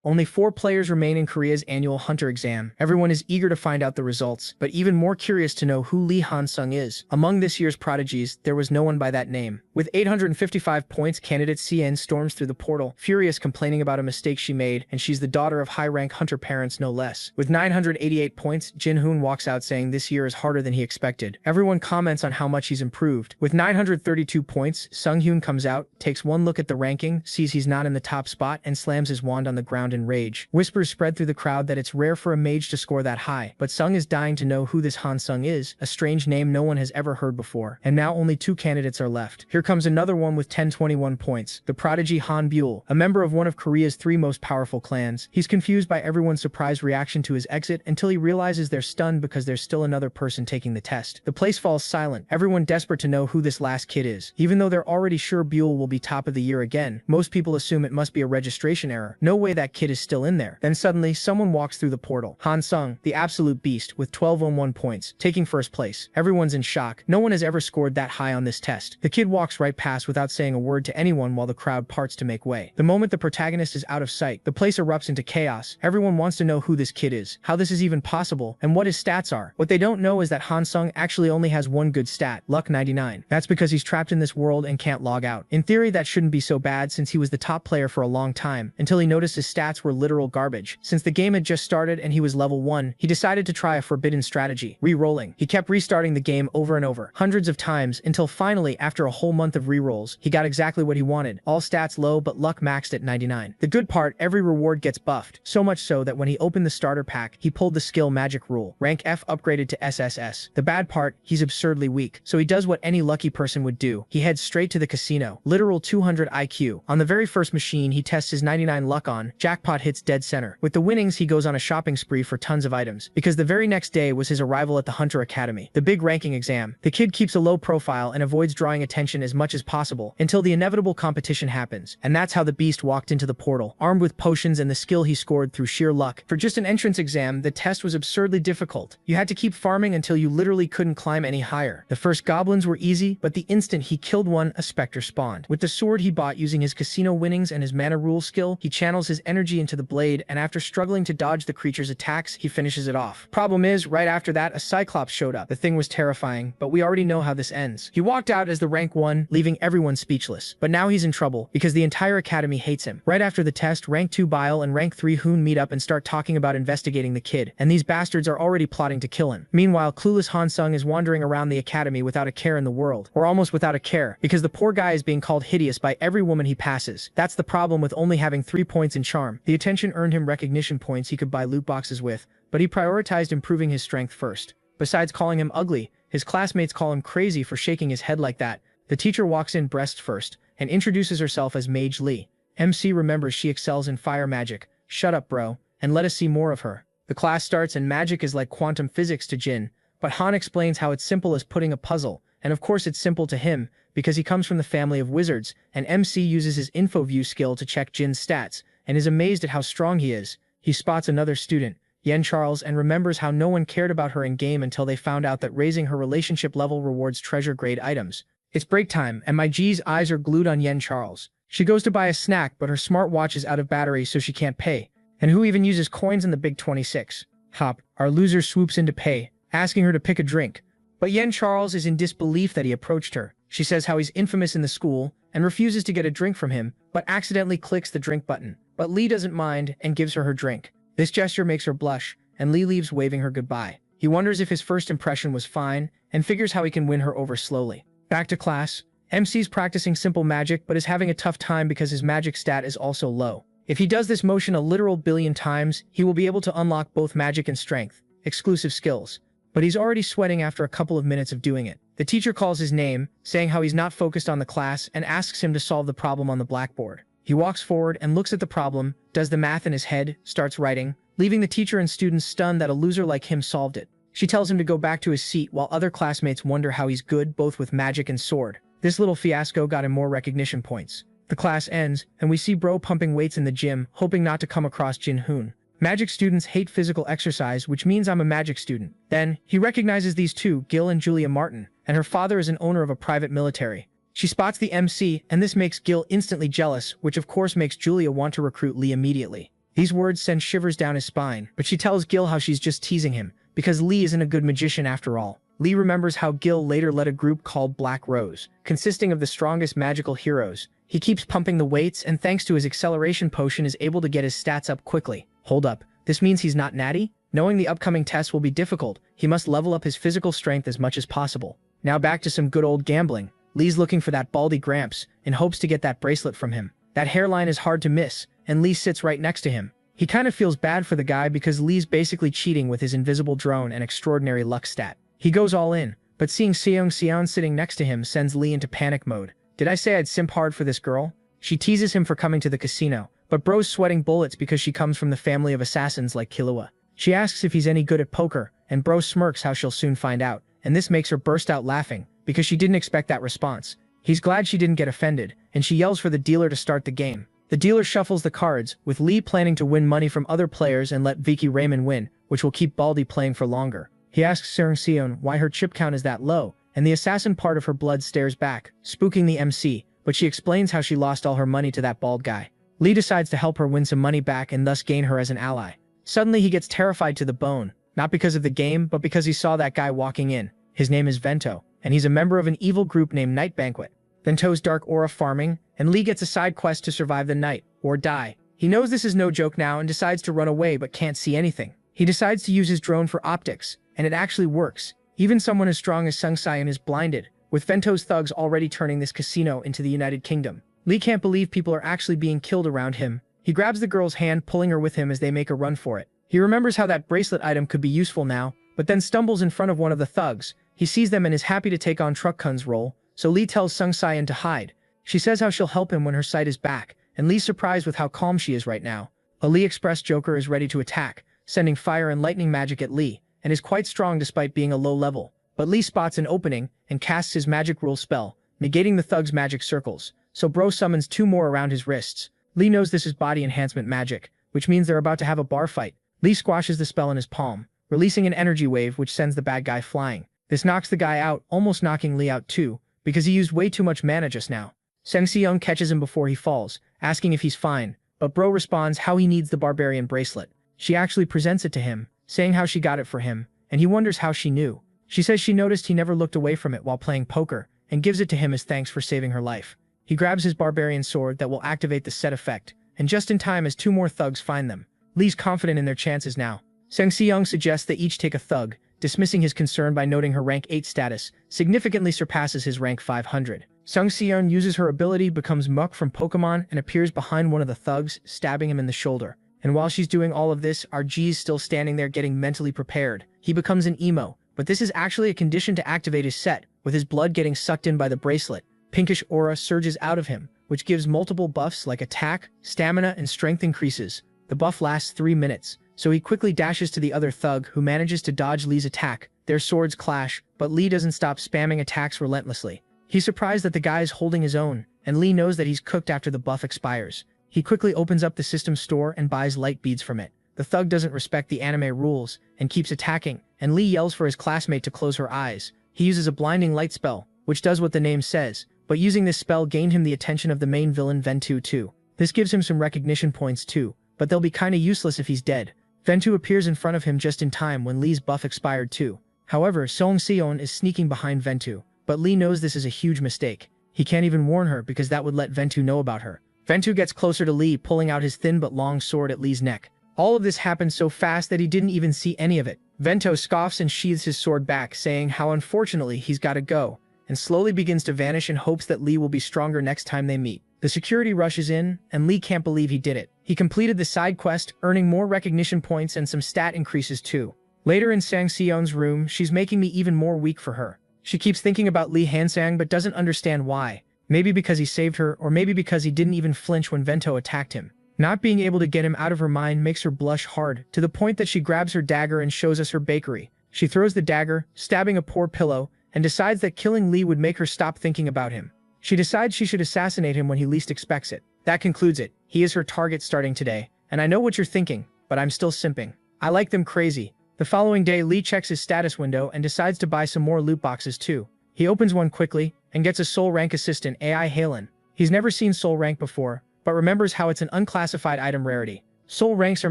Only 4 players remain in Korea's annual Hunter exam. Everyone is eager to find out the results, but even more curious to know who Lee Han-sung is. Among this year's prodigies, there was no one by that name. With 855 points, candidate CN storms through the portal, furious, complaining about a mistake she made, and she's the daughter of high-rank Hunter parents no less. With 988 points, Jin-hoon walks out saying this year is harder than he expected. Everyone comments on how much he's improved. With 932 points, Sung-hyun comes out, takes one look at the ranking, sees he's not in the top spot, and slams his wand on the ground in rage. Whispers spread through the crowd that it's rare for a mage to score that high, but Sung is dying to know who this Han-sung is, a strange name no one has ever heard before. And now only 2 candidates are left. Here comes another one with 1021 points, the prodigy Han Buell, a member of one of Korea's 3 most powerful clans. He's confused by everyone's surprised reaction to his exit until he realizes they're stunned because there's still another person taking the test. The place falls silent, everyone desperate to know who this last kid is. Even though they're already sure Buell will be top of the year again, most people assume it must be a registration error. No way that kid is still in there. Then suddenly, someone walks through the portal. Han-sung, the absolute beast, with 1201 points, taking first place. Everyone's in shock. No one has ever scored that high on this test. The kid walks right past without saying a word to anyone while the crowd parts to make way. The moment the protagonist is out of sight, the place erupts into chaos. Everyone wants to know who this kid is, how this is even possible, and what his stats are. What they don't know is that Han-sung actually only has one good stat, luck 99. That's because he's trapped in this world and can't log out. In theory, that shouldn't be so bad since he was the top player for a long time, until he noticed his stats were literal garbage. Since the game had just started and he was level 1, he decided to try a forbidden strategy, re-rolling. He kept restarting the game over and over, hundreds of times, until finally, after a whole month of re-rolls, he got exactly what he wanted. All stats low but luck maxed at 99. The good part, every reward gets buffed, so much so that when he opened the starter pack, he pulled the skill Magic Rule. Rank F upgraded to SSS. The bad part, he's absurdly weak, so he does what any lucky person would do. He heads straight to the casino, literal 200 IQ. On the very first machine he tests his 99 luck on, jackpot hits dead center. With the winnings, he goes on a shopping spree for tons of items, because the very next day was his arrival at the Hunter Academy, the big ranking exam. The kid keeps a low profile and avoids drawing attention as much as possible, until the inevitable competition happens, and that's how the beast walked into the portal, armed with potions and the skill he scored through sheer luck. For just an entrance exam, the test was absurdly difficult. You had to keep farming until you literally couldn't climb any higher. The first goblins were easy, but the instant he killed one, a specter spawned. With the sword he bought using his casino winnings and his mana rule skill, he channels his energy into the blade, and after struggling to dodge the creature's attacks, he finishes it off. Problem is, right after that, a Cyclops showed up. The thing was terrifying, but we already know how this ends. He walked out as the rank 1, leaving everyone speechless. But now he's in trouble, because the entire academy hates him. Right after the test, rank 2 Bile and rank 3 Hoon meet up and start talking about investigating the kid, and these bastards are already plotting to kill him. Meanwhile, clueless Han-sung is wandering around the academy without a care in the world, or almost without a care, because the poor guy is being called hideous by every woman he passes. That's the problem with only having 3 points in charm. The attention earned him recognition points he could buy loot boxes with, but he prioritized improving his strength first. Besides calling him ugly, his classmates call him crazy for shaking his head like that. The teacher walks in breast first, and introduces herself as Mage Lee. MC remembers she excels in fire magic. Shut up, bro, and let us see more of her. The class starts and magic is like quantum physics to Jin, but Han explains how it's simple as putting a puzzle, and of course it's simple to him, because he comes from the family of wizards, and MC uses his info view skill to check Jin's stats, and is amazed at how strong he is. He spots another student, Yen Charles, and remembers how no one cared about her in-game until they found out that raising her relationship level rewards treasure-grade items. It's break time, and my G's eyes are glued on Yen Charles. She goes to buy a snack, but her smartwatch is out of battery so she can't pay. And who even uses coins in the Big 26? Hop, our loser, swoops in to pay, asking her to pick a drink. But Yen Charles is in disbelief that he approached her. She says how he's infamous in the school, and refuses to get a drink from him, but accidentally clicks the drink button. But Lee doesn't mind, and gives her drink. This gesture makes her blush, and Lee leaves waving her goodbye. He wonders if his first impression was fine, and figures how he can win her over slowly. Back to class. MC's practicing simple magic, but is having a tough time because his magic stat is also low. If he does this motion a literal billion times, he will be able to unlock both magic and strength, exclusive skills. But he's already sweating after a couple of minutes of doing it. The teacher calls his name, saying how he's not focused on the class, and asks him to solve the problem on the blackboard. He walks forward and looks at the problem, does the math in his head, starts writing, leaving the teacher and students stunned that a loser like him solved it. She tells him to go back to his seat while other classmates wonder how he's good both with magic and sword. This little fiasco got him more recognition points. The class ends, and we see Bro pumping weights in the gym, hoping not to come across Jin-hoon. Magic students hate physical exercise, which means I'm a magic student. Then, he recognizes these two, Gil and Julia Martin, and her father is an owner of a private military. She spots the MC, and this makes Gil instantly jealous, which of course makes Julia want to recruit Lee immediately. These words send shivers down his spine, but she tells Gil how she's just teasing him, because Lee isn't a good magician after all. Lee remembers how Gil later led a group called Black Rose, consisting of the strongest magical heroes. He keeps pumping the weights and thanks to his acceleration potion is able to get his stats up quickly. Hold up, this means he's not natty? Knowing the upcoming test will be difficult, he must level up his physical strength as much as possible. Now back to some good old gambling. Lee's looking for that baldy Gramps, in hopes to get that bracelet from him. That hairline is hard to miss, and Lee sits right next to him. He kind of feels bad for the guy because Lee's basically cheating with his invisible drone and extraordinary luck stat. He goes all in, but seeing Seong sitting next to him sends Lee into panic mode. Did I say I'd simp hard for this girl? She teases him for coming to the casino, but bro's sweating bullets because she comes from the family of assassins like Killua. She asks if he's any good at poker, and bro smirks how she'll soon find out, and this makes her burst out laughing, because she didn't expect that response. He's glad she didn't get offended, and she yells for the dealer to start the game. The dealer shuffles the cards, with Lee planning to win money from other players and let Vicky Raymond win, which will keep Baldy playing for longer. He asks Seong why her chip count is that low, and the assassin part of her blood stares back, spooking the MC, but she explains how she lost all her money to that bald guy. Lee decides to help her win some money back and thus gain her as an ally. Suddenly he gets terrified to the bone, not because of the game, but because he saw that guy walking in. His name is Vento, and he's a member of an evil group named Night Banquet. Vento's dark aura farming, and Lee gets a side quest to survive the night, or die. He knows this is no joke now and decides to run away but can't see anything. He decides to use his drone for optics, and it actually works. Even someone as strong as Sung Sion is blinded, with Vento's thugs already turning this casino into the United Kingdom. Lee can't believe people are actually being killed around him. He grabs the girl's hand, pulling her with him as they make a run for it. He remembers how that bracelet item could be useful now, but then stumbles in front of one of the thugs. He sees them and is happy to take on Truck Kun's role, so Lee tells Sung Sion to hide. She says how she'll help him when her sight is back, and Lee's surprised with how calm she is right now. AliExpress Joker is ready to attack, sending fire and lightning magic at Lee, and is quite strong despite being a low level. But Lee spots an opening and casts his magic rule spell, negating the thug's magic circles, so bro summons 2 more around his wrists. Lee knows this is body enhancement magic, which means they're about to have a bar fight. Lee squashes the spell in his palm, releasing an energy wave which sends the bad guy flying. This knocks the guy out, almost knocking Lee out too, because he used way too much mana just now. Seong catches him before he falls, asking if he's fine, but bro responds how he needs the barbarian bracelet. She actually presents it to him, saying how she got it for him, and he wonders how she knew. She says she noticed he never looked away from it while playing poker, and gives it to him as thanks for saving her life. He grabs his barbarian sword that will activate the set effect, and just in time as 2 more thugs find them. Lee's confident in their chances now. Seong suggests they each take a thug, dismissing his concern by noting her rank 8 status significantly surpasses his rank 500. Seong uses her ability, becomes Muck from Pokemon, and appears behind one of the thugs, stabbing him in the shoulder. And while she's doing all of this, our G's still standing there getting mentally prepared. He becomes an emo, but this is actually a condition to activate his set, with his blood getting sucked in by the bracelet. Pinkish aura surges out of him, which gives multiple buffs like attack, stamina, and strength increases. The buff lasts 3 minutes, so he quickly dashes to the other thug who manages to dodge Lee's attack. Their swords clash, but Lee doesn't stop spamming attacks relentlessly. He's surprised that the guy is holding his own, and Lee knows that he's cooked after the buff expires. He quickly opens up the system store and buys light beads from it. The thug doesn't respect the anime rules and keeps attacking, and Lee yells for his classmate to close her eyes. He uses a blinding light spell, which does what the name says, but using this spell gained him the attention of the main villain Ventu too. This gives him some recognition points too, but they'll be kinda useless if he's dead. Ventu appears in front of him just in time when Lee's buff expired too. However, Seong is sneaking behind Ventu, but Lee knows this is a huge mistake. He can't even warn her because that would let Ventu know about her. Ventu gets closer to Lee, pulling out his thin but long sword at Lee's neck. All of this happens so fast that he didn't even see any of it. Vento scoffs and sheathes his sword back, saying how unfortunately he's gotta go, and slowly begins to vanish in hopes that Lee will be stronger next time they meet. The security rushes in, and Lee can't believe he did it. He completed the side quest, earning more recognition points and some stat increases too. Later in Seong's room, she's making me even more weak for her. She keeps thinking about Lee Hansang but doesn't understand why. Maybe because he saved her, or maybe because he didn't even flinch when Vento attacked him. Not being able to get him out of her mind makes her blush hard, to the point that she grabs her dagger and shows us her bakery. She throws the dagger, stabbing a poor pillow, and decides that killing Lee would make her stop thinking about him. She decides she should assassinate him when he least expects it. That concludes it. He is her target starting today. And I know what you're thinking, but I'm still simping. I like them crazy. The following day, Lee checks his status window and decides to buy some more loot boxes too. He opens one quickly, and gets a Soul Rank Assistant AI Halen. He's never seen Soul Rank before, but remembers how it's an unclassified item rarity. Soul ranks are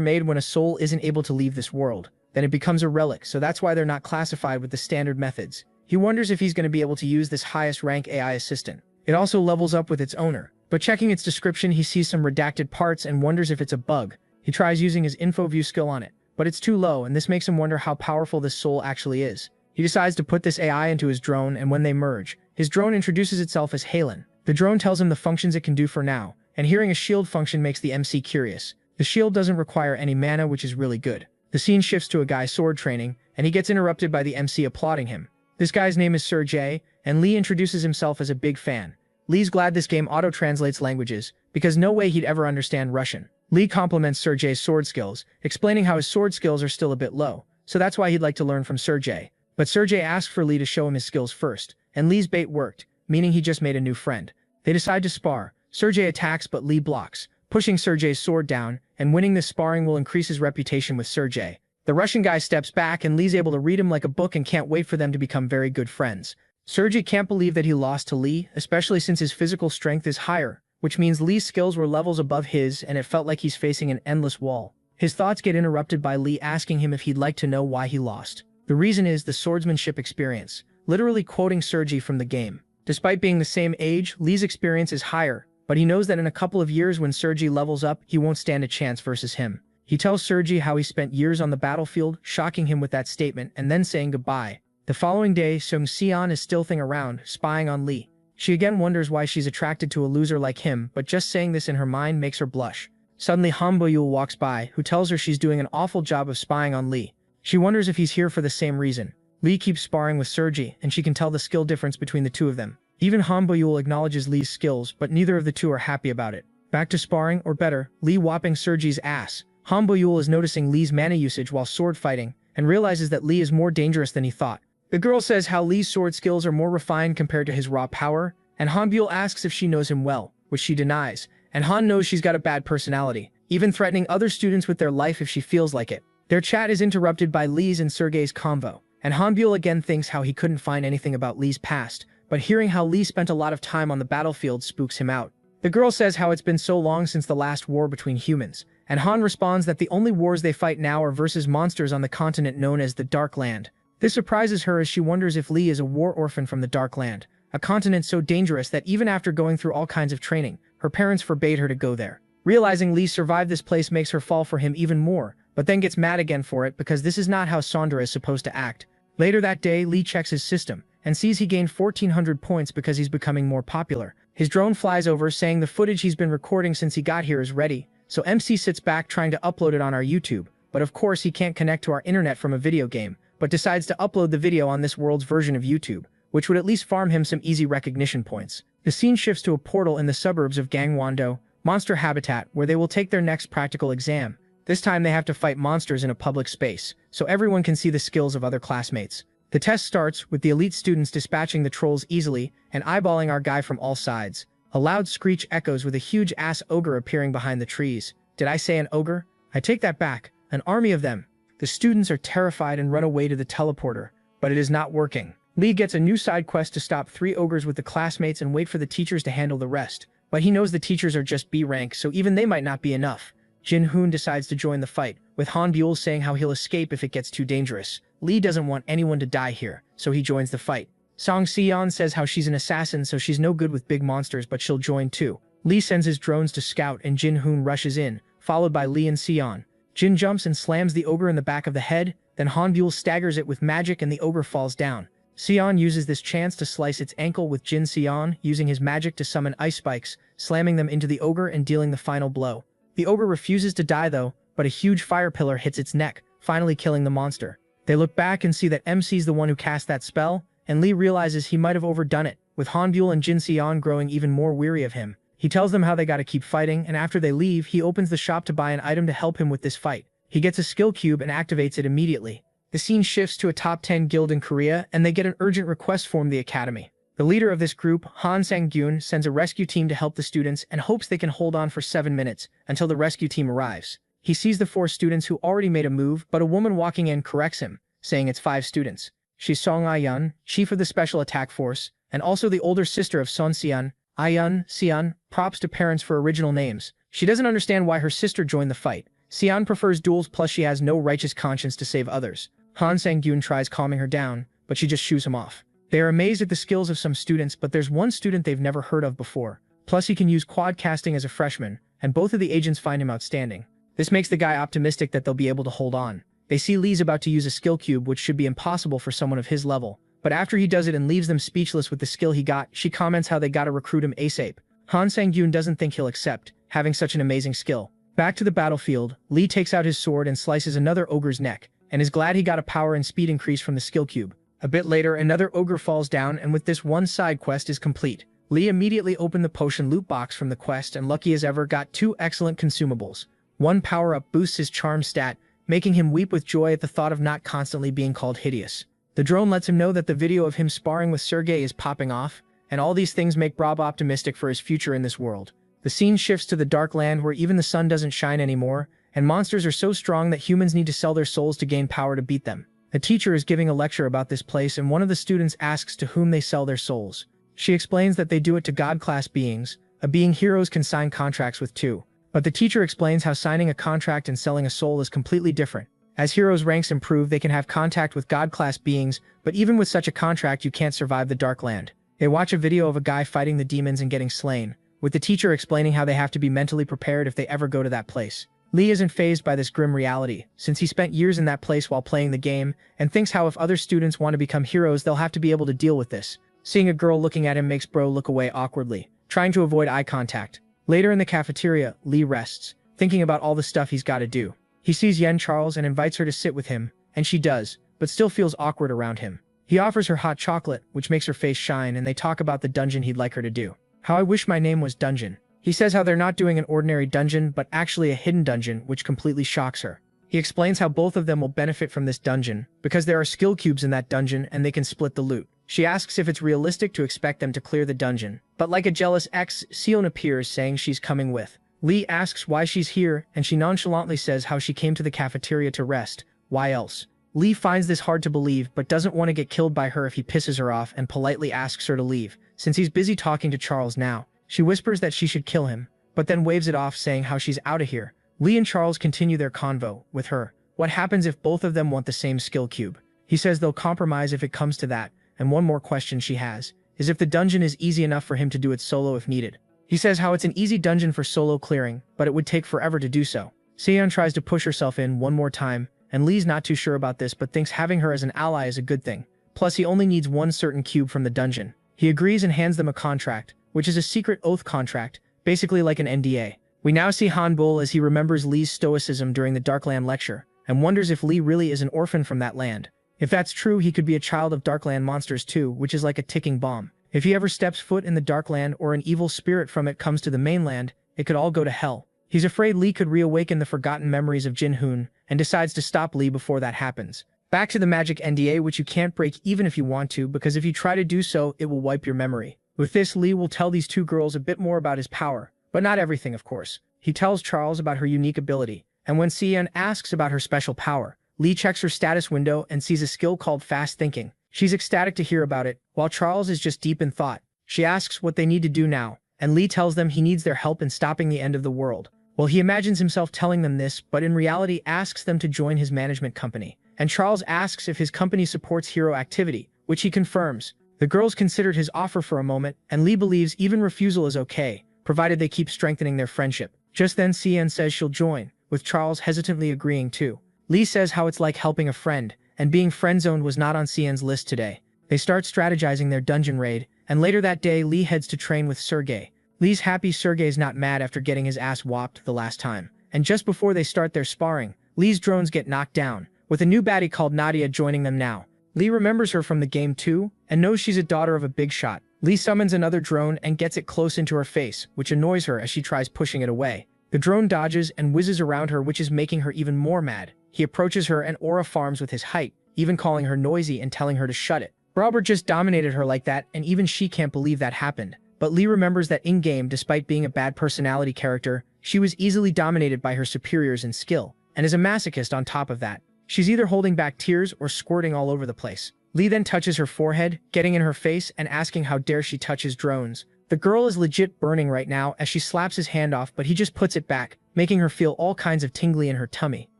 made when a soul isn't able to leave this world. Then it becomes a relic, so that's why they're not classified with the standard methods. He wonders if he's going to be able to use this highest rank AI assistant. It also levels up with its owner. But checking its description, he sees some redacted parts and wonders if it's a bug. He tries using his info view skill on it, but it's too low, and this makes him wonder how powerful this soul actually is. He decides to put this AI into his drone, and when they merge, his drone introduces itself as Halen. The drone tells him the functions it can do for now, and hearing a shield function makes the MC curious. The shield doesn't require any mana, which is really good. The scene shifts to a guy sword training, and he gets interrupted by the MC applauding him. This guy's name is Sir J, and Lee introduces himself as a big fan. Lee's glad this game auto-translates languages, because no way he'd ever understand Russian. Lee compliments Sir J's sword skills, explaining how his sword skills are still a bit low, so that's why he'd like to learn from Sir J. But Sir J asks for Lee to show him his skills first, and Lee's bait worked, meaning he just made a new friend. They decide to spar. Sir J attacks, but Lee blocks, pushing Sir J's sword down, and winning this sparring will increase his reputation with Sir J. The Russian guy steps back, and Lee's able to read him like a book and can't wait for them to become very good friends. Sir J can't believe that he lost to Lee, especially since his physical strength is higher, which means Lee's skills were levels above his, and it felt like he's facing an endless wall. His thoughts get interrupted by Lee asking him if he'd like to know why he lost. The reason is the swordsmanship experience, literally quoting Sir J from the game. Despite being the same age, Lee's experience is higher, but he knows that in a couple of years when Sir J levels up, he won't stand a chance versus him. He tells Sir J how he spent years on the battlefield, shocking him with that statement and then saying goodbye. The following day, Sung Seon is stilting around, spying on Lee. She again wonders why she's attracted to a loser like him, but just saying this in her mind makes her blush. Suddenly Han Bo-yul walks by, who tells her she's doing an awful job of spying on Lee. She wonders if he's here for the same reason. Lee keeps sparring with Sir J, and she can tell the skill difference between the two of them. Even Han Bo-yul acknowledges Lee's skills, but neither of the two are happy about it. Back to sparring, or better, Lee whopping Sir J's ass. Han Bo-yul is noticing Lee's mana usage while sword fighting, and realizes that Lee is more dangerous than he thought. The girl says how Lee's sword skills are more refined compared to his raw power, and Han Bo-yul asks if she knows him well, which she denies, and Han knows she's got a bad personality, even threatening other students with their life if she feels like it. Their chat is interrupted by Lee's and Sergei's convo, and Han Bo-yul again thinks how he couldn't find anything about Lee's past, but hearing how Lee spent a lot of time on the battlefield spooks him out. The girl says how it's been so long since the last war between humans, and Han responds that the only wars they fight now are versus monsters on the continent known as the Dark Land. This surprises her as she wonders if Lee is a war orphan from the Dark Land, a continent so dangerous that even after going through all kinds of training, her parents forbade her to go there. Realizing Lee survived this place makes her fall for him even more, but then gets mad again for it because this is not how Sondra is supposed to act. Later that day, Lee checks his system, and sees he gained 1,400 points because he's becoming more popular. His drone flies over saying the footage he's been recording since he got here is ready, so MC sits back trying to upload it on our YouTube, but of course he can't connect to our internet from a video game, but decides to upload the video on this world's version of YouTube, which would at least farm him some easy recognition points. The scene shifts to a portal in the suburbs of Gangwon-do, monster habitat, where they will take their next practical exam. This time they have to fight monsters in a public space, so everyone can see the skills of other classmates. The test starts with the elite students dispatching the trolls easily and eyeballing our guy from all sides. A loud screech echoes with a huge-ass ogre appearing behind the trees. Did I say an ogre? I take that back. An army of them. The students are terrified and run away to the teleporter, but it is not working. Lee gets a new side quest to stop 3 ogres with the classmates and wait for the teachers to handle the rest, but he knows the teachers are just B rank, so even they might not be enough. Jin-hoon decides to join the fight, with Han Bo-yul saying how he'll escape if it gets too dangerous. Lee doesn't want anyone to die here, so he joins the fight. Song Se-yeon says how she's an assassin, so she's no good with big monsters, but she'll join too. Lee sends his drones to scout and Jin-hoon rushes in, followed by Lee and Se-yeon. Jin jumps and slams the ogre in the back of the head, then Han Bo-yul staggers it with magic and the ogre falls down. Se-yeon uses this chance to slice its ankle with Jin Se-yeon, using his magic to summon ice spikes, slamming them into the ogre and dealing the final blow. The ogre refuses to die though, but a huge fire pillar hits its neck, finally killing the monster. They look back and see that MC's the one who cast that spell, and Lee realizes he might have overdone it, with Han Bo-yul and Jin Se-yeon growing even more weary of him. He tells them how they gotta keep fighting, and after they leave, he opens the shop to buy an item to help him with this fight. He gets a skill cube and activates it immediately. The scene shifts to a top 10 guild in Korea, and they get an urgent request from the academy. The leader of this group, Han Sang-gyun, sends a rescue team to help the students and hopes they can hold on for 7 minutes until the rescue team arrives. He sees the 4 students who already made a move, but a woman walking in corrects him, saying it's 5 students. She's Song Ayun, chief of the Special Attack Force, and also the older sister of Son Seon. Ayun, Seon, props to parents for original names. She doesn't understand why her sister joined the fight, Xian prefers duels, plus she has no righteous conscience to save others. Han Sang-gyun tries calming her down, but she just shoos him off. They are amazed at the skills of some students, but there's one student they've never heard of before. Plus he can use quad casting as a freshman, and both of the agents find him outstanding. This makes the guy optimistic that they'll be able to hold on. They see Lee's about to use a skill cube, which should be impossible for someone of his level. But after he does it and leaves them speechless with the skill he got, she comments how they gotta recruit him ASAP. Han Sang-gyun doesn't think he'll accept, having such an amazing skill. Back to the battlefield, Lee takes out his sword and slices another ogre's neck, and is glad he got a power and speed increase from the skill cube. A bit later, another ogre falls down, and with this, one side quest is complete. Lee immediately opened the potion loot box from the quest and lucky as ever got 2 excellent consumables. One power-up boosts his charm stat, making him weep with joy at the thought of not constantly being called hideous. The drone lets him know that the video of him sparring with Sergei is popping off, and all these things make Rob optimistic for his future in this world. The scene shifts to the Dark Land where even the sun doesn't shine anymore, and monsters are so strong that humans need to sell their souls to gain power to beat them. A teacher is giving a lecture about this place, and one of the students asks to whom they sell their souls. She explains that they do it to God-class beings, a being heroes can sign contracts with too. But the teacher explains how signing a contract and selling a soul is completely different. As heroes' ranks improve, they can have contact with God-class beings, but even with such a contract you can't survive the Dark Land. They watch a video of a guy fighting the demons and getting slain, with the teacher explaining how they have to be mentally prepared if they ever go to that place. Lee isn't fazed by this grim reality, since he spent years in that place while playing the game, and thinks how if other students want to become heroes they'll have to be able to deal with this. Seeing a girl looking at him makes bro look away awkwardly, trying to avoid eye contact. Later in the cafeteria, Lee rests, thinking about all the stuff he's got to do. He sees Yen Charles and invites her to sit with him, and she does, but still feels awkward around him. He offers her hot chocolate, which makes her face shine, and they talk about the dungeon he'd like her to do. How I wish my name was Dungeon. He says how they're not doing an ordinary dungeon, but actually a hidden dungeon, which completely shocks her. He explains how both of them will benefit from this dungeon, because there are skill cubes in that dungeon and they can split the loot. She asks if it's realistic to expect them to clear the dungeon, but like a jealous ex, Sion appears saying she's coming with. Lee asks why she's here, and she nonchalantly says how she came to the cafeteria to rest. Why else? Lee finds this hard to believe, but doesn't want to get killed by her if he pisses her off and politely asks her to leave, since he's busy talking to Charles now. She whispers that she should kill him, but then waves it off saying how she's out of here. Lee and Charles continue their convo with her. What happens if both of them want the same skill cube? He says they'll compromise if it comes to that, and one more question she has is if the dungeon is easy enough for him to do it solo if needed. He says how it's an easy dungeon for solo clearing, but it would take forever to do so. Seon tries to push herself in one more time, and Lee's not too sure about this but thinks having her as an ally is a good thing. Plus he only needs one certain cube from the dungeon. He agrees and hands them a contract, which is a secret oath contract, basically like an NDA. We now see Hanbul as he remembers Lee's stoicism during the Darkland lecture, and wonders if Lee really is an orphan from that land. If that's true, he could be a child of Darkland monsters too, which is like a ticking bomb. If he ever steps foot in the Darkland or an evil spirit from it comes to the mainland, it could all go to hell. He's afraid Lee could reawaken the forgotten memories of Jin-hoon, and decides to stop Lee before that happens. Back to the magic NDA, which you can't break even if you want to, because if you try to do so, it will wipe your memory. With this, Lee will tell these two girls a bit more about his power, but not everything, of course. He tells Charles about her unique ability, and when Seon asks about her special power, Lee checks her status window and sees a skill called fast thinking. She's ecstatic to hear about it, while Charles is just deep in thought. She asks what they need to do now, and Lee tells them he needs their help in stopping the end of the world. Well, he imagines himself telling them this, but in reality asks them to join his management company. And Charles asks if his company supports hero activity, which he confirms. The girls considered his offer for a moment, and Lee believes even refusal is okay, provided they keep strengthening their friendship. Just then Seon says she'll join, with Charles hesitantly agreeing too. Lee says how it's like helping a friend, and being friend-zoned was not on Seon's list today. They start strategizing their dungeon raid, and later that day Lee heads to train with Sergei. Lee's happy Sergei's not mad after getting his ass whopped the last time. And just before they start their sparring, Lee's drones get knocked down, with a new baddie called Nadia joining them now. Lee remembers her from the game too, and knows she's a daughter of a big shot. Lee summons another drone and gets it close into her face, which annoys her as she tries pushing it away. The drone dodges and whizzes around her, which is making her even more mad. He approaches her and aura farms with his height, even calling her noisy and telling her to shut it. Robert just dominated her like that, and even she can't believe that happened. But Lee remembers that in-game, despite being a bad personality character, she was easily dominated by her superiors in skill, and is a masochist on top of that. She's either holding back tears or squirting all over the place. Lee then touches her forehead, getting in her face and asking how dare she touch his drones, The girl is legit burning right now as she slaps his hand off, but he just puts it back, making her feel all kinds of tingly in her tummy.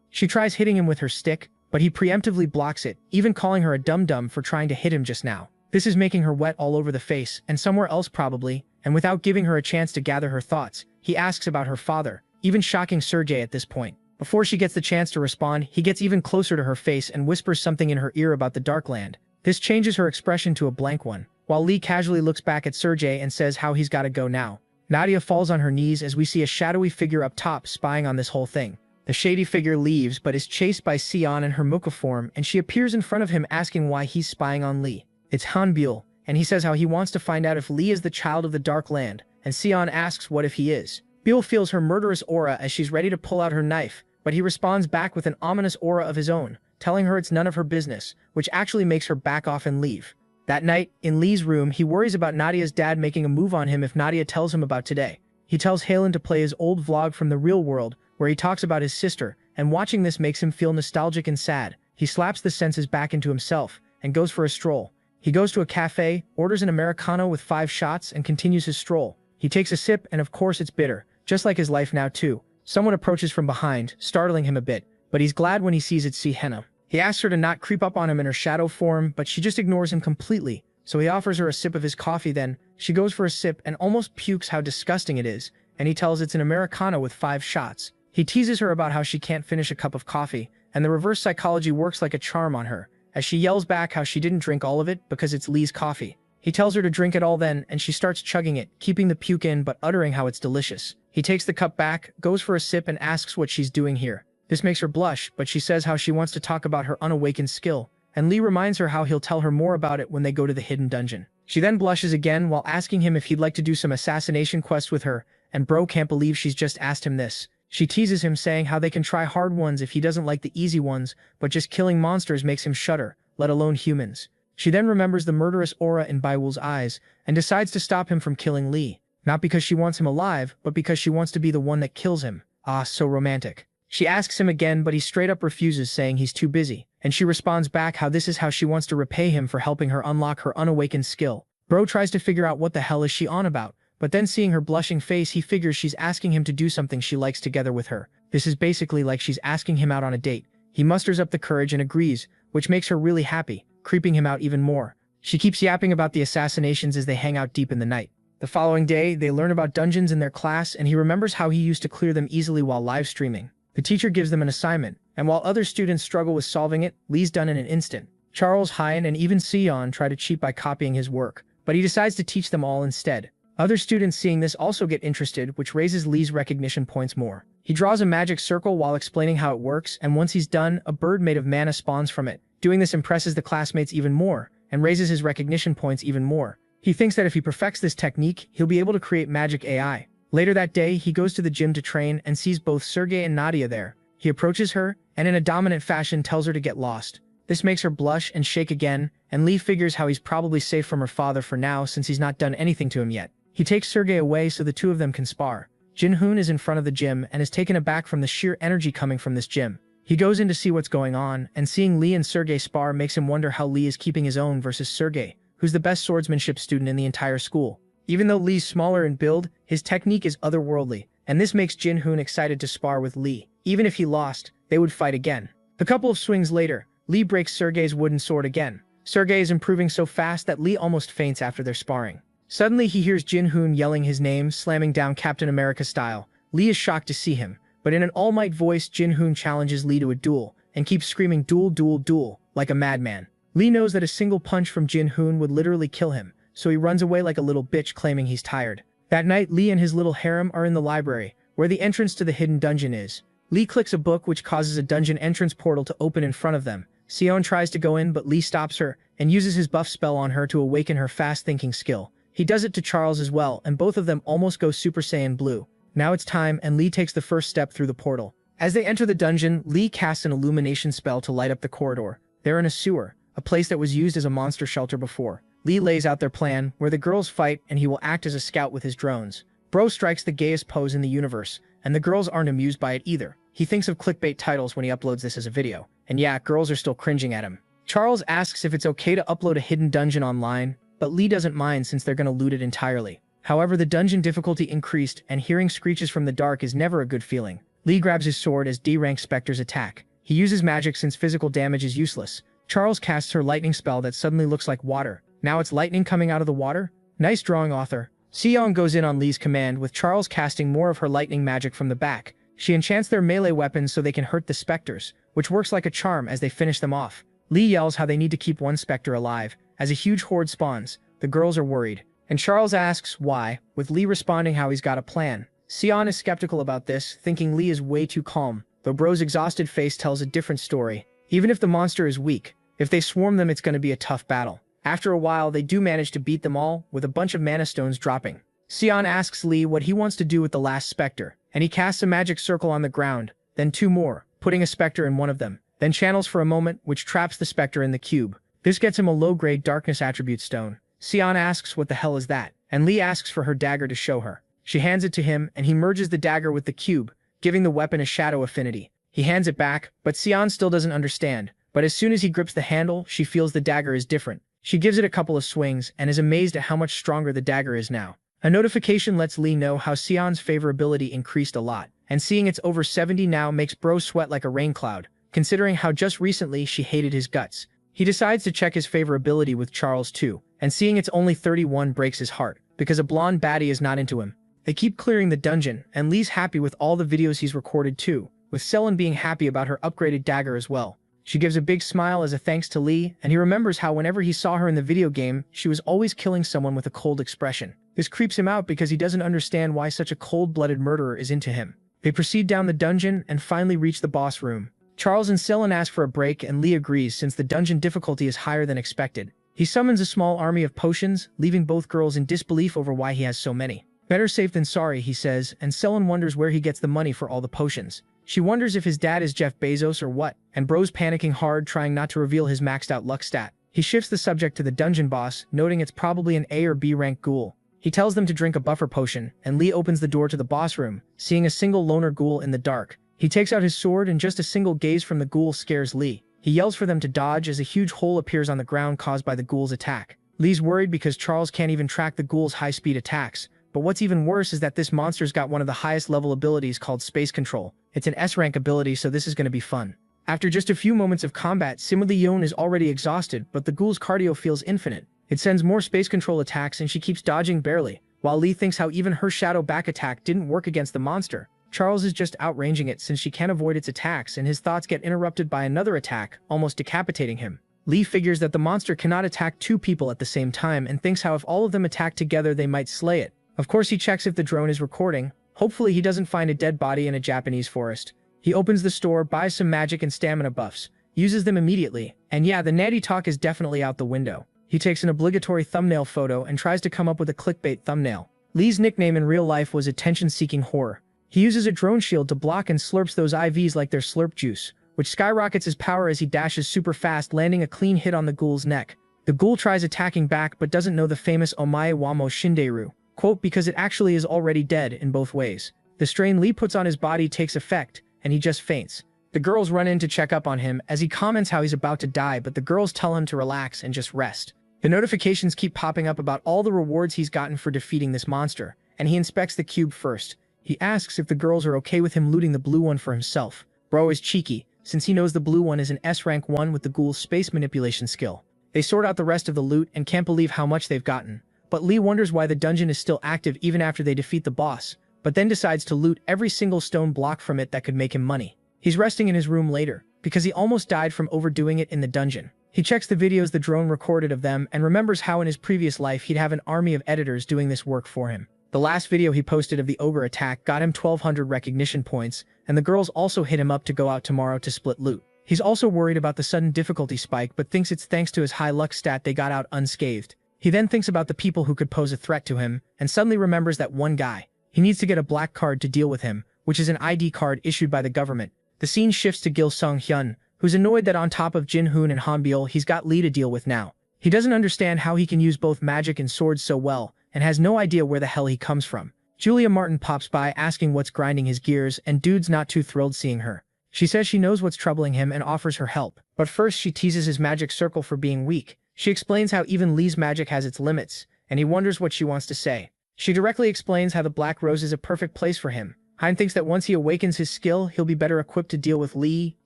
She tries hitting him with her stick, but he preemptively blocks it, even calling her a dum-dum for trying to hit him just now. This is making her wet all over the face, and somewhere else probably, and without giving her a chance to gather her thoughts, he asks about her father, even shocking Sergei at this point. Before she gets the chance to respond, he gets even closer to her face and whispers something in her ear about the Dark Land. This changes her expression to a blank one, while Lee casually looks back at Sergei and says how he's gotta go now. Nadia falls on her knees as we see a shadowy figure up top spying on this whole thing. The shady figure leaves but is chased by Sion in her Muka form, and she appears in front of him asking why he's spying on Lee. It's Hanbyul, and he says how he wants to find out if Lee is the child of the Dark Land, and Sion asks what if he is. Byul feels her murderous aura as she's ready to pull out her knife, but he responds back with an ominous aura of his own, telling her it's none of her business, which actually makes her back off and leave. That night, in Lee's room, he worries about Nadia's dad making a move on him if Nadia tells him about today. He tells Halen to play his old vlog from the real world, where he talks about his sister, and watching this makes him feel nostalgic and sad. He slaps the senses back into himself, and goes for a stroll. He goes to a cafe, orders an Americano with 5 shots, and continues his stroll. He takes a sip, and of course it's bitter, just like his life now too. Someone approaches from behind, startling him a bit, but he's glad when he sees it's Henna. He asks her to not creep up on him in her shadow form, but she just ignores him completely, so he offers her a sip of his coffee. Then she goes for a sip and almost pukes how disgusting it is, and he tells it's an Americano with 5 shots. He teases her about how she can't finish a cup of coffee, and the reverse psychology works like a charm on her, as she yells back how she didn't drink all of it because it's Lee's coffee. He tells her to drink it all then, and she starts chugging it, keeping the puke in but uttering how it's delicious. He takes the cup back, goes for a sip, and asks what she's doing here. This makes her blush, but she says how she wants to talk about her unawakened skill, and Lee reminds her how he'll tell her more about it when they go to the hidden dungeon. She then blushes again while asking him if he'd like to do some assassination quests with her, and bro can't believe she's just asked him this. She teases him saying how they can try hard ones if he doesn't like the easy ones, but just killing monsters makes him shudder, let alone humans. She then remembers the murderous aura in Baiwul's eyes, and decides to stop him from killing Lee. Not because she wants him alive, but because she wants to be the one that kills him. Ah, so romantic. She asks him again, but he straight up refuses, saying he's too busy, and she responds back how this is how she wants to repay him for helping her unlock her unawakened skill. Bro tries to figure out what the hell is she on about, but then seeing her blushing face, he figures she's asking him to do something she likes together with her. This is basically like she's asking him out on a date. He musters up the courage and agrees, which makes her really happy, creeping him out even more. She keeps yapping about the assassinations as they hang out deep in the night. The following day, they learn about dungeons in their class, and he remembers how he used to clear them easily while live streaming. The teacher gives them an assignment, and while other students struggle with solving it, Lee's done in an instant. Charles, Hyan, and even Sion try to cheat by copying his work, but he decides to teach them all instead. Other students seeing this also get interested, which raises Lee's recognition points more. He draws a magic circle while explaining how it works, and once he's done, a bird made of mana spawns from it. Doing this impresses the classmates even more, and raises his recognition points even more. He thinks that if he perfects this technique, he'll be able to create magic AI. Later that day, he goes to the gym to train and sees both Sergei and Nadia there. He approaches her, and in a dominant fashion tells her to get lost. This makes her blush and shake again, and Lee figures how he's probably safe from her father for now since he's not done anything to him yet. He takes Sergei away so the two of them can spar. Jinhoon is in front of the gym and is taken aback from the sheer energy coming from this gym. He goes in to see what's going on, and seeing Lee and Sergei spar makes him wonder how Lee is keeping his own versus Sergei, who's the best swordsmanship student in the entire school. Even though Lee's smaller in build, his technique is otherworldly, and this makes Jinhoon excited to spar with Lee. Even if he lost, they would fight again. A couple of swings later, Lee breaks Sergei's wooden sword again. Sergei is improving so fast that Lee almost faints after their sparring. Suddenly he hears Jinhoon yelling his name, slamming down Captain America style. Lee is shocked to see him, but in an all-might voice Jinhoon challenges Lee to a duel, and keeps screaming duel, duel, duel, like a madman. Lee knows that a single punch from Jinhoon would literally kill him, so he runs away like a little bitch claiming he's tired. That night, Lee and his little harem are in the library, where the entrance to the hidden dungeon is. Lee clicks a book which causes a dungeon entrance portal to open in front of them. Sion tries to go in, but Lee stops her, and uses his buff spell on her to awaken her fast-thinking skill. He does it to Charles as well, and both of them almost go Super Saiyan Blue. Now it's time, and Lee takes the first step through the portal. As they enter the dungeon, Lee casts an illumination spell to light up the corridor. They're in a sewer, a place that was used as a monster shelter before. Lee lays out their plan, where the girls fight, and he will act as a scout with his drones. Bro strikes the gayest pose in the universe, and the girls aren't amused by it either. He thinks of clickbait titles when he uploads this as a video. And yeah, girls are still cringing at him. Charles asks if it's okay to upload a hidden dungeon online, but Lee doesn't mind since they're gonna loot it entirely. However, the dungeon difficulty increased, and hearing screeches from the dark is never a good feeling. Lee grabs his sword as D-rank specters attack. He uses magic since physical damage is useless. Charles casts her lightning spell that suddenly looks like water. Now it's lightning coming out of the water? Nice drawing, author. Seong goes in on Lee's command, with Charles casting more of her lightning magic from the back. She enchants their melee weapons so they can hurt the specters, which works like a charm as they finish them off. Lee yells how they need to keep one specter alive. As a huge horde spawns, the girls are worried, and Charles asks why, with Lee responding how he's got a plan. Seon is skeptical about this, thinking Lee is way too calm, though Bro's exhausted face tells a different story. Even if the monster is weak, if they swarm them, it's going to be a tough battle. After a while, they do manage to beat them all, with a bunch of mana stones dropping. Seon asks Lee what he wants to do with the last specter, and he casts a magic circle on the ground, then 2 more, putting a specter in one of them, then channels for a moment, which traps the specter in the cube. This gets him a low-grade darkness attribute stone. Seon asks what the hell is that, and Lee asks for her dagger to show her. She hands it to him, and he merges the dagger with the cube, giving the weapon a shadow affinity. He hands it back, but Seon still doesn't understand. But as soon as he grips the handle, she feels the dagger is different. She gives it a couple of swings, and is amazed at how much stronger the dagger is now. A notification lets Lee know how Seon's favorability increased a lot, and seeing it's over 70 now makes Bro sweat like a rain cloud, considering how just recently she hated his guts. He decides to check his favorability with Charles too, and seeing it's only 31 breaks his heart, because a blonde baddie is not into him. They keep clearing the dungeon, and Lee's happy with all the videos he's recorded too, with Selen being happy about her upgraded dagger as well. She gives a big smile as a thanks to Lee, and he remembers how whenever he saw her in the video game, she was always killing someone with a cold expression. This creeps him out because he doesn't understand why such a cold-blooded murderer is into him. They proceed down the dungeon and finally reach the boss room. Charles and Selen ask for a break, and Lee agrees since the dungeon difficulty is higher than expected. He summons a small army of potions, leaving both girls in disbelief over why he has so many. Better safe than sorry, he says, and Selen wonders where he gets the money for all the potions. She wonders if his dad is Jeff Bezos or what, and Bro's panicking hard, trying not to reveal his maxed out luck stat. He shifts the subject to the dungeon boss, noting it's probably an A or B rank ghoul. He tells them to drink a buffer potion, and Lee opens the door to the boss room, seeing a single loner ghoul in the dark. He takes out his sword, and just a single gaze from the ghoul scares Lee. He yells for them to dodge as a huge hole appears on the ground caused by the ghoul's attack. Lee's worried because Charles can't even track the ghoul's high-speed attacks, but what's even worse is that this monster's got one of the highest level abilities called Space Control. It's an S-rank ability, so this is going to be fun. After just a few moments of combat, Similion is already exhausted, but the ghoul's cardio feels infinite. It sends more Space Control attacks, and she keeps dodging barely, while Lee thinks how even her shadow back attack didn't work against the monster. Charles is just outranging it since she can't avoid its attacks, and his thoughts get interrupted by another attack, almost decapitating him. Lee figures that the monster cannot attack 2 people at the same time and thinks how if all of them attack together they might slay it. Of course, he checks if the drone is recording. Hopefully he doesn't find a dead body in a Japanese forest. He opens the store, buys some magic and stamina buffs, uses them immediately, and yeah, the natty talk is definitely out the window. He takes an obligatory thumbnail photo and tries to come up with a clickbait thumbnail. Lee's nickname in real life was attention-seeking whore. He uses a drone shield to block and slurps those IVs like they're slurp juice, which skyrockets his power as he dashes super fast, landing a clean hit on the ghoul's neck. The ghoul tries attacking back but doesn't know the famous Omae Wamo Shinderu, quote, because it actually is already dead in both ways. The strain Lee puts on his body takes effect, and he just faints. The girls run in to check up on him as he comments how he's about to die, but the girls tell him to relax and just rest. The notifications keep popping up about all the rewards he's gotten for defeating this monster, and he inspects the cube first. He asks if the girls are okay with him looting the blue one for himself. Bro is cheeky, since he knows the blue one is an S-rank 1 with the ghoul's space manipulation skill. They sort out the rest of the loot and can't believe how much they've gotten. But Lee wonders why the dungeon is still active even after they defeat the boss, but then decides to loot every single stone block from it that could make him money. He's resting in his room later, because he almost died from overdoing it in the dungeon. He checks the videos the drone recorded of them and remembers how in his previous life he'd have an army of editors doing this work for him. The last video he posted of the ogre attack got him 1200 recognition points, and the girls also hit him up to go out tomorrow to split loot. He's also worried about the sudden difficulty spike but thinks it's thanks to his high luck stat they got out unscathed. He then thinks about the people who could pose a threat to him, and suddenly remembers that one guy. He needs to get a black card to deal with him, which is an ID card issued by the government. The scene shifts to Gil Sung-hyun, who's annoyed that on top of Jin-hoon and Hanbyul he's got Lee to deal with now. He doesn't understand how he can use both magic and swords so well, and has no idea where the hell he comes from. Julia Martin pops by asking what's grinding his gears, and dude's not too thrilled seeing her. She says she knows what's troubling him and offers her help, but first she teases his magic circle for being weak. She explains how even Lee's magic has its limits, and he wonders what she wants to say. She directly explains how the Black Rose is a perfect place for him. Hein thinks that once he awakens his skill, he'll be better equipped to deal with Lee,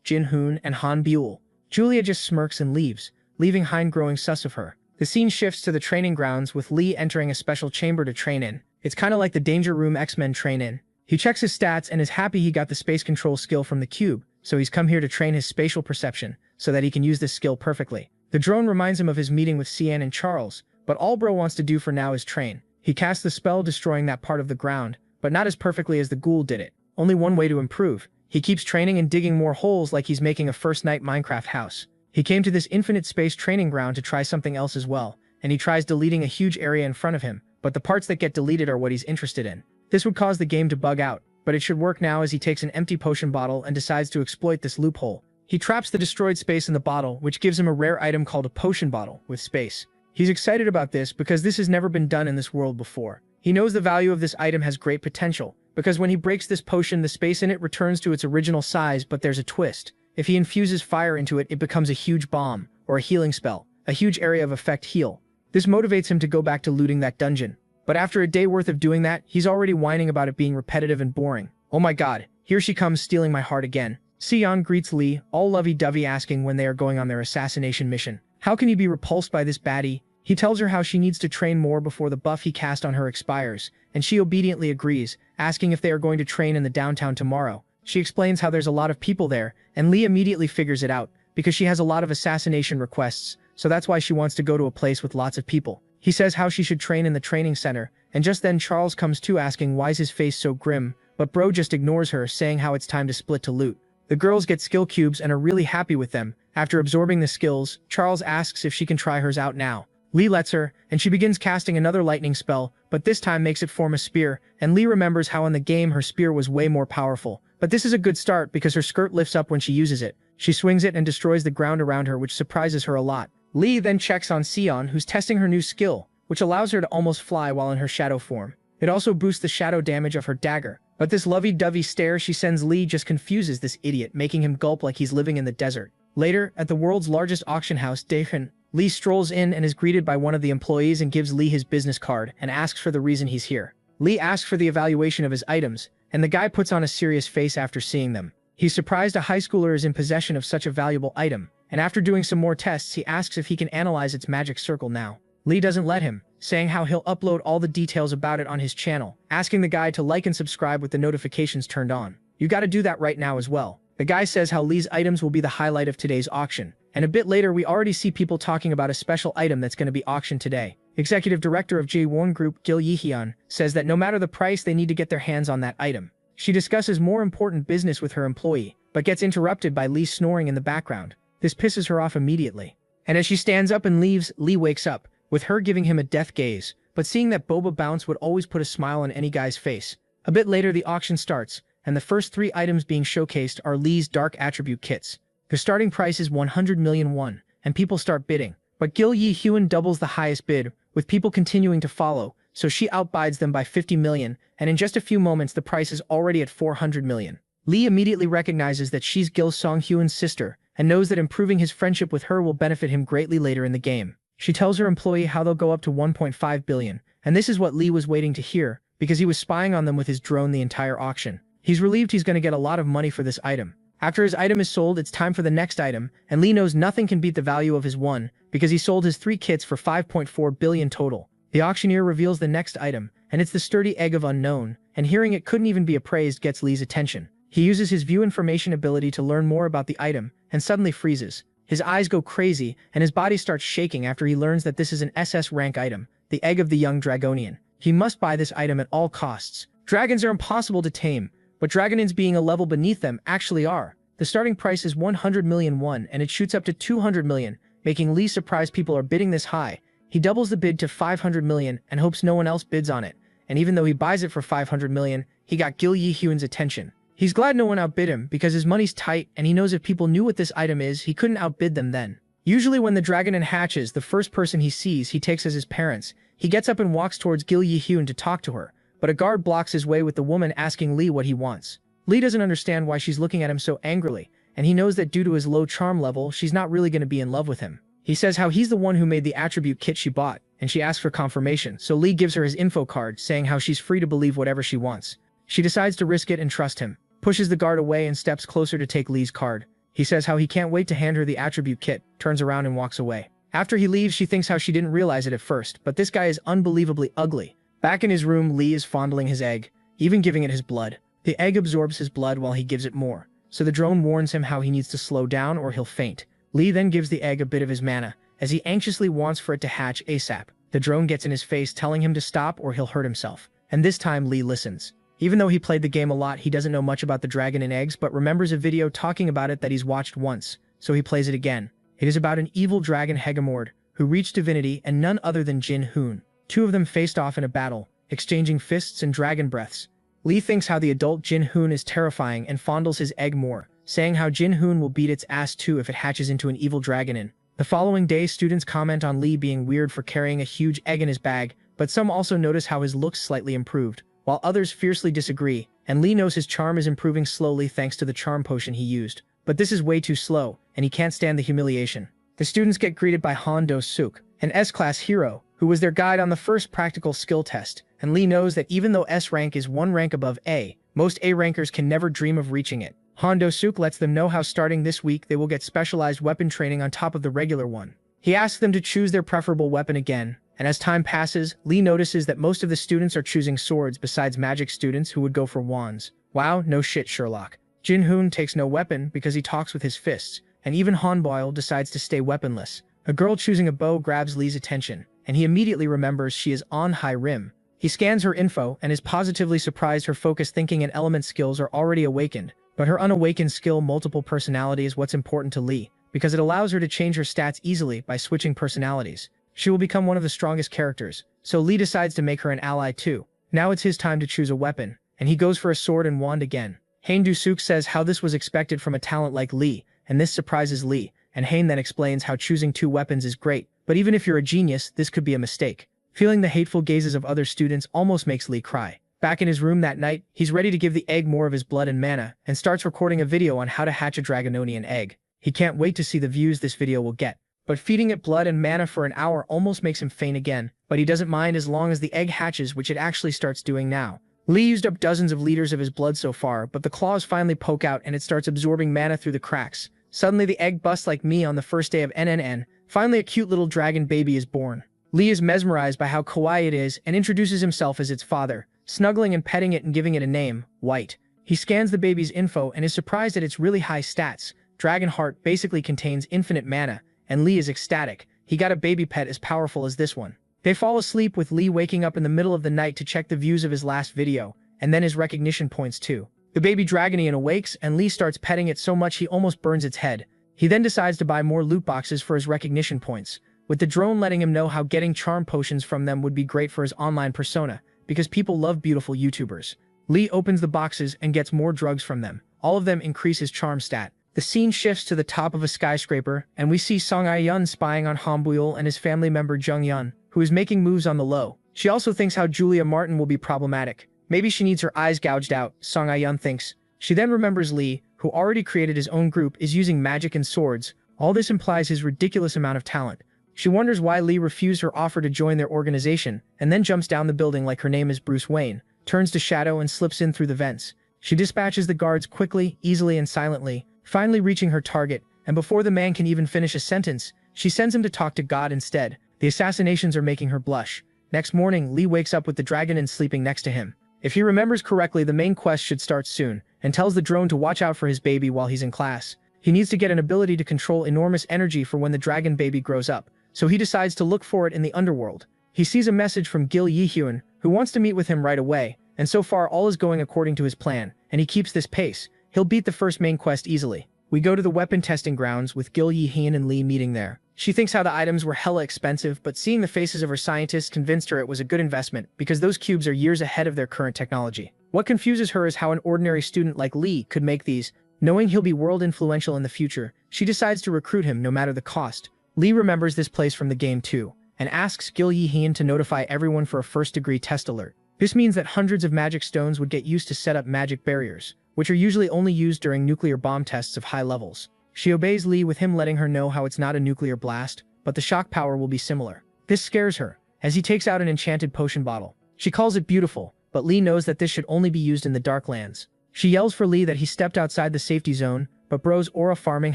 Jin-hoon, and Han Buell. Julia just smirks and leaves, leaving Hein growing sus of her. The scene shifts to the training grounds with Lee entering a special chamber to train in. It's kinda like the Danger Room X-Men train in. He checks his stats and is happy he got the space control skill from the cube, so he's come here to train his spatial perception, so that he can use this skill perfectly. The drone reminds him of his meeting with Cian and Charles, but all Bro wants to do for now is train. He casts the spell destroying that part of the ground, but not as perfectly as the ghoul did it. Only one way to improve. He keeps training and digging more holes like he's making a first-night Minecraft house. He came to this infinite space training ground to try something else as well, and he tries deleting a huge area in front of him, but the parts that get deleted are what he's interested in. This would cause the game to bug out, but it should work now as he takes an empty potion bottle and decides to exploit this loophole. He traps the destroyed space in the bottle, which gives him a rare item called a potion bottle with space. He's excited about this because this has never been done in this world before. He knows the value of this item has great potential, because when he breaks this potion, the space in it returns to its original size, but there's a twist. If he infuses fire into it, it becomes a huge bomb, or a healing spell, a huge area of effect heal. This motivates him to go back to looting that dungeon. But after a day worth of doing that, he's already whining about it being repetitive and boring. Oh my god, here she comes stealing my heart again. Sion greets Lee, all lovey-dovey, asking when they are going on their assassination mission. How can he be repulsed by this baddie? He tells her how she needs to train more before the buff he cast on her expires, and she obediently agrees, asking if they are going to train in the downtown tomorrow. She explains how there's a lot of people there, and Lee immediately figures it out, because she has a lot of assassination requests, so that's why she wants to go to a place with lots of people. He says how she should train in the training center, and just then Charles comes too, asking why's his face so grim, but Bro just ignores her, saying how it's time to split to loot. The girls get skill cubes and are really happy with them. After absorbing the skills, Charles asks if she can try hers out now. Lee lets her, and she begins casting another lightning spell, but this time makes it form a spear, and Lee remembers how in the game her spear was way more powerful. But this is a good start because her skirt lifts up when she uses it. She swings it and destroys the ground around her, which surprises her a lot. Lee then checks on Sion, who's testing her new skill, which allows her to almost fly while in her shadow form. It also boosts the shadow damage of her dagger. But this lovey-dovey stare she sends Lee just confuses this idiot, making him gulp like he's living in the desert. Later, at the world's largest auction house, Daehan, Lee strolls in and is greeted by one of the employees and gives Lee his business card and asks for the reason he's here. Lee asks for the evaluation of his items, and the guy puts on a serious face after seeing them. He's surprised a high schooler is in possession of such a valuable item, and after doing some more tests, he asks if he can analyze its magic circle now. Lee doesn't let him, saying how he'll upload all the details about it on his channel, asking the guy to like and subscribe with the notifications turned on. You gotta do that right now as well. The guy says how Lee's items will be the highlight of today's auction, and a bit later we already see people talking about a special item that's going to be auctioned today. Executive Director of J1 Group Gil Yihyun says that no matter the price, they need to get their hands on that item. She discusses more important business with her employee, but gets interrupted by Lee snoring in the background. This pisses her off immediately. And as she stands up and leaves, Lee wakes up, with her giving him a death gaze, but seeing that Boba Bounce would always put a smile on any guy's face. A bit later the auction starts, and the first 3 items being showcased are Lee's dark attribute kits. The starting price is 100 million won, and people start bidding. But Gil Yihyun doubles the highest bid, with people continuing to follow, so she outbids them by 50 million, and in just a few moments the price is already at 400 million. Lee immediately recognizes that she's Gil Song-hyun's sister, and knows that improving his friendship with her will benefit him greatly later in the game. She tells her employee how they'll go up to 1.5 billion, and this is what Lee was waiting to hear, because he was spying on them with his drone the entire auction. He's relieved he's going to get a lot of money for this item. After his item is sold, it's time for the next item, and Lee knows nothing can beat the value of his one, because he sold his 3 kits for 5.4 billion total. The auctioneer reveals the next item, and it's the sturdy egg of unknown, and hearing it couldn't even be appraised gets Lee's attention. He uses his view information ability to learn more about the item, and suddenly freezes. His eyes go crazy, and his body starts shaking after he learns that this is an SS rank item, the egg of the young Dragonian. He must buy this item at all costs. Dragons are impossible to tame, but Dragonins being a level beneath them actually are. The starting price is 100 million won, and it shoots up to 200 million, making Lee surprised people are bidding this high. He doubles the bid to 500 million and hopes no one else bids on it, and even though he buys it for 500 million, he got Gil Yihyun's attention. He's glad no one outbid him because his money's tight, and he knows if people knew what this item is, he couldn't outbid them then. Usually when the Dragonin hatches, the first person he sees he takes as his parents. He gets up and walks towards Gil Yihyun to talk to her, but a guard blocks his way with the woman asking Lee what he wants. Lee doesn't understand why she's looking at him so angrily, and he knows that due to his low charm level, she's not really going to be in love with him. He says how he's the one who made the attribute kit she bought, and she asks for confirmation, so Lee gives her his info card, saying how she's free to believe whatever she wants. She decides to risk it and trust him, pushes the guard away and steps closer to take Lee's card. He says how he can't wait to hand her the attribute kit, turns around and walks away. After he leaves, she thinks how she didn't realize it at first, but this guy is unbelievably ugly. Back in his room, Lee is fondling his egg, even giving it his blood. The egg absorbs his blood while he gives it more, so the drone warns him how he needs to slow down or he'll faint. Lee then gives the egg a bit of his mana, as he anxiously wants for it to hatch ASAP. The drone gets in his face, telling him to stop or he'll hurt himself. And this time, Lee listens. Even though he played the game a lot, he doesn't know much about the dragon and eggs, but remembers a video talking about it that he's watched once, so he plays it again. It is about an evil dragon Hegemord, who reached divinity, and none other than Jin Hoon. Two of them faced off in a battle, exchanging fists and dragon breaths. Lee thinks how the adult Jin Hoon is terrifying and fondles his egg more, saying how Jin Hoon will beat its ass too if it hatches into an evil dragon. The following day, students comment on Lee being weird for carrying a huge egg in his bag, but some also notice how his looks slightly improved, while others fiercely disagree, and Lee knows his charm is improving slowly thanks to the charm potion he used. But this is way too slow, and he can't stand the humiliation. The students get greeted by Han Do-suk, an S-class hero, who was their guide on the first practical skill test, and Lee knows that even though S rank is one rank above A, most A rankers can never dream of reaching it. Han Do-suk lets them know how starting this week they will get specialized weapon training on top of the regular one. He asks them to choose their preferable weapon again, and as time passes, Lee notices that most of the students are choosing swords besides magic students who would go for wands. Wow, no shit, Sherlock. Jin Hoon takes no weapon because he talks with his fists, and even Han Boyle decides to stay weaponless. A girl choosing a bow grabs Lee's attention, and he immediately remembers she is on high rim. He scans her info and is positively surprised her focus thinking and element skills are already awakened, but her unawakened skill multiple personality is what's important to Lee, because it allows her to change her stats easily by switching personalities. She will become one of the strongest characters, so Lee decides to make her an ally too. Now it's his time to choose a weapon, and he goes for a sword and wand again. Han Do-suk says how this was expected from a talent like Lee, and this surprises Lee, and Han then explains how choosing two weapons is great, but even if you're a genius, this could be a mistake. Feeling the hateful gazes of other students almost makes Lee cry. Back in his room that night, he's ready to give the egg more of his blood and mana, and starts recording a video on how to hatch a Dragononian egg. He can't wait to see the views this video will get. But feeding it blood and mana for an hour almost makes him faint again, but he doesn't mind as long as the egg hatches, which it actually starts doing now. Lee used up dozens of liters of his blood so far, but the claws finally poke out and it starts absorbing mana through the cracks. Suddenly the egg busts like me on the first day of NNN. Finally a cute little dragon baby is born. Lee is mesmerized by how kawaii it is and introduces himself as its father, snuggling and petting it and giving it a name, White. He scans the baby's info and is surprised at its really high stats. Dragon Heart basically contains infinite mana, and Lee is ecstatic. He got a baby pet as powerful as this one. They fall asleep with Lee waking up in the middle of the night to check the views of his last video, and then his recognition points too. The baby Dragonian awakes and Lee starts petting it so much he almost burns its head. He then decides to buy more loot boxes for his recognition points, with the drone letting him know how getting charm potions from them would be great for his online persona, because people love beautiful YouTubers. Lee opens the boxes and gets more drugs from them. All of them increase his charm stat. The scene shifts to the top of a skyscraper, and we see Song Ai-yun spying on Hambuyul and his family member Jung Yun, who is making moves on the low. She also thinks how Julia Martin will be problematic. Maybe she needs her eyes gouged out, Song Ai-yun thinks. She then remembers Lee, who already created his own group, is using magic and swords. All this implies his ridiculous amount of talent. She wonders why Lee refused her offer to join their organization, and then jumps down the building like her name is Bruce Wayne, turns to shadow and slips in through the vents. She dispatches the guards quickly, easily and silently, finally reaching her target, and before the man can even finish a sentence, she sends him to talk to God instead. The assassinations are making her blush. Next morning, Lee wakes up with the dragon and sleeping next to him. If he remembers correctly, the main quest should start soon, and tells the drone to watch out for his baby while he's in class. He needs to get an ability to control enormous energy for when the dragon baby grows up, so he decides to look for it in the underworld. He sees a message from Gil Yihyun, who wants to meet with him right away, and so far all is going according to his plan, and he keeps this pace. He'll beat the first main quest easily. We go to the weapon testing grounds with Gil Yihyun and Lee meeting there. She thinks how the items were hella expensive, but seeing the faces of her scientists convinced her it was a good investment because those cubes are years ahead of their current technology. What confuses her is how an ordinary student like Lee could make these. Knowing he'll be world influential in the future, she decides to recruit him no matter the cost. Lee remembers this place from the game too, and asks Gil Yihyun to notify everyone for a first-degree test alert. This means that hundreds of magic stones would get used to set up magic barriers, which are usually only used during nuclear bomb tests of high levels. She obeys Lee with him letting her know how it's not a nuclear blast, but the shock power will be similar. This scares her, as he takes out an enchanted potion bottle. She calls it beautiful, but Lee knows that this should only be used in the Darklands. She yells for Lee that he stepped outside the safety zone, but Bro's aura farming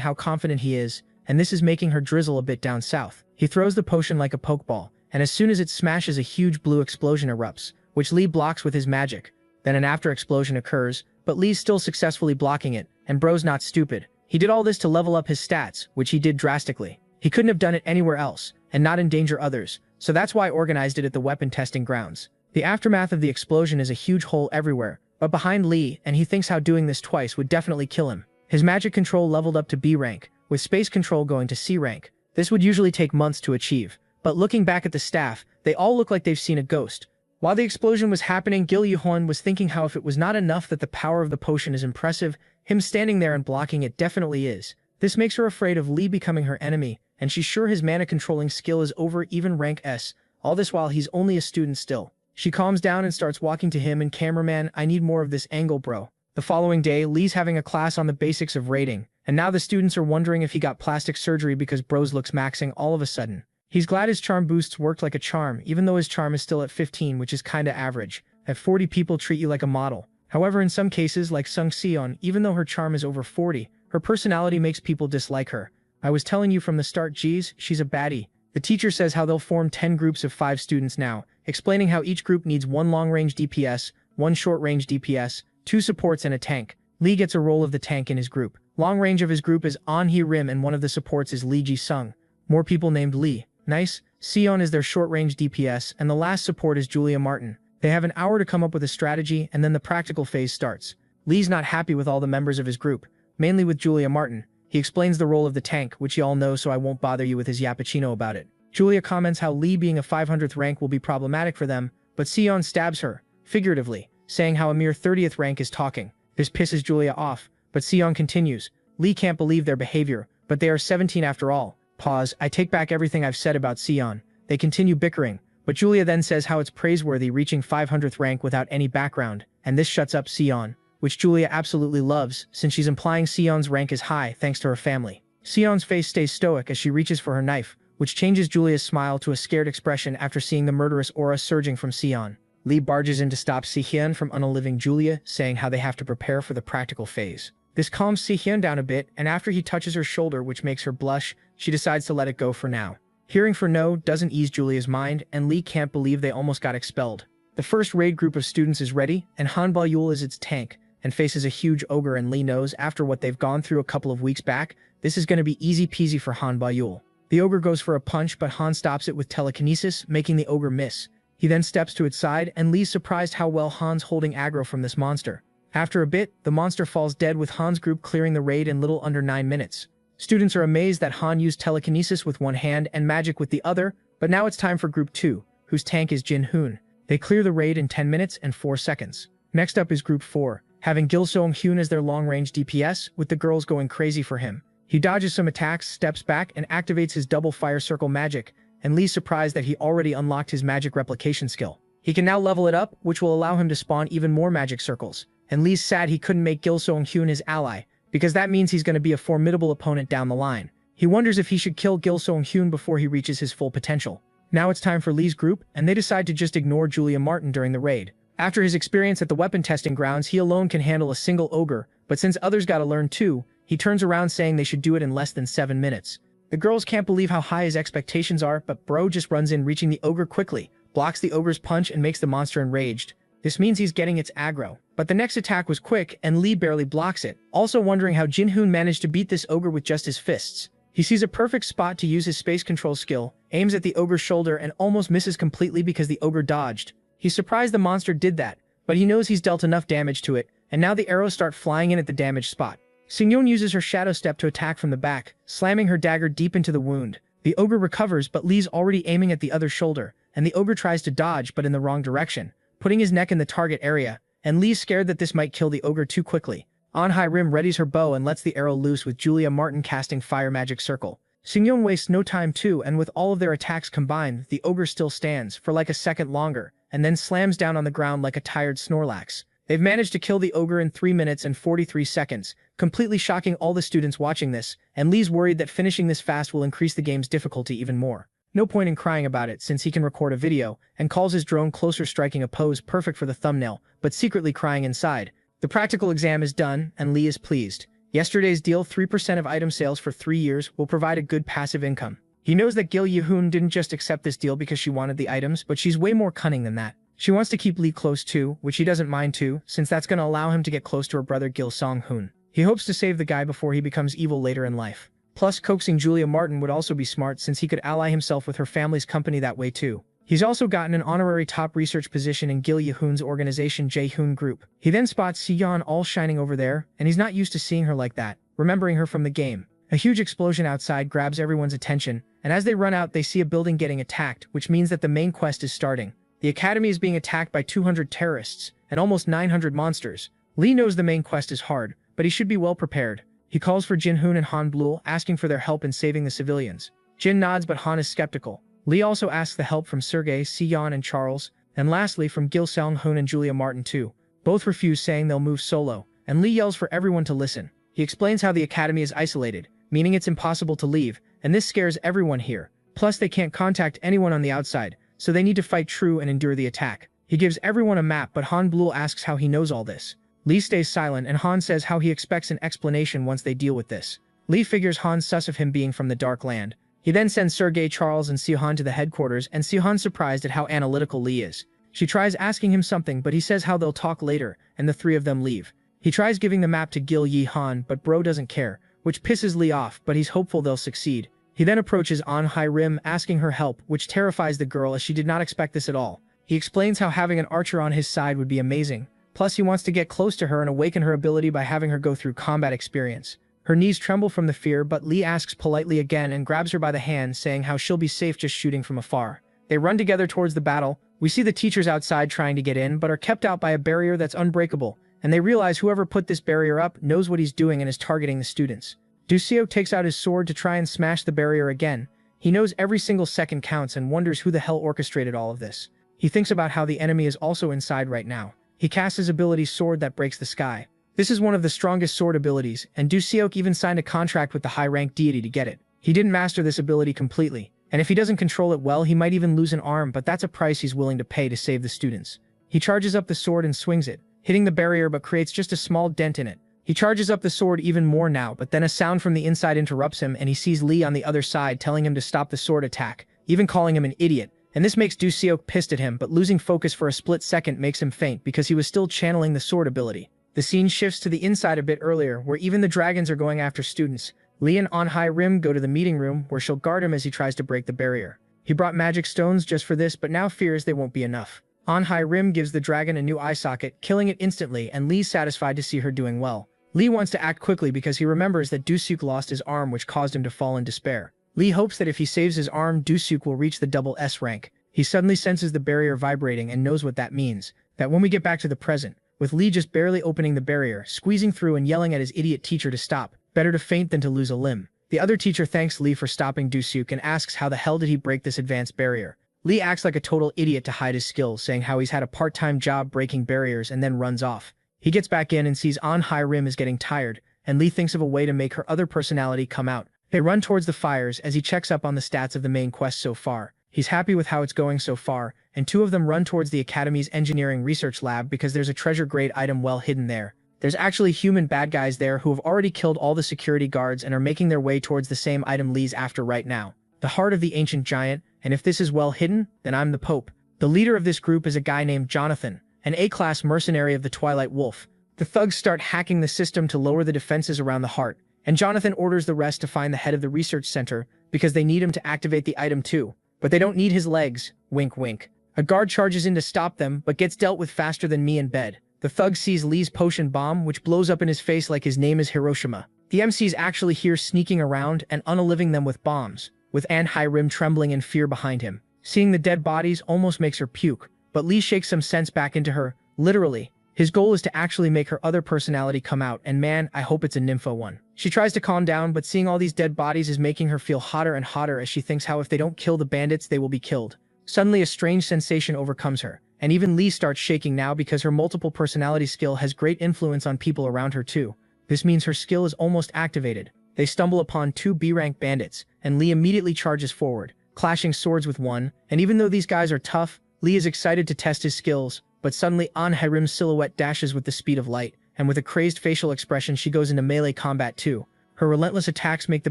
how confident he is, and this is making her drizzle a bit down south. He throws the potion like a pokeball, and as soon as it smashes, a huge blue explosion erupts, which Lee blocks with his magic. Then an after explosion occurs, but Lee's still successfully blocking it, and Bro's not stupid. He did all this to level up his stats, which he did drastically. He couldn't have done it anywhere else, and not endanger others, so that's why I organized it at the weapon testing grounds. The aftermath of the explosion is a huge hole everywhere, but behind Lee, and he thinks how doing this twice would definitely kill him. His magic control leveled up to B rank, with space control going to C rank. This would usually take months to achieve, but looking back at the staff, they all look like they've seen a ghost. While the explosion was happening, Gil Yuhon was thinking how if it was not enough that the power of the potion is impressive, him standing there and blocking it definitely is. This makes her afraid of Lee becoming her enemy, and she's sure his mana controlling skill is over even rank S, all this while he's only a student still. She calms down and starts walking to him and cameraman, I need more of this angle, bro. The following day, Lee's having a class on the basics of raiding, and now the students are wondering if he got plastic surgery because Bro's looks maxing all of a sudden. He's glad his charm boosts worked like a charm, even though his charm is still at 15, which is kinda average. At 40, people treat you like a model. However, in some cases, like Sung Seon, even though her charm is over 40, her personality makes people dislike her. I was telling you from the start, geez, she's a baddie. The teacher says how they'll form 10 groups of 5 students now, explaining how each group needs 1 long-range DPS, 1 short-range DPS, 2 supports and a tank. Lee gets a role of the tank in his group. Long range of his group is An Hee Rim and one of the supports is Lee Ji Sung. More people named Lee. Nice. Seon is their short-range DPS, and the last support is Julia Martin. They have an hour to come up with a strategy, and then the practical phase starts. Lee's not happy with all the members of his group, mainly with Julia Martin. He explains the role of the tank, which you all know, so I won't bother you with his yappuccino about it. Julia comments how Lee being a 500th rank will be problematic for them, but Seon stabs her, figuratively, saying how a mere 30th rank is talking. This pisses Julia off, but Seon continues. Lee can't believe their behavior, but they are 17 after all. Pause, I take back everything I've said about Seon. They continue bickering, but Julia then says how it's praiseworthy reaching 500th rank without any background, and this shuts up Seon, which Julia absolutely loves, since she's implying Seon's rank is high thanks to her family. Seon's face stays stoic as she reaches for her knife, which changes Julia's smile to a scared expression after seeing the murderous aura surging from Seon. Lee barges in to stop Sihyun from unaliving Julia, saying how they have to prepare for the practical phase. This calms Sihyun down a bit, and after he touches her shoulder, which makes her blush, she decides to let it go for now. Hearing for no doesn't ease Julia's mind, and Lee can't believe they almost got expelled. The first raid group of students is ready, and Han Ba-yul is its tank, and faces a huge ogre, and Lee knows after what they've gone through a couple of weeks back, this is going to be easy peasy for Han Ba-yul. The ogre goes for a punch, but Han stops it with telekinesis, making the ogre miss. He then steps to its side, and Lee's surprised how well Han's holding aggro from this monster. After a bit, the monster falls dead with Han's group clearing the raid in little under 9 minutes. Students are amazed that Han used telekinesis with one hand and magic with the other, but now it's time for Group 2, whose tank is Jin Hoon. They clear the raid in 10 minutes and 4 seconds. Next up is Group 4, having Gil Song Hyun as their long-range DPS, with the girls going crazy for him. He dodges some attacks, steps back, and activates his double fire circle magic, and Lee's surprised that he already unlocked his magic replication skill. He can now level it up, which will allow him to spawn even more magic circles. And Lee's sad he couldn't make Gil Song Hyun his ally, because that means he's going to be a formidable opponent down the line. He wonders if he should kill Gil Song Hyun before he reaches his full potential. Now it's time for Lee's group, and they decide to just ignore Julia Martin during the raid. After his experience at the weapon testing grounds, he alone can handle a single ogre, but since others gotta learn too, he turns around saying they should do it in less than 7 minutes. The girls can't believe how high his expectations are, but Bro just runs in, reaching the ogre quickly, blocks the ogre's punch, and makes the monster enraged. This means he's getting its aggro. But the next attack was quick, and Lee barely blocks it, also wondering how Jin Hoon managed to beat this ogre with just his fists. He sees a perfect spot to use his space control skill, aims at the ogre's shoulder, and almost misses completely because the ogre dodged. He's surprised the monster did that, but he knows he's dealt enough damage to it, and now the arrows start flying in at the damaged spot. Singyeon uses her shadow step to attack from the back, slamming her dagger deep into the wound. The ogre recovers, but Lee's already aiming at the other shoulder, and the ogre tries to dodge but in the wrong direction, putting his neck in the target area, and Lee's scared that this might kill the ogre too quickly. An High Rim readies her bow and lets the arrow loose with Julia Martin casting Fire Magic Circle. Singyeon wastes no time too, and with all of their attacks combined, the ogre still stands for like a second longer, and then slams down on the ground like a tired Snorlax. They've managed to kill the ogre in 3 minutes and 43 seconds, completely shocking all the students watching this, and Lee's worried that finishing this fast will increase the game's difficulty even more. No point in crying about it since he can record a video, and calls his drone closer, striking a pose perfect for the thumbnail, but secretly crying inside. The practical exam is done, and Lee is pleased. Yesterday's deal, 3% of item sales for 3 years, will provide a good passive income. He knows that Gil Yehoon didn't just accept this deal because she wanted the items, but she's way more cunning than that. She wants to keep Lee close too, which he doesn't mind too, since that's going to allow him to get close to her brother Gil Song-hoon. He hopes to save the guy before he becomes evil later in life. Plus, coaxing Julia Martin would also be smart since he could ally himself with her family's company that way too. He's also gotten an honorary top research position in Gil Yehoon's organization Jaehoon Group. He then spots Si-yeon all shining over there, and he's not used to seeing her like that, remembering her from the game. A huge explosion outside grabs everyone's attention, and as they run out they see a building getting attacked, which means that the main quest is starting. The academy is being attacked by 200 terrorists, and almost 900 monsters. Lee knows the main quest is hard, but he should be well prepared. He calls for Jin-hoon and Han Blul, asking for their help in saving the civilians. Jin nods, but Han is skeptical. Lee also asks the help from Sergei, Si-yeon, and Charles, and lastly from Gil Song-hoon and Julia Martin too. Both refuse, saying they'll move solo, and Lee yells for everyone to listen. He explains how the academy is isolated, meaning it's impossible to leave, and this scares everyone here. Plus they can't contact anyone on the outside, so they need to fight true and endure the attack. He gives everyone a map, but Han Blul asks how he knows all this. Lee stays silent, and Han says how he expects an explanation once they deal with this. Lee figures Han's sus of him being from the Dark Land. He then sends Sergei, Charles, and Si-yeon to the headquarters, and Si-yeon's surprised at how analytical Lee is. She tries asking him something, but he says how they'll talk later, and the three of them leave. He tries giving the map to Gil Yi-han, but bro doesn't care, which pisses Lee off, but he's hopeful they'll succeed. He then approaches An Hai-rim, asking her help, which terrifies the girl as she did not expect this at all. He explains how having an archer on his side would be amazing. Plus he wants to get close to her and awaken her ability by having her go through combat experience. Her knees tremble from the fear, but Lee asks politely again and grabs her by the hand, saying how she'll be safe just shooting from afar. They run together towards the battle. We see the teachers outside trying to get in, but are kept out by a barrier that's unbreakable, and they realize whoever put this barrier up knows what he's doing and is targeting the students. Du-seok takes out his sword to try and smash the barrier again. He knows every single second counts and wonders who the hell orchestrated all of this. He thinks about how the enemy is also inside right now. He casts his ability Sword That Breaks the Sky. This is one of the strongest sword abilities, and Du-seok even signed a contract with the high-ranked deity to get it. He didn't master this ability completely, and if he doesn't control it well, he might even lose an arm, but that's a price he's willing to pay to save the students. He charges up the sword and swings it, hitting the barrier but creates just a small dent in it. He charges up the sword even more now, but then a sound from the inside interrupts him, and he sees Lee on the other side telling him to stop the sword attack, even calling him an idiot. And this makes Du-seok pissed at him, but losing focus for a split second makes him faint because he was still channeling the sword ability. The scene shifts to the inside a bit earlier, where even the dragons are going after students. Lee and An Hai-rim go to the meeting room, where she'll guard him as he tries to break the barrier. He brought magic stones just for this, but now fears they won't be enough. An Hai-rim gives the dragon a new eye socket, killing it instantly, and Lee's satisfied to see her doing well. Lee wants to act quickly because he remembers that Du-seok lost his arm, which caused him to fall in despair. Lee hopes that if he saves his arm, Du-seok will reach the double S rank. He suddenly senses the barrier vibrating and knows what that means. That when we get back to the present, with Lee just barely opening the barrier, squeezing through and yelling at his idiot teacher to stop, better to faint than to lose a limb. The other teacher thanks Lee for stopping Du-seok and asks how the hell did he break this advanced barrier. Lee acts like a total idiot to hide his skills, saying how he's had a part-time job breaking barriers and then runs off. He gets back in and sees An Hai-rim is getting tired, and Lee thinks of a way to make her other personality come out. They run towards the fires as he checks up on the stats of the main quest so far. He's happy with how it's going so far, and two of them run towards the Academy's engineering research lab because there's a treasure-grade item well hidden there. There's actually human bad guys there who have already killed all the security guards and are making their way towards the same item Lee's after right now. The heart of the ancient giant, and if this is well hidden, then I'm the Pope. The leader of this group is a guy named Jonathan, an A-class mercenary of the Twilight Wolf. The thugs start hacking the system to lower the defenses around the heart, and Jonathan orders the rest to find the head of the research center because they need him to activate the item too. But they don't need his legs, wink wink. A guard charges in to stop them, but gets dealt with faster than me in bed. The thug sees Lee's potion bomb, which blows up in his face like his name is Hiroshima. The MC's actually here sneaking around and unaliving them with bombs, with An Hai-rim trembling in fear behind him. Seeing the dead bodies almost makes her puke, but Lee shakes some sense back into her, literally. His goal is to actually make her other personality come out, and man, I hope it's a nympho one. She tries to calm down, but seeing all these dead bodies is making her feel hotter and hotter as she thinks how if they don't kill the bandits, they will be killed. Suddenly a strange sensation overcomes her, and even Lee starts shaking now because her multiple personality skill has great influence on people around her too. This means her skill is almost activated. They stumble upon two B-rank bandits, and Lee immediately charges forward, clashing swords with one, and even though these guys are tough, Lee is excited to test his skills, but suddenly Anheirim's silhouette dashes with the speed of light, and with a crazed facial expression she goes into melee combat too. Her relentless attacks make the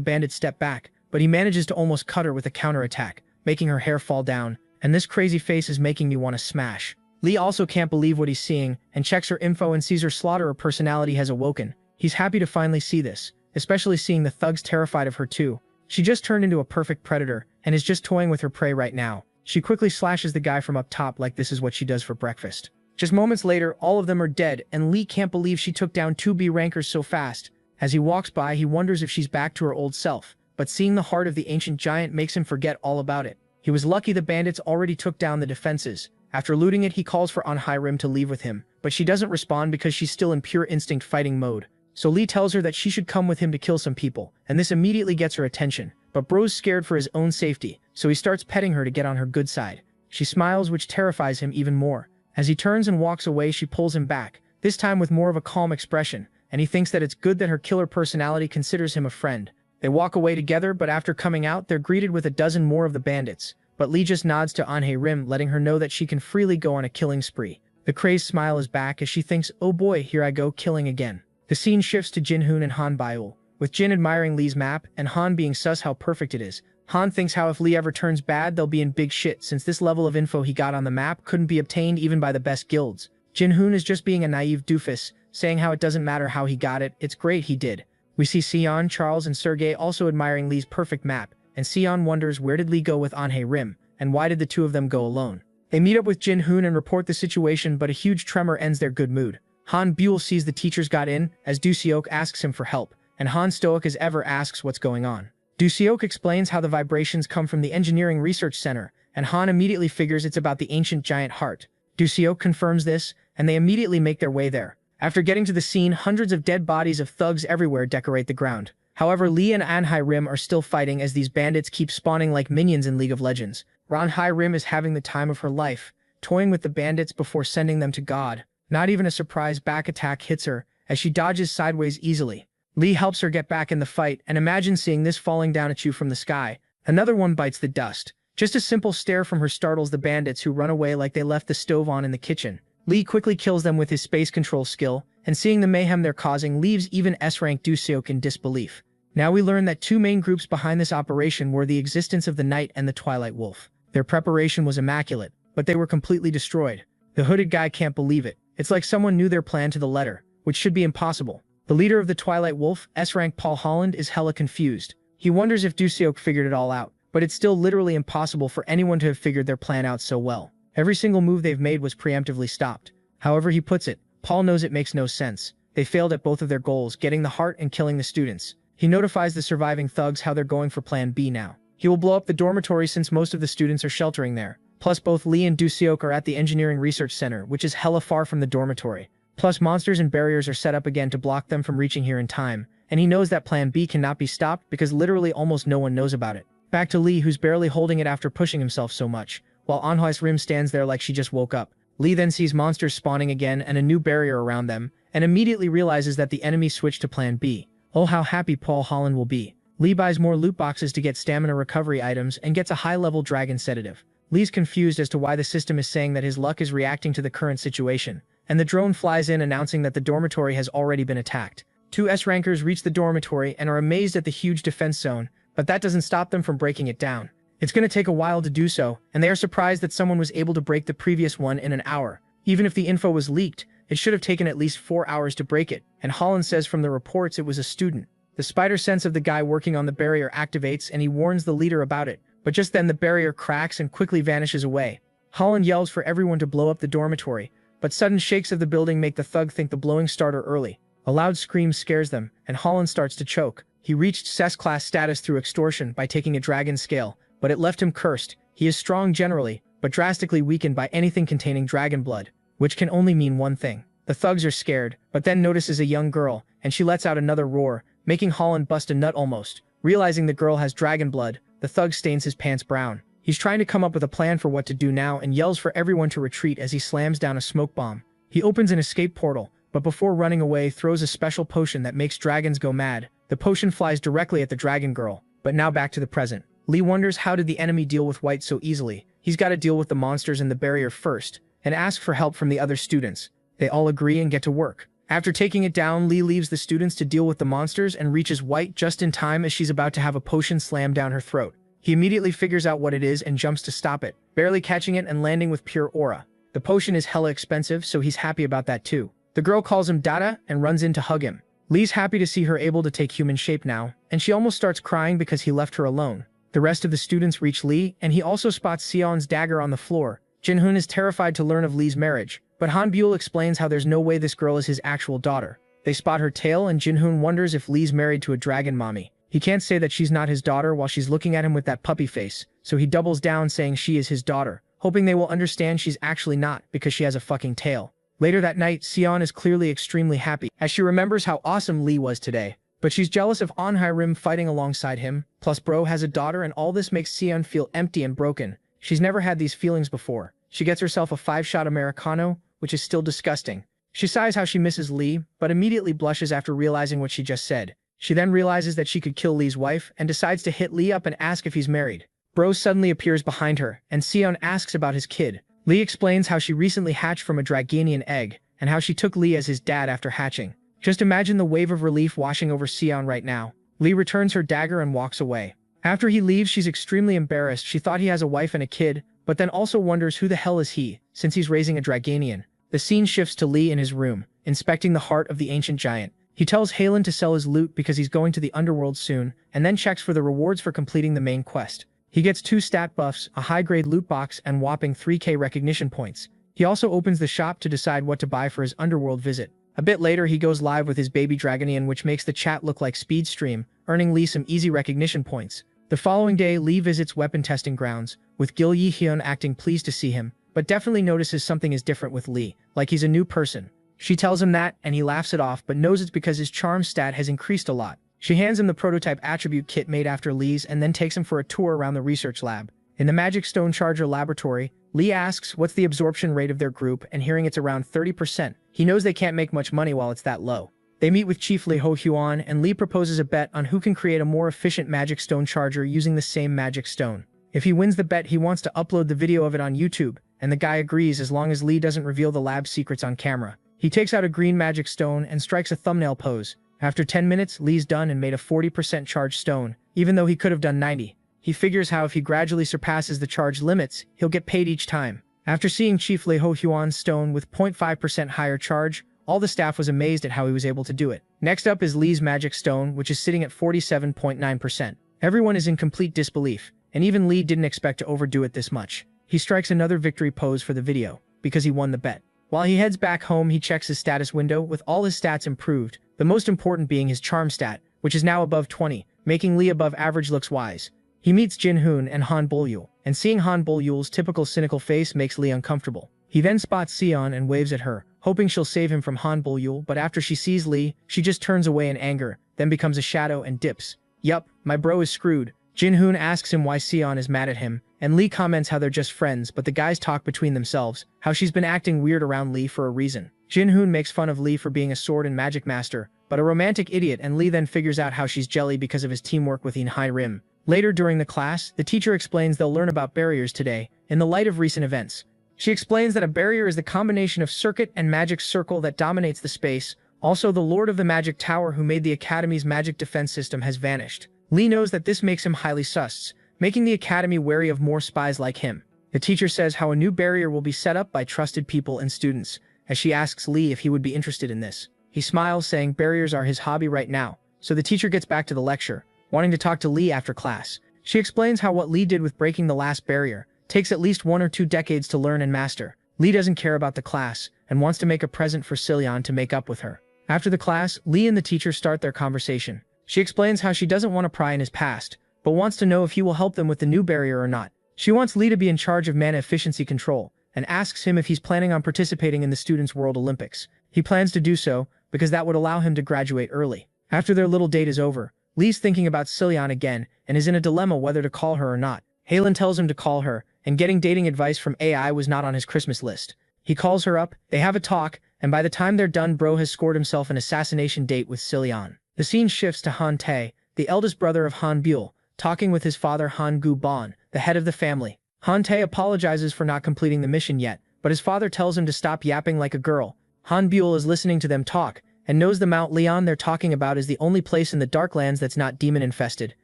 bandit step back, but he manages to almost cut her with a counterattack, making her hair fall down, and this crazy face is making me want to smash. Lee also can't believe what he's seeing, and checks her info and sees her slaughterer personality has awoken. He's happy to finally see this, especially seeing the thugs terrified of her too. She just turned into a perfect predator, and is just toying with her prey right now. She quickly slashes the guy from up top like this is what she does for breakfast. Just moments later, all of them are dead, and Lee can't believe she took down 2 B rankers so fast. As he walks by, he wonders if she's back to her old self, but seeing the heart of the ancient giant makes him forget all about it. He was lucky the bandits already took down the defenses. After looting it, he calls for Anheirim to leave with him, but she doesn't respond because she's still in pure instinct fighting mode. So Lee tells her that she should come with him to kill some people, and this immediately gets her attention. But Bro's scared for his own safety, so he starts petting her to get on her good side. She smiles, which terrifies him even more. As he turns and walks away, she pulls him back, this time with more of a calm expression, and he thinks that it's good that her killer personality considers him a friend. They walk away together, but after coming out, they're greeted with a dozen more of the bandits. But Lee just nods to Anheirim, letting her know that she can freely go on a killing spree. The crazed smile is back as she thinks, oh boy, here I go killing again. The scene shifts to Jinhoon and Han Byul, with Jin admiring Lee's map, and Han being sus how perfect it is. Han thinks how if Lee ever turns bad, they'll be in big shit since this level of info he got on the map couldn't be obtained even by the best guilds. Jinhoon is just being a naive doofus, saying how it doesn't matter how he got it, it's great he did. We see Sion, Charles, and Sergei also admiring Lee's perfect map, and Sion wonders where did Lee go with Anheirim, and why did the two of them go alone. They meet up with Jinhoon and report the situation, but a huge tremor ends their good mood. Han Byul sees the teachers got in, as Du-seok asks him for help, and Han stoic as ever asks what's going on. Du-seok explains how the vibrations come from the Engineering Research Center, and Han immediately figures it's about the ancient giant heart. Du-seok confirms this, and they immediately make their way there. After getting to the scene, hundreds of dead bodies of thugs everywhere decorate the ground. However, Lee and Anheirim are still fighting as these bandits keep spawning like minions in League of Legends. Anheirim is having the time of her life, toying with the bandits before sending them to God. Not even a surprise back attack hits her, as she dodges sideways easily. Lee helps her get back in the fight, and imagine seeing this falling down at you from the sky. Another one bites the dust. Just a simple stare from her startles the bandits, who run away like they left the stove on in the kitchen. Lee quickly kills them with his space control skill, and seeing the mayhem they're causing leaves even S-rank Du-seok in disbelief. Now we learn that 2 main groups behind this operation were the existence of the Knight and the Twilight Wolf. Their preparation was immaculate, but they were completely destroyed. The hooded guy can't believe it. It's like someone knew their plan to the letter, which should be impossible. The leader of the Twilight Wolf, S-rank Paul Holland, is hella confused. He wonders if Du-seok figured it all out, but it's still literally impossible for anyone to have figured their plan out so well. Every single move they've made was preemptively stopped. However he puts it, Paul knows it makes no sense. They failed at both of their goals, getting the heart and killing the students. He notifies the surviving thugs how they're going for plan B now. He will blow up the dormitory since most of the students are sheltering there. Plus both Lee and Du-seok are at the Engineering Research Center, which is hella far from the dormitory. Plus monsters and barriers are set up again to block them from reaching here in time, and he knows that plan B cannot be stopped because literally almost no one knows about it. Back to Lee, who's barely holding it after pushing himself so much, while Anheirim stands there like she just woke up. Lee then sees monsters spawning again and a new barrier around them, and immediately realizes that the enemy switched to plan B. Oh, how happy Paul Holland will be. Lee buys more loot boxes to get stamina recovery items and gets a high-level dragon sedative. Lee's confused as to why the system is saying that his luck is reacting to the current situation, and the drone flies in announcing that the dormitory has already been attacked. 2 S-rankers reach the dormitory and are amazed at the huge defense zone, but that doesn't stop them from breaking it down. It's going to take a while to do so, and they are surprised that someone was able to break the previous one in an hour. Even if the info was leaked, it should have taken at least 4 hours to break it, and Holland says from the reports it was a student. The spider sense of the guy working on the barrier activates and he warns the leader about it, but just then the barrier cracks and quickly vanishes away. Holland yells for everyone to blow up the dormitory, but sudden shakes of the building make the thug think the blowing started early. A loud scream scares them, and Holland starts to choke. He reached CES class status through extortion by taking a dragon scale, but it left him cursed. He is strong generally, but drastically weakened by anything containing dragon blood, which can only mean one thing. The thugs are scared, but then notices a young girl, and she lets out another roar, making Holland bust a nut almost. Realizing the girl has dragon blood, the thug stains his pants brown. He's trying to come up with a plan for what to do now and yells for everyone to retreat as he slams down a smoke bomb. He opens an escape portal, but before running away throws a special potion that makes dragons go mad. The potion flies directly at the dragon girl, but now back to the present. Lee wonders how did the enemy deal with White so easily. He's got to deal with the monsters in the barrier first, and ask for help from the other students. They all agree and get to work. After taking it down, Lee leaves the students to deal with the monsters and reaches White just in time as she's about to have a potion slammed down her throat. He immediately figures out what it is and jumps to stop it, barely catching it and landing with pure aura. The potion is hella expensive, so he's happy about that too. The girl calls him Dada and runs in to hug him. Lee's happy to see her able to take human shape now, and she almost starts crying because he left her alone. The rest of the students reach Lee, and he also spots Sion's dagger on the floor. Jinhoon is terrified to learn of Lee's marriage, but Han Buell explains how there's no way this girl is his actual daughter. They spot her tail, and Jinhoon wonders if Lee's married to a dragon mommy. He can't say that she's not his daughter while she's looking at him with that puppy face, so he doubles down saying she is his daughter, hoping they will understand she's actually not because she has a fucking tail. Later that night, Sion is clearly extremely happy as she remembers how awesome Lee was today. But she's jealous of Onhyrim fighting alongside him, plus bro has a daughter and all this makes Sion feel empty and broken. She's never had these feelings before. She gets herself a 5-shot Americano, which is still disgusting. She sighs how she misses Lee, but immediately blushes after realizing what she just said. She then realizes that she could kill Lee's wife and decides to hit Lee up and ask if he's married. Bro suddenly appears behind her, and Sion asks about his kid. Lee explains how she recently hatched from a Draganian egg, and how she took Lee as his dad after hatching. Just imagine the wave of relief washing over Sion right now. Lee returns her dagger and walks away. After he leaves, she's extremely embarrassed. She thought he has a wife and a kid, but then also wonders who the hell is he, since he's raising a Draganian. The scene shifts to Lee in his room, inspecting the heart of the ancient giant. He tells Halen to sell his loot because he's going to the underworld soon, and then checks for the rewards for completing the main quest. He gets 2 stat buffs, a high-grade loot box, and whopping 3k recognition points. He also opens the shop to decide what to buy for his underworld visit. A bit later, he goes live with his baby Dragonian, which makes the chat look like speed stream, earning Lee some easy recognition points. The following day, Lee visits weapon testing grounds, with Gil Yi-hyun acting pleased to see him, but definitely notices something is different with Lee, like he's a new person. She tells him that, and he laughs it off, but knows it's because his charm stat has increased a lot. She hands him the prototype attribute kit made after Lee's and then takes him for a tour around the research lab. In the Magic Stone Charger laboratory, Lee asks what's the absorption rate of their group, and hearing it's around 30%, he knows they can't make much money while it's that low. They meet with Chief Lee Ho-hyun, and Lee proposes a bet on who can create a more efficient Magic Stone Charger using the same Magic Stone. If he wins the bet, he wants to upload the video of it on YouTube, and the guy agrees as long as Lee doesn't reveal the lab secrets on camera. He takes out a green Magic Stone and strikes a thumbnail pose. After 10 minutes, Lee's done and made a 40% charged stone, even though he could have done 90. He figures how if he gradually surpasses the charge limits, he'll get paid each time. After seeing Chief Lee Ho-hyun's stone with 0.5% higher charge, all the staff was amazed at how he was able to do it. Next up is Lee's Magic Stone, which is sitting at 47.9%. Everyone is in complete disbelief, and even Lee didn't expect to overdo it this much. He strikes another victory pose for the video, because he won the bet. While he heads back home, he checks his status window with all his stats improved, the most important being his charm stat, which is now above 20, making Lee above average looks wise. He meets Jinhoon and Han Buell, and seeing Han Buell's typical cynical face makes Lee uncomfortable. He then spots Sion and waves at her, hoping she'll save him from Han Buell, but after she sees Lee, she just turns away in anger, then becomes a shadow and dips. Yup, my bro is screwed. Jinhoon asks him why Sion is mad at him, and Lee comments how they're just friends, but the guys talk between themselves, how she's been acting weird around Lee for a reason. Jinhoon makes fun of Lee for being a sword and magic master, but a romantic idiot, and Lee then figures out how she's jelly because of his teamwork with Onhyrim. Later during the class, the teacher explains they'll learn about barriers today, in the light of recent events. She explains that a barrier is the combination of circuit and magic circle that dominates the space. Also, the Lord of the Magic Tower who made the Academy's magic defense system has vanished. Lee knows that this makes him highly sus, making the Academy wary of more spies like him. The teacher says how a new barrier will be set up by trusted people and students, as she asks Lee if he would be interested in this. He smiles, saying barriers are his hobby right now, so the teacher gets back to the lecture, wanting to talk to Lee after class. She explains how what Lee did with breaking the last barrier takes at least 1 or 2 decades to learn and master. Lee doesn't care about the class, and wants to make a present for Silian to make up with her. After the class, Lee and the teacher start their conversation. She explains how she doesn't want to pry in his past, but wants to know if he will help them with the new barrier or not. She wants Lee to be in charge of mana efficiency control, and asks him if he's planning on participating in the Students' World Olympics. He plans to do so, because that would allow him to graduate early. After their little date is over, Lee's thinking about Silian again, and is in a dilemma whether to call her or not. Halen tells him to call her, and getting dating advice from AI was not on his Christmas list. He calls her up, they have a talk, and by the time they're done, bro has scored himself an assassination date with Silian. The scene shifts to Han Tae, the eldest brother of Han Buell, talking with his father Han Gu-ban, the head of the family. Han Tae apologizes for not completing the mission yet, but his father tells him to stop yapping like a girl. Han Buell is listening to them talk, and knows the Mount Leon they're talking about is the only place in the Darklands that's not demon-infested.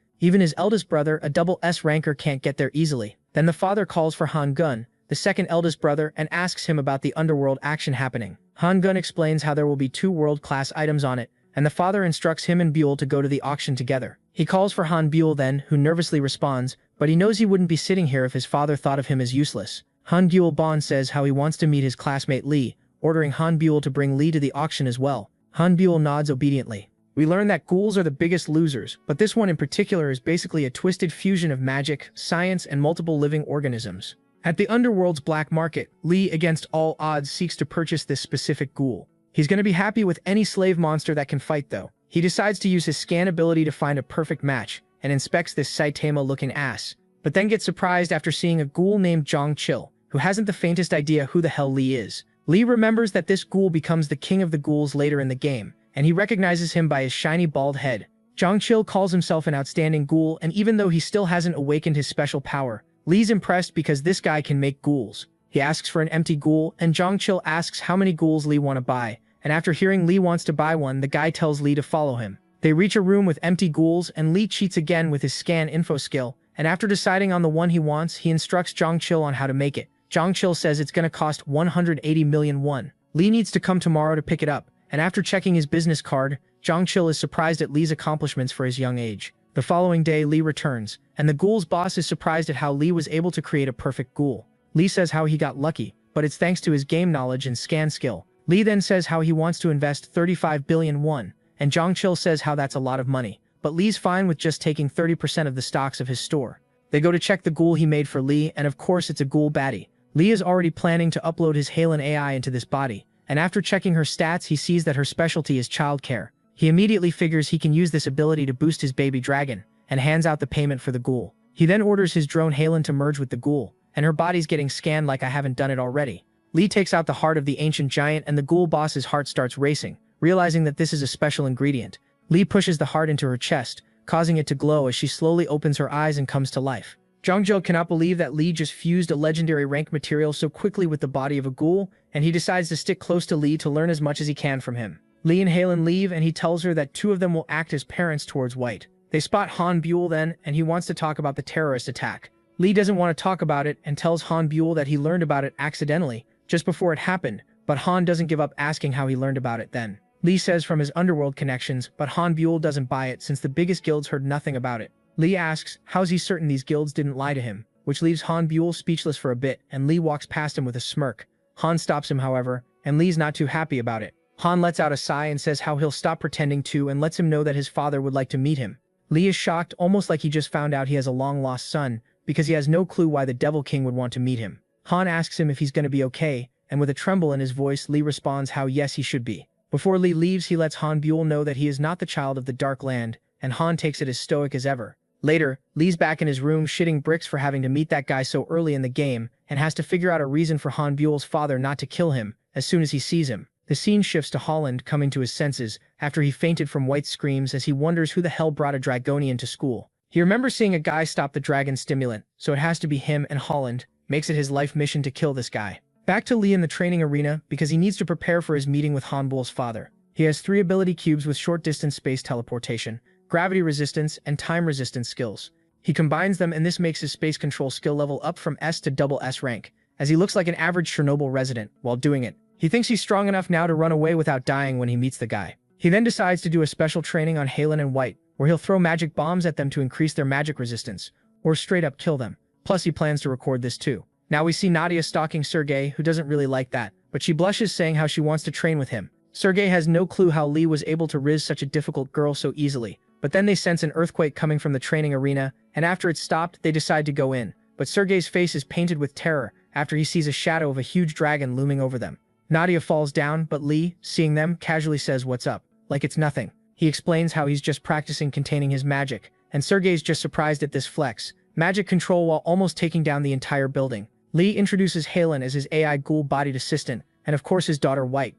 Even his eldest brother, a double S ranker, can't get there easily. Then the father calls for Han Gun, the second eldest brother, and asks him about the underworld action happening. Han Gun explains how there will be 2 world-class items on it, and the father instructs him and Buell to go to the auction together. He calls for Han Buell then, who nervously responds, but he knows he wouldn't be sitting here if his father thought of him as useless. Han Buell Bon says how he wants to meet his classmate Lee, ordering Han Buell to bring Lee to the auction as well. Han Buell nods obediently. We learn that ghouls are the biggest losers, but this one in particular is basically a twisted fusion of magic, science, and multiple living organisms. At the underworld's black market, Lee, against all odds, seeks to purchase this specific ghoul. He's going to be happy with any slave monster that can fight though. He decides to use his scan ability to find a perfect match, and inspects this Saitama-looking ass, but then gets surprised after seeing a ghoul named Zhang Chil, who hasn't the faintest idea who the hell Lee is. Lee remembers that this ghoul becomes the king of the ghouls later in the game, and he recognizes him by his shiny bald head. Zhang Chil calls himself an outstanding ghoul, and even though he still hasn't awakened his special power, Lee's impressed because this guy can make ghouls. He asks for an empty ghoul, and Zhang Chil asks how many ghouls Lee want to buy, and after hearing Lee wants to buy one, the guy tells Lee to follow him. They reach a room with empty ghouls, and Lee cheats again with his scan info skill, and after deciding on the one he wants, he instructs Zhang Chil on how to make it. Zhang Chil says it's gonna cost 180 million won. Lee needs to come tomorrow to pick it up, and after checking his business card, Zhang Chil is surprised at Lee's accomplishments for his young age. The following day, Lee returns, and the ghoul's boss is surprised at how Lee was able to create a perfect ghoul. Lee says how he got lucky, but it's thanks to his game knowledge and scan skill. Lee then says how he wants to invest 35 billion won, and Zhang Chil says how that's a lot of money, but Lee's fine with just taking 30% of the stocks of his store. They go to check the ghoul he made for Lee, and of course it's a ghoul baddie. Lee is already planning to upload his Halen AI into this body, and after checking her stats he sees that her specialty is childcare. He immediately figures he can use this ability to boost his baby dragon, and hands out the payment for the ghoul. He then orders his drone Halen to merge with the ghoul, and her body's getting scanned like I haven't done it already. Lee takes out the heart of the ancient giant, and the ghoul boss's heart starts racing, realizing that this is a special ingredient. Lee pushes the heart into her chest, causing it to glow as she slowly opens her eyes and comes to life. Zhangzhou cannot believe that Lee just fused a legendary rank material so quickly with the body of a ghoul, and he decides to stick close to Lee to learn as much as he can from him. Lee and Halen leave, and he tells her that 2 of them will act as parents towards White. They spot Han Buell then, and he wants to talk about the terrorist attack. Lee doesn't want to talk about it and tells Han Buell that he learned about it accidentally, just before it happened, but Han doesn't give up asking how he learned about it then. Lee says from his underworld connections, but Han Buell doesn't buy it since the biggest guilds heard nothing about it. Lee asks, how's he certain these guilds didn't lie to him, which leaves Han Buell speechless for a bit, and Lee walks past him with a smirk. Han stops him however, and Lee's not too happy about it. Han lets out a sigh and says how he'll stop pretending to and lets him know that his father would like to meet him. Lee is shocked, almost like he just found out he has a long-lost son, because he has no clue why the Devil King would want to meet him. Han asks him if he's going to be okay, and with a tremble in his voice, Lee responds how yes he should be. Before Lee leaves, he lets Han Buell know that he is not the child of the Dark Land, and Han takes it as stoic as ever. Later, Lee's back in his room shitting bricks for having to meet that guy so early in the game, and has to figure out a reason for Han Buell's father not to kill him as soon as he sees him. The scene shifts to Holland coming to his senses after he fainted from White's screams as he wonders who the hell brought a Dragonian to school. He remembers seeing a guy stop the dragon stimulant, so it has to be him, and Holland makes it his life mission to kill this guy. Back to Lee in the training arena because he needs to prepare for his meeting with Han Buell's father. He has 3 ability cubes with short-distance space teleportation, gravity resistance, and time resistance skills. He combines them, and this makes his space control skill level up from S to double S rank, as he looks like an average Chernobyl resident while doing it. He thinks he's strong enough now to run away without dying when he meets the guy. He then decides to do a special training on Halen and White, where he'll throw magic bombs at them to increase their magic resistance, or straight up kill them. Plus he plans to record this too. Now we see Nadia stalking Sergei, who doesn't really like that, but she blushes saying how she wants to train with him. Sergei has no clue how Lee was able to riz such a difficult girl so easily, but then they sense an earthquake coming from the training arena, and after it's stopped, they decide to go in. But Sergei's face is painted with terror after he sees a shadow of a huge dragon looming over them. Nadia falls down, but Lee, seeing them, casually says what's up, like it's nothing. He explains how he's just practicing containing his magic, and Sergei's just surprised at this flex. Magic control while almost taking down the entire building. Lee introduces Halen as his AI ghoul-bodied assistant, and of course his daughter White,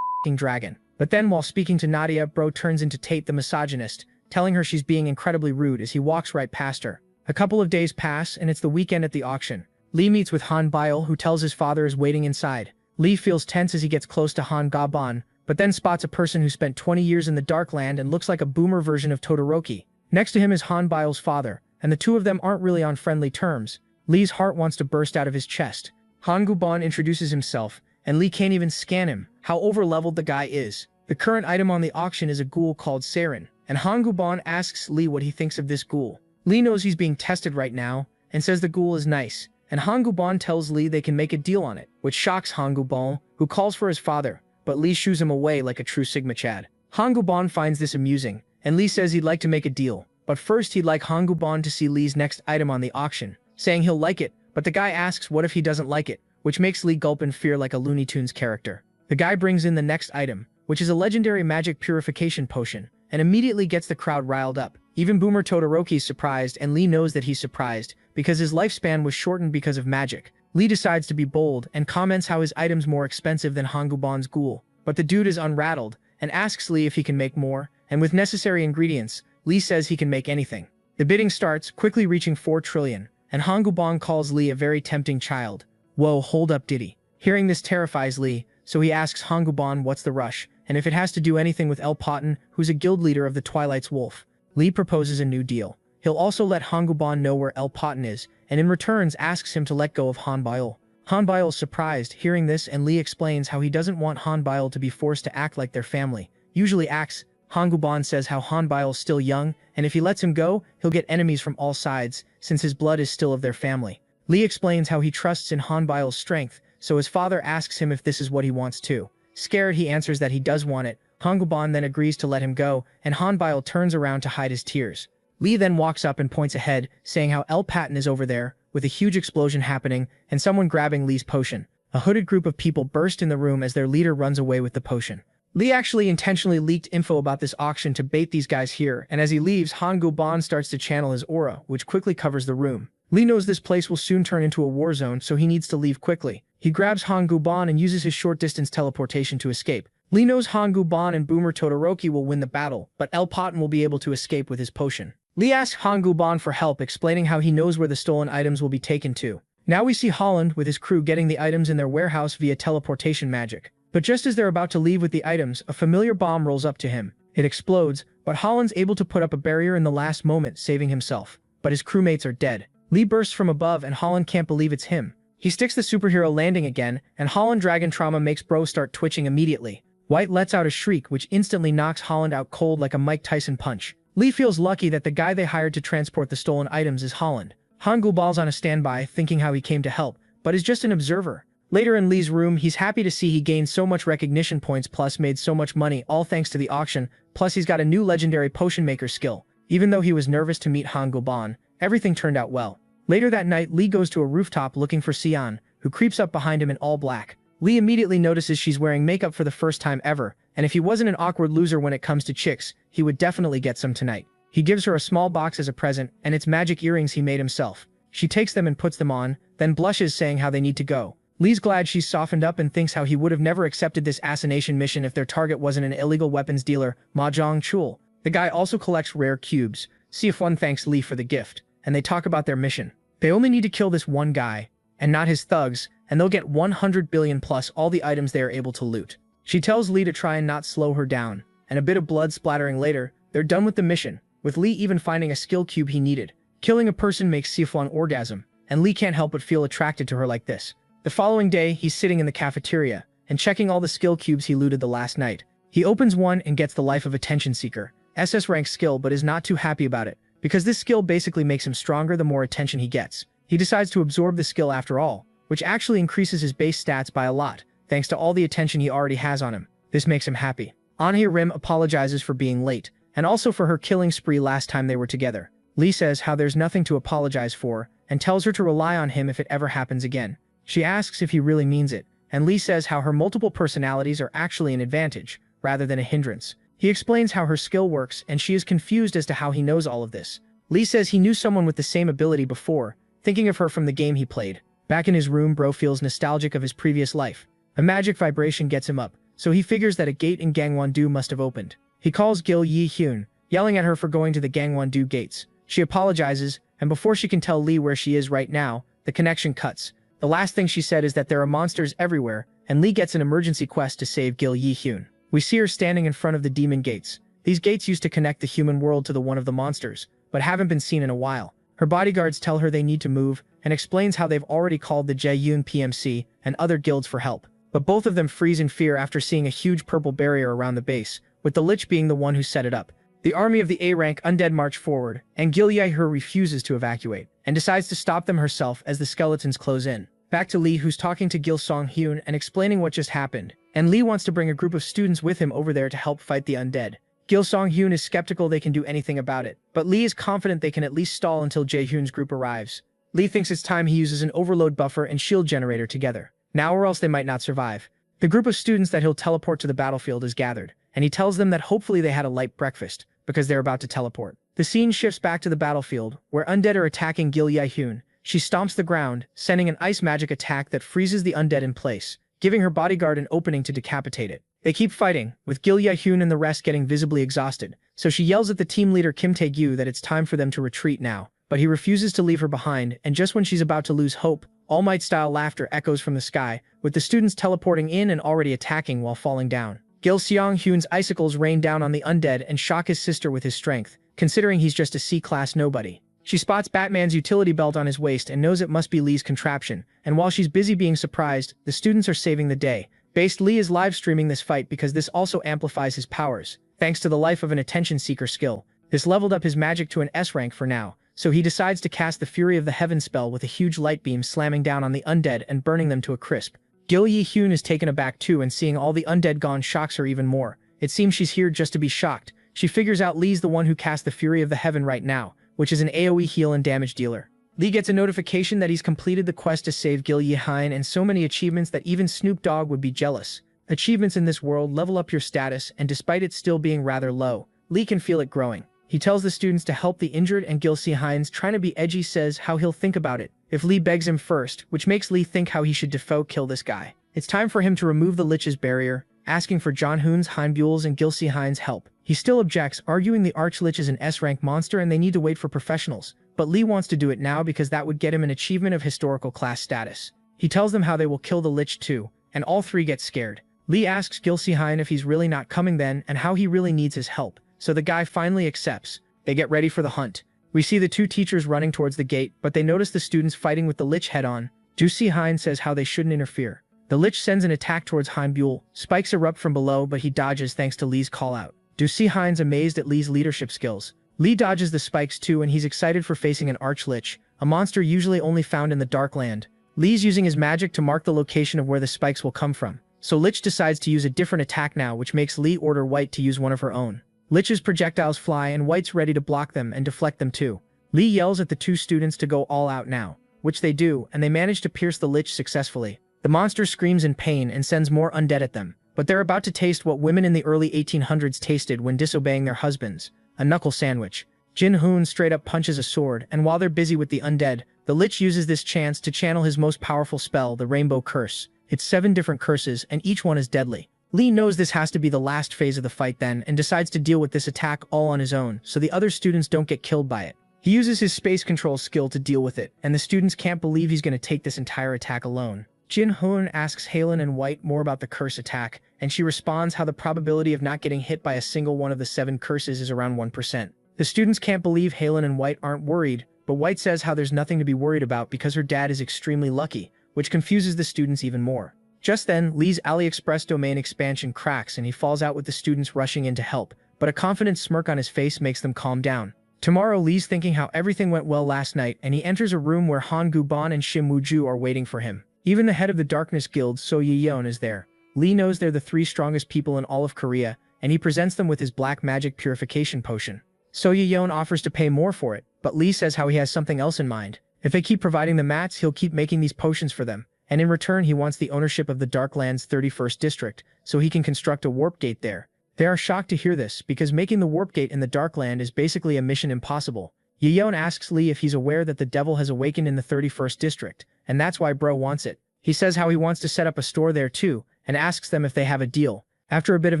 dragon. But then while speaking to Nadia, Bro turns into Tate the misogynist, telling her she's being incredibly rude as he walks right past her. A couple of days pass, and it's the weekend at the auction. Lee meets with Han Bile, who tells his father is waiting inside. Lee feels tense as he gets close to Han Gaban, but then spots a person who spent 20 years in the Dark Land and looks like a boomer version of Todoroki. Next to him is Han Bile's father, and the two of them aren't really on friendly terms. Lee's heart wants to burst out of his chest. Han Guban introduces himself, and Lee can't even scan him. How overleveled the guy is. The current item on the auction is a ghoul called Saren, and Han Guban asks Lee what he thinks of this ghoul. Lee knows he's being tested right now, and says the ghoul is nice, and Han Guban tells Lee they can make a deal on it, which shocks Han Guban, who calls for his father, but Lee shoos him away like a true Sigma Chad. Han Guban finds this amusing, and Lee says he'd like to make a deal, but first he'd like Han Guban to see Lee's next item on the auction, saying he'll like it, but the guy asks what if he doesn't like it, which makes Lee gulp in fear like a Looney Tunes character. The guy brings in the next item, which is a legendary magic purification potion, and immediately gets the crowd riled up. Even Boomer Todoroki's surprised, and Lee knows that he's surprised, because his lifespan was shortened because of magic. Lee decides to be bold, and comments how his item's more expensive than Han Guban's ghoul, but the dude is unrattled, and asks Lee if he can make more, and with necessary ingredients, Lee says he can make anything. The bidding starts, quickly reaching 4 trillion, and Han Guban calls Lee a very tempting child. Whoa, hold up Diddy. Hearing this terrifies Lee, so he asks Han Guban what's the rush, and if it has to do anything with El Potten, who's a guild leader of the Twilight's Wolf. Lee proposes a new deal. He'll also let Han Guban know where El Potten is, and in returns asks him to let go of Han Bile. Han Bile's surprised, hearing this, and Lee explains how he doesn't want Han Bile to be forced to act like their family. Usually acts, Han Guban says how Han Bile's still young, and if he lets him go, he'll get enemies from all sides, since his blood is still of their family. Lee explains how he trusts in Han Bile's strength, so his father asks him if this is what he wants too. Scared, he answers that he does want it. Han Guban then agrees to let him go, and Han Bile turns around to hide his tears. Lee then walks up and points ahead, saying how El Potten is over there, with a huge explosion happening, and someone grabbing Lee's potion. A hooded group of people burst in the room as their leader runs away with the potion. Lee actually intentionally leaked info about this auction to bait these guys here, and as he leaves, Han Guban starts to channel his aura, which quickly covers the room. Lee knows this place will soon turn into a war zone, so he needs to leave quickly. He grabs Han Guban and uses his short-distance teleportation to escape. Lee knows Han Guban and Boomer Todoroki will win the battle, but El Potten will be able to escape with his potion. Lee asks Han Guban for help, explaining how he knows where the stolen items will be taken to. Now we see Holland with his crew getting the items in their warehouse via teleportation magic. But just as they're about to leave with the items, a familiar bomb rolls up to him. It explodes, but Holland's able to put up a barrier in the last moment, saving himself. But his crewmates are dead. Lee bursts from above, and Holland can't believe it's him. He sticks the superhero landing again, and Holland Dragon Trauma makes Bro start twitching immediately. White lets out a shriek, which instantly knocks Holland out cold like a Mike Tyson punch. Lee feels lucky that the guy they hired to transport the stolen items is Holland. Han Gubal's on a standby, thinking how he came to help, but is just an observer. Later in Lee's room, he's happy to see he gained so much recognition points plus made so much money, all thanks to the auction, plus he's got a new legendary potion maker skill. Even though he was nervous to meet Han Guban, everything turned out well. Later that night, Lee goes to a rooftop looking for Xian, who creeps up behind him in all black. Lee immediately notices she's wearing makeup for the first time ever, and if he wasn't an awkward loser when it comes to chicks, he would definitely get some tonight. He gives her a small box as a present, and it's magic earrings he made himself. She takes them and puts them on, then blushes, saying how they need to go. Lee's glad she's softened up and thinks how he would have never accepted this assassination mission if their target wasn't an illegal weapons dealer, Mahjong Chul. The guy also collects rare cubes. Siafun thanks Lee for the gift, and they talk about their mission. They only need to kill this one guy, and not his thugs, and they'll get 100 billion plus all the items they are able to loot. She tells Lee to try and not slow her down, and a bit of blood splattering later, they're done with the mission, with Lee even finding a skill cube he needed. Killing a person makes Siafun orgasm, and Lee can't help but feel attracted to her like this. The following day, he's sitting in the cafeteria, and checking all the skill cubes he looted the last night. He opens one and gets the Life of Attention Seeker, SS rank skill, but is not too happy about it, because this skill basically makes him stronger the more attention he gets. He decides to absorb the skill after all, which actually increases his base stats by a lot, thanks to all the attention he already has on him. This makes him happy. Anhe Rim apologizes for being late, and also for her killing spree last time they were together. Lee says how there's nothing to apologize for, and tells her to rely on him if it ever happens again. She asks if he really means it, and Lee says how her multiple personalities are actually an advantage, rather than a hindrance. He explains how her skill works, and she is confused as to how he knows all of this. Lee says he knew someone with the same ability before, thinking of her from the game he played. Back in his room, Bro feels nostalgic of his previous life. A magic vibration gets him up, so he figures that a gate in Gangwon-do must have opened. He calls Gil Yi-hyun, yelling at her for going to the Gangwon-do gates. She apologizes, and before she can tell Lee where she is right now, the connection cuts. The last thing she said is that there are monsters everywhere, and Lee gets an emergency quest to save Gil Yi-hyun. We see her standing in front of the demon gates. These gates used to connect the human world to the one of the monsters, but haven't been seen in a while. Her bodyguards tell her they need to move, and explains how they've already called the Jaeyoon PMC and other guilds for help. But both of them freeze in fear after seeing a huge purple barrier around the base, with the Lich being the one who set it up. The army of the A-rank undead march forward, and Gil Yi-hyun refuses to evacuate, and decides to stop them herself as the skeletons close in. Back to Lee, who's talking to Gil Song-hyun and explaining what just happened, and Lee wants to bring a group of students with him over there to help fight the undead. Gil Song-hyun is skeptical they can do anything about it, but Lee is confident they can at least stall until Jae-hyun's group arrives. Lee thinks it's time he uses an overload buffer and shield generator together, now or else they might not survive. The group of students that he'll teleport to the battlefield is gathered, and he tells them that hopefully they had a light breakfast, because they're about to teleport. The scene shifts back to the battlefield, where undead are attacking Gil Yi-hyun. She stomps the ground, sending an ice magic attack that freezes the undead in place, giving her bodyguard an opening to decapitate it. They keep fighting, with Gil Yi-hyun and the rest getting visibly exhausted, so she yells at the team leader Kim Tae-gyu that it's time for them to retreat now, but he refuses to leave her behind, and just when she's about to lose hope, All Might-style laughter echoes from the sky, with the students teleporting in and already attacking while falling down. Gil Seong-hyun's icicles rain down on the undead and shock his sister with his strength, considering he's just a C-class nobody. She spots Batman's utility belt on his waist and knows it must be Lee's contraption, and while she's busy being surprised, the students are saving the day. Based Lee is live-streaming this fight because this also amplifies his powers, thanks to the Life of an Attention-Seeker skill. This leveled up his magic to an S rank for now, so he decides to cast the Fury of the Heaven spell with a huge light beam slamming down on the undead and burning them to a crisp. Gil Yi-hyun is taken aback too, and seeing all the undead gone shocks her even more. It seems she's here just to be shocked. She figures out Lee's the one who cast the Fury of the Heaven right now, which is an AoE heal and damage dealer. Lee gets a notification that he's completed the quest to save Gil Yi-hyun and so many achievements that even Snoop Dogg would be jealous. Achievements in this world level up your status, and despite it still being rather low, Lee can feel it growing. He tells the students to help the injured, and Gil Si-hyun's trying to be edgy says how he'll think about it if Lee begs him first, which makes Lee think how he should kill this guy. It's time for him to remove the Lich's barrier, asking for John-hoon's, Hanbuel's, and Gil Si-hyun's help. He still objects, arguing the Arch-Lich is an S-rank monster and they need to wait for professionals, but Lee wants to do it now because that would get him an achievement of historical class status. He tells them how they will kill the Lich too, and all three get scared. Lee asks Gil Si-hyun if he's really not coming then and how he really needs his help, so the guy finally accepts. They get ready for the hunt. We see the two teachers running towards the gate, but they notice the students fighting with the Lich head-on. Du Si-hyun says how they shouldn't interfere. The Lich sends an attack towards Hanbuel. Spikes erupt from below, but he dodges thanks to Lee's call-out. Du Si-hyun's amazed at Lee's leadership skills. Lee dodges the spikes too, and he's excited for facing an Arch-Lich, a monster usually only found in the Dark Land. Lee's using his magic to mark the location of where the spikes will come from. So Lich decides to use a different attack now, which makes Lee order White to use one of her own. Lich's projectiles fly and White's ready to block them and deflect them too. Lee yells at the two students to go all out now, which they do, and they manage to pierce the Lich successfully. The monster screams in pain and sends more undead at them, but they're about to taste what women in the early 1800s tasted when disobeying their husbands, a knuckle sandwich. Jin-hoon straight up punches a sword, and while they're busy with the undead, the Lich uses this chance to channel his most powerful spell, the Rainbow Curse. It's 7 different curses, and each one is deadly. Lee knows this has to be the last phase of the fight then, and decides to deal with this attack all on his own, so the other students don't get killed by it. He uses his space control skill to deal with it, and the students can't believe he's going to take this entire attack alone. Jin-hoon asks Halen and White more about the curse attack, and she responds how the probability of not getting hit by a single one of the 7 curses is around 1%. The students can't believe Halen and White aren't worried, but White says how there's nothing to be worried about because her dad is extremely lucky, which confuses the students even more. Just then, Lee's AliExpress domain expansion cracks and he falls out with the students rushing in to help, but a confident smirk on his face makes them calm down. Tomorrow, Lee's thinking how everything went well last night, and he enters a room where Han Gu-ban and Shim Woo-ju are waiting for him. Even the head of the Darkness Guild, So Ye-yeon, is there. Lee knows they're the 3 strongest people in all of Korea, and he presents them with his black magic purification potion. So Ye-yeon offers to pay more for it, but Lee says how he has something else in mind. If they keep providing the mats, he'll keep making these potions for them. And in return he wants the ownership of the Darkland's 31st district, so he can construct a warp gate there. They are shocked to hear this, because making the warp gate in the Darkland is basically a mission impossible. Ye-yeon asks Lee if he's aware that the devil has awakened in the 31st district, and that's why bro wants it. He says how he wants to set up a store there too, and asks them if they have a deal. After a bit of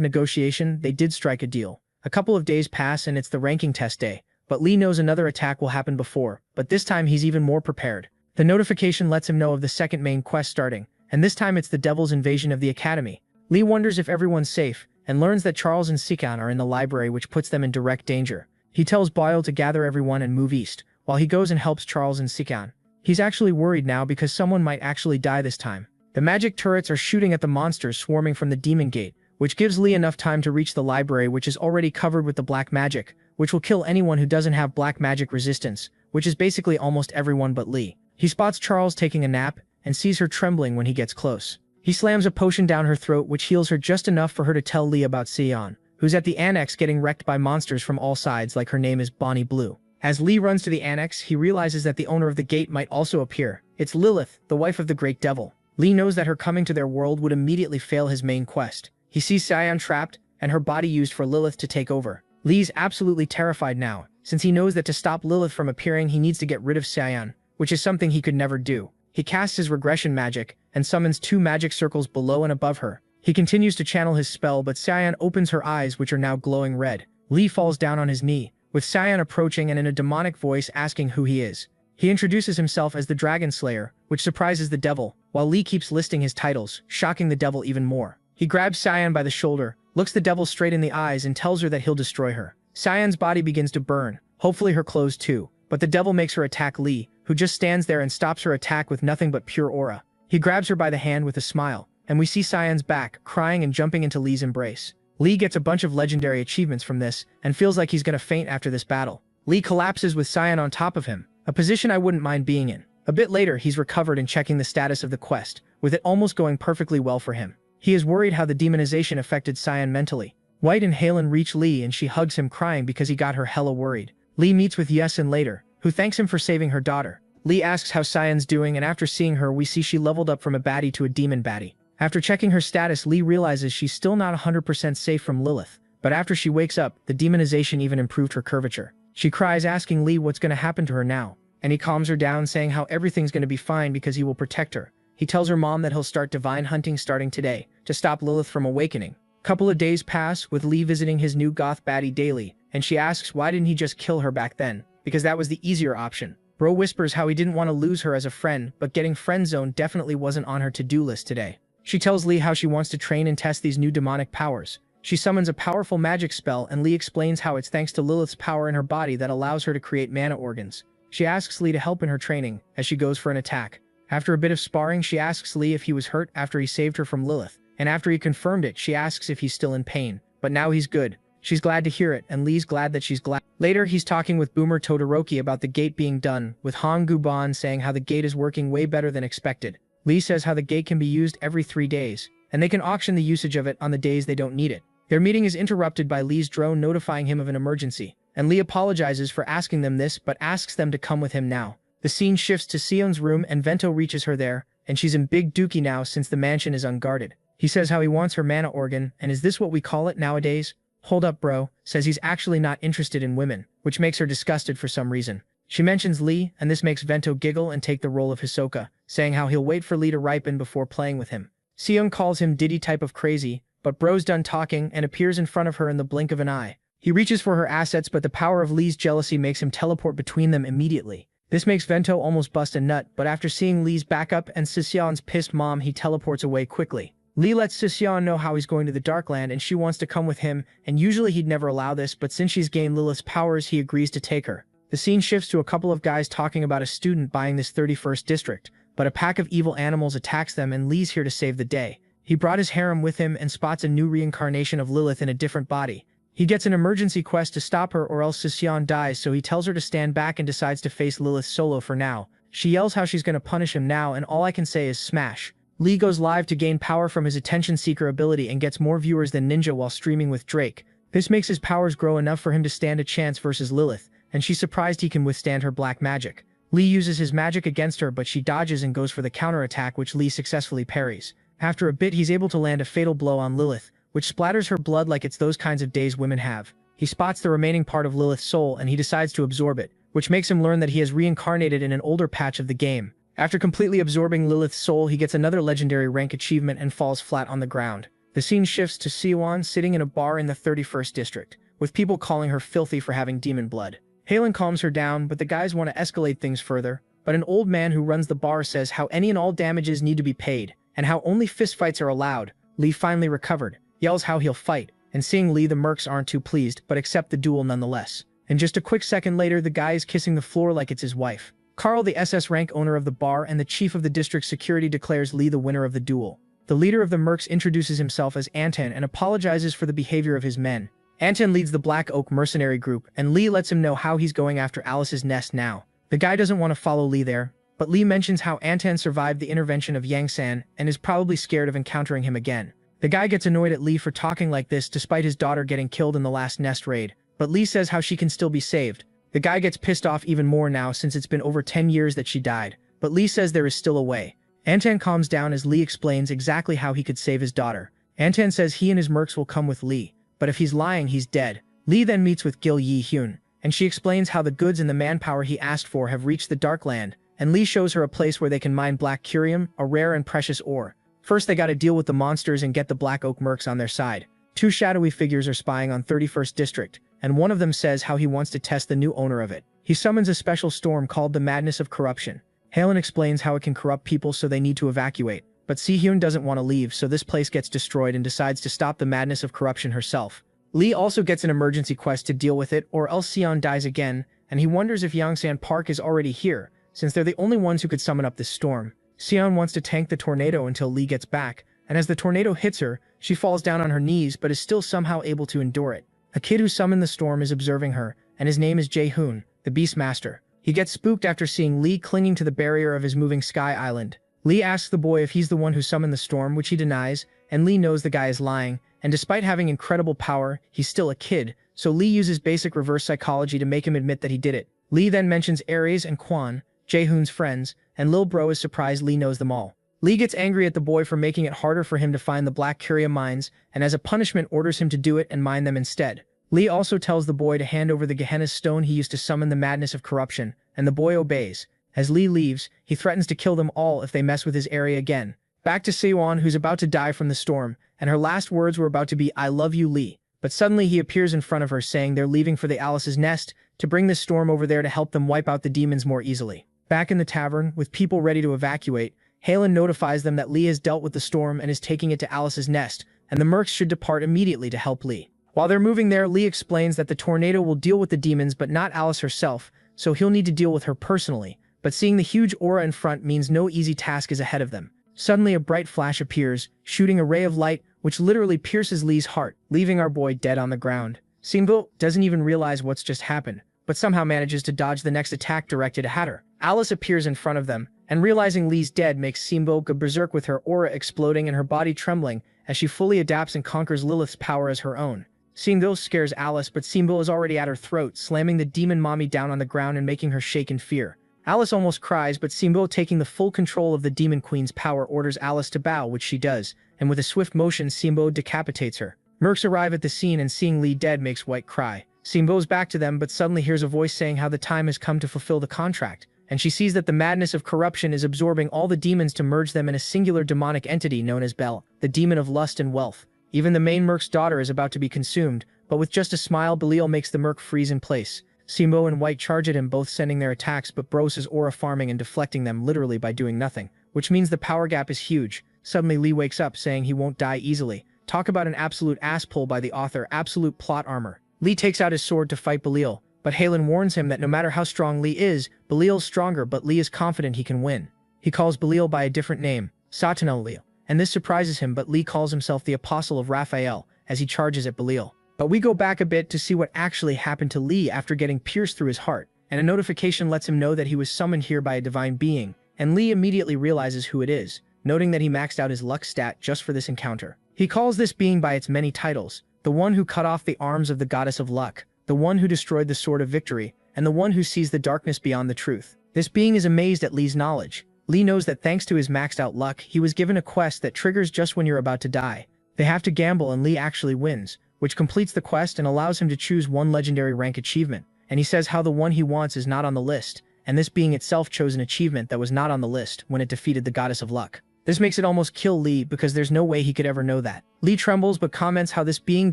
negotiation, they did strike a deal. A couple of days pass and it's the ranking test day. but Lee knows another attack will happen before, but this time he's even more prepared. The notification lets him know of the second main quest starting, and this time it's the Devil's invasion of the academy. Lee wonders if everyone's safe, and learns that Charles and Sikan are in the library, which puts them in direct danger. He tells Boyle to gather everyone and move east, while he goes and helps Charles and Sikan. He's actually worried now because someone might actually die this time. The magic turrets are shooting at the monsters swarming from the Demon Gate, which gives Lee enough time to reach the library, which is already covered with the black magic, which will kill anyone who doesn't have black magic resistance, which is basically almost everyone but Lee. He spots Charles taking a nap, and sees her trembling when he gets close. He slams a potion down her throat which heals her just enough for her to tell Lee about Sion, who's at the annex getting wrecked by monsters from all sides like her name is Bonnie Blue. As Lee runs to the annex, he realizes that the owner of the gate might also appear. It's Lilith, the wife of the Great Devil. Lee knows that her coming to their world would immediately fail his main quest. He sees Sion trapped, and her body used for Lilith to take over. Lee's absolutely terrified now, since he knows that to stop Lilith from appearing he needs to get rid of Sion, which is something he could never do. He casts his regression magic, and summons 2 magic circles below and above her. He continues to channel his spell, but Sion opens her eyes, which are now glowing red. Lee falls down on his knee, with Sion approaching and in a demonic voice asking who he is. He introduces himself as the Dragon Slayer, which surprises the devil, while Lee keeps listing his titles, shocking the devil even more. He grabs Sion by the shoulder, looks the devil straight in the eyes and tells her that he'll destroy her. Sion's body begins to burn, hopefully her clothes too, but the devil makes her attack Lee, who just stands there and stops her attack with nothing but pure aura. He grabs her by the hand with a smile, and we see Sion's back, crying and jumping into Lee's embrace. Lee gets a bunch of legendary achievements from this, and feels like he's gonna faint after this battle. Lee collapses with Sion on top of him, a position I wouldn't mind being in. A bit later, he's recovered and checking the status of the quest, with it almost going perfectly well for him. He is worried how the demonization affected Sion mentally. White and Halen reach Lee and she hugs him crying because he got her hella worried. Lee meets with Yesin later, who thanks him for saving her daughter. Lee asks how Sion's doing, and after seeing her we see she leveled up from a baddie to a demon baddie. After checking her status, Lee realizes she's still not 100% safe from Lilith, but after she wakes up, the demonization even improved her curvature. She cries asking Lee what's gonna happen to her now, and he calms her down saying how everything's gonna be fine because he will protect her. He tells her mom that he'll start divine hunting starting today, to stop Lilith from awakening. Couple of days pass, with Lee visiting his new goth baddie daily, and she asks why didn't he just kill her back then, because that was the easier option. Bro whispers how he didn't want to lose her as a friend, but getting friend-zoned definitely wasn't on her to-do list today. She tells Lee how she wants to train and test these new demonic powers. She summons a powerful magic spell, and Lee explains how it's thanks to Lilith's power in her body that allows her to create mana organs. She asks Lee to help in her training, as she goes for an attack. After a bit of sparring, she asks Lee if he was hurt after he saved her from Lilith, and after he confirmed it, she asks if he's still in pain, but now he's good. She's glad to hear it, and Lee's glad that she's glad. Later, he's talking with Boomer Todoroki about the gate being done, with Han Guban saying how the gate is working way better than expected. Lee says how the gate can be used every 3 days, and they can auction the usage of it on the days they don't need it. Their meeting is interrupted by Lee's drone notifying him of an emergency, and Lee apologizes for asking them this but asks them to come with him now. The scene shifts to Sion's room and Vento reaches her there, and she's in big dookie now since the mansion is unguarded. He says how he wants her mana organ, and is this what we call it nowadays? Hold up bro, says he's actually not interested in women, which makes her disgusted for some reason. She mentions Lee, and this makes Vento giggle and take the role of Hisoka, saying how he'll wait for Lee to ripen before playing with him. Sion calls him Diddy type of crazy, but bro's done talking and appears in front of her in the blink of an eye. He reaches for her assets, but the power of Lee's jealousy makes him teleport between them immediately. This makes Vento almost bust a nut, but after seeing Lee's backup and Sision's pissed mom, he teleports away quickly. Lee lets Sision know how he's going to the Darkland and she wants to come with him, and usually he'd never allow this, but since she's gained Lilith's powers, he agrees to take her. The scene shifts to a couple of guys talking about a student buying this 31st district, but a pack of evil animals attacks them and Lee's here to save the day. He brought his harem with him and spots a new reincarnation of Lilith in a different body. He gets an emergency quest to stop her or else Sision dies, so he tells her to stand back and decides to face Lilith solo for now. She yells how she's gonna punish him now, and all I can say is smash. Lee goes live to gain power from his attention seeker ability and gets more viewers than Ninja while streaming with Drake. This makes his powers grow enough for him to stand a chance versus Lilith, and she's surprised he can withstand her black magic. Lee uses his magic against her, but she dodges and goes for the counterattack, which Lee successfully parries. After a bit, he's able to land a fatal blow on Lilith, which splatters her blood like it's those kinds of days women have. He spots the remaining part of Lilith's soul and he decides to absorb it, which makes him learn that he has reincarnated in an older patch of the game. After completely absorbing Lilith's soul, he gets another legendary rank achievement and falls flat on the ground. The scene shifts to Siwon sitting in a bar in the 31st district, with people calling her filthy for having demon blood. Halen calms her down, but the guys want to escalate things further. But an old man who runs the bar says how any and all damages need to be paid, and how only fistfights are allowed. Lee finally recovered, yells how he'll fight, and seeing Lee the mercs aren't too pleased, but accept the duel nonetheless. And just a quick second later, the guy is kissing the floor like it's his wife. Carl, the SS rank owner of the bar and the chief of the district security, declares Lee the winner of the duel. The leader of the mercs introduces himself as Anton and apologizes for the behavior of his men. Anton leads the Black Oak mercenary group, and Lee lets him know how he's going after Alice's nest now. The guy doesn't want to follow Lee there, but Lee mentions how Anton survived the intervention of Yang San and is probably scared of encountering him again. The guy gets annoyed at Lee for talking like this despite his daughter getting killed in the last nest raid, but Lee says how she can still be saved. The guy gets pissed off even more now since it's been over 10 years that she died, but Lee says there is still a way. Anton calms down as Lee explains exactly how he could save his daughter. Anton says he and his mercs will come with Lee, but if he's lying, he's dead. Lee then meets with Gil Yi-hyun, and she explains how the goods and the manpower he asked for have reached the Dark Land, and Lee shows her a place where they can mine black curium, a rare and precious ore. First, they gotta deal with the monsters and get the Black Oak mercs on their side. Two shadowy figures are spying on 31st District, and one of them says how he wants to test the new owner of it. He summons a special storm called the Madness of Corruption. Halen explains how it can corrupt people, so they need to evacuate. But Si-hyun doesn't want to leave, so this place gets destroyed and decides to stop the Madness of Corruption herself. Lee also gets an emergency quest to deal with it, or else Sion dies again, and he wonders if Yangsan Park is already here, since they're the only ones who could summon up this storm. Sion wants to tank the tornado until Lee gets back, and as the tornado hits her, she falls down on her knees but is still somehow able to endure it. A kid who summoned the storm is observing her, and his name is Jae-hoon, the Beastmaster. He gets spooked after seeing Lee clinging to the barrier of his moving sky island. Lee asks the boy if he's the one who summoned the storm, which he denies, and Lee knows the guy is lying, and despite having incredible power, he's still a kid, so Lee uses basic reverse psychology to make him admit that he did it. Lee then mentions Aries and Kwan, Jae-hoon's friends, and Lil Bro is surprised Lee knows them all. Lee gets angry at the boy for making it harder for him to find the Black Curia mines, and as a punishment orders him to do it and mine them instead. Lee also tells the boy to hand over the Gehenna's stone he used to summon the Madness of Corruption, and the boy obeys. As Lee leaves, he threatens to kill them all if they mess with his area again. Back to Sewon, who's about to die from the storm, and her last words were about to be, "I love you, Lee." But suddenly he appears in front of her saying they're leaving for the Alice's nest to bring this storm over there to help them wipe out the demons more easily. Back in the tavern, with people ready to evacuate, Halen notifies them that Lee has dealt with the storm and is taking it to Alice's nest, and the mercs should depart immediately to help Lee. While they're moving there, Lee explains that the tornado will deal with the demons but not Alice herself, so he'll need to deal with her personally. But seeing the huge aura in front means no easy task is ahead of them. Suddenly a bright flash appears, shooting a ray of light which literally pierces Lee's heart, leaving our boy dead on the ground. Simbo doesn't even realize what's just happened, but somehow manages to dodge the next attack directed at her. Alice appears in front of them, and realizing Lee's dead makes Simbo go berserk with her aura exploding and her body trembling as she fully adapts and conquers Lilith's power as her own. Seeing this scares Alice, but Simbo is already at her throat, slamming the demon mommy down on the ground and making her shake in fear. Alice almost cries, but Simbo, taking the full control of the Demon Queen's power, orders Alice to bow, which she does, and with a swift motion, Simbo decapitates her. Mercs arrive at the scene, and seeing Lee dead makes White cry. Simbo's back to them, but suddenly hears a voice saying how the time has come to fulfill the contract, and she sees that the madness of corruption is absorbing all the demons to merge them in a singular demonic entity known as Bel, the demon of lust and wealth. Even the main merc's daughter is about to be consumed, but with just a smile, Belial makes the merc freeze in place. Simbo and White charge at him, both sending their attacks, but Bros is aura farming and deflecting them literally by doing nothing, which means the power gap is huge. Suddenly Lee wakes up saying he won't die easily. Talk about an absolute ass pull by the author, absolute plot armor. Lee takes out his sword to fight Belial, but Halen warns him that no matter how strong Lee is, Belial's stronger, but Lee is confident he can win. He calls Belial by a different name, Satanel, and this surprises him, but Lee calls himself the Apostle of Raphael as he charges at Belial. But we go back a bit to see what actually happened to Lee after getting pierced through his heart, and a notification lets him know that he was summoned here by a divine being, and Lee immediately realizes who it is, noting that he maxed out his luck stat just for this encounter. He calls this being by its many titles: the one who cut off the arms of the goddess of luck, the one who destroyed the sword of victory, and the one who sees the darkness beyond the truth. This being is amazed at Lee's knowledge. Lee knows that thanks to his maxed out luck, he was given a quest that triggers just when you're about to die. They have to gamble, and Lee actually wins, which completes the quest and allows him to choose one legendary rank achievement, and he says how the one he wants is not on the list, and this being itself chose an achievement that was not on the list when it defeated the goddess of luck. This makes it almost kill Lee because there's no way he could ever know that. Lee trembles but comments how this being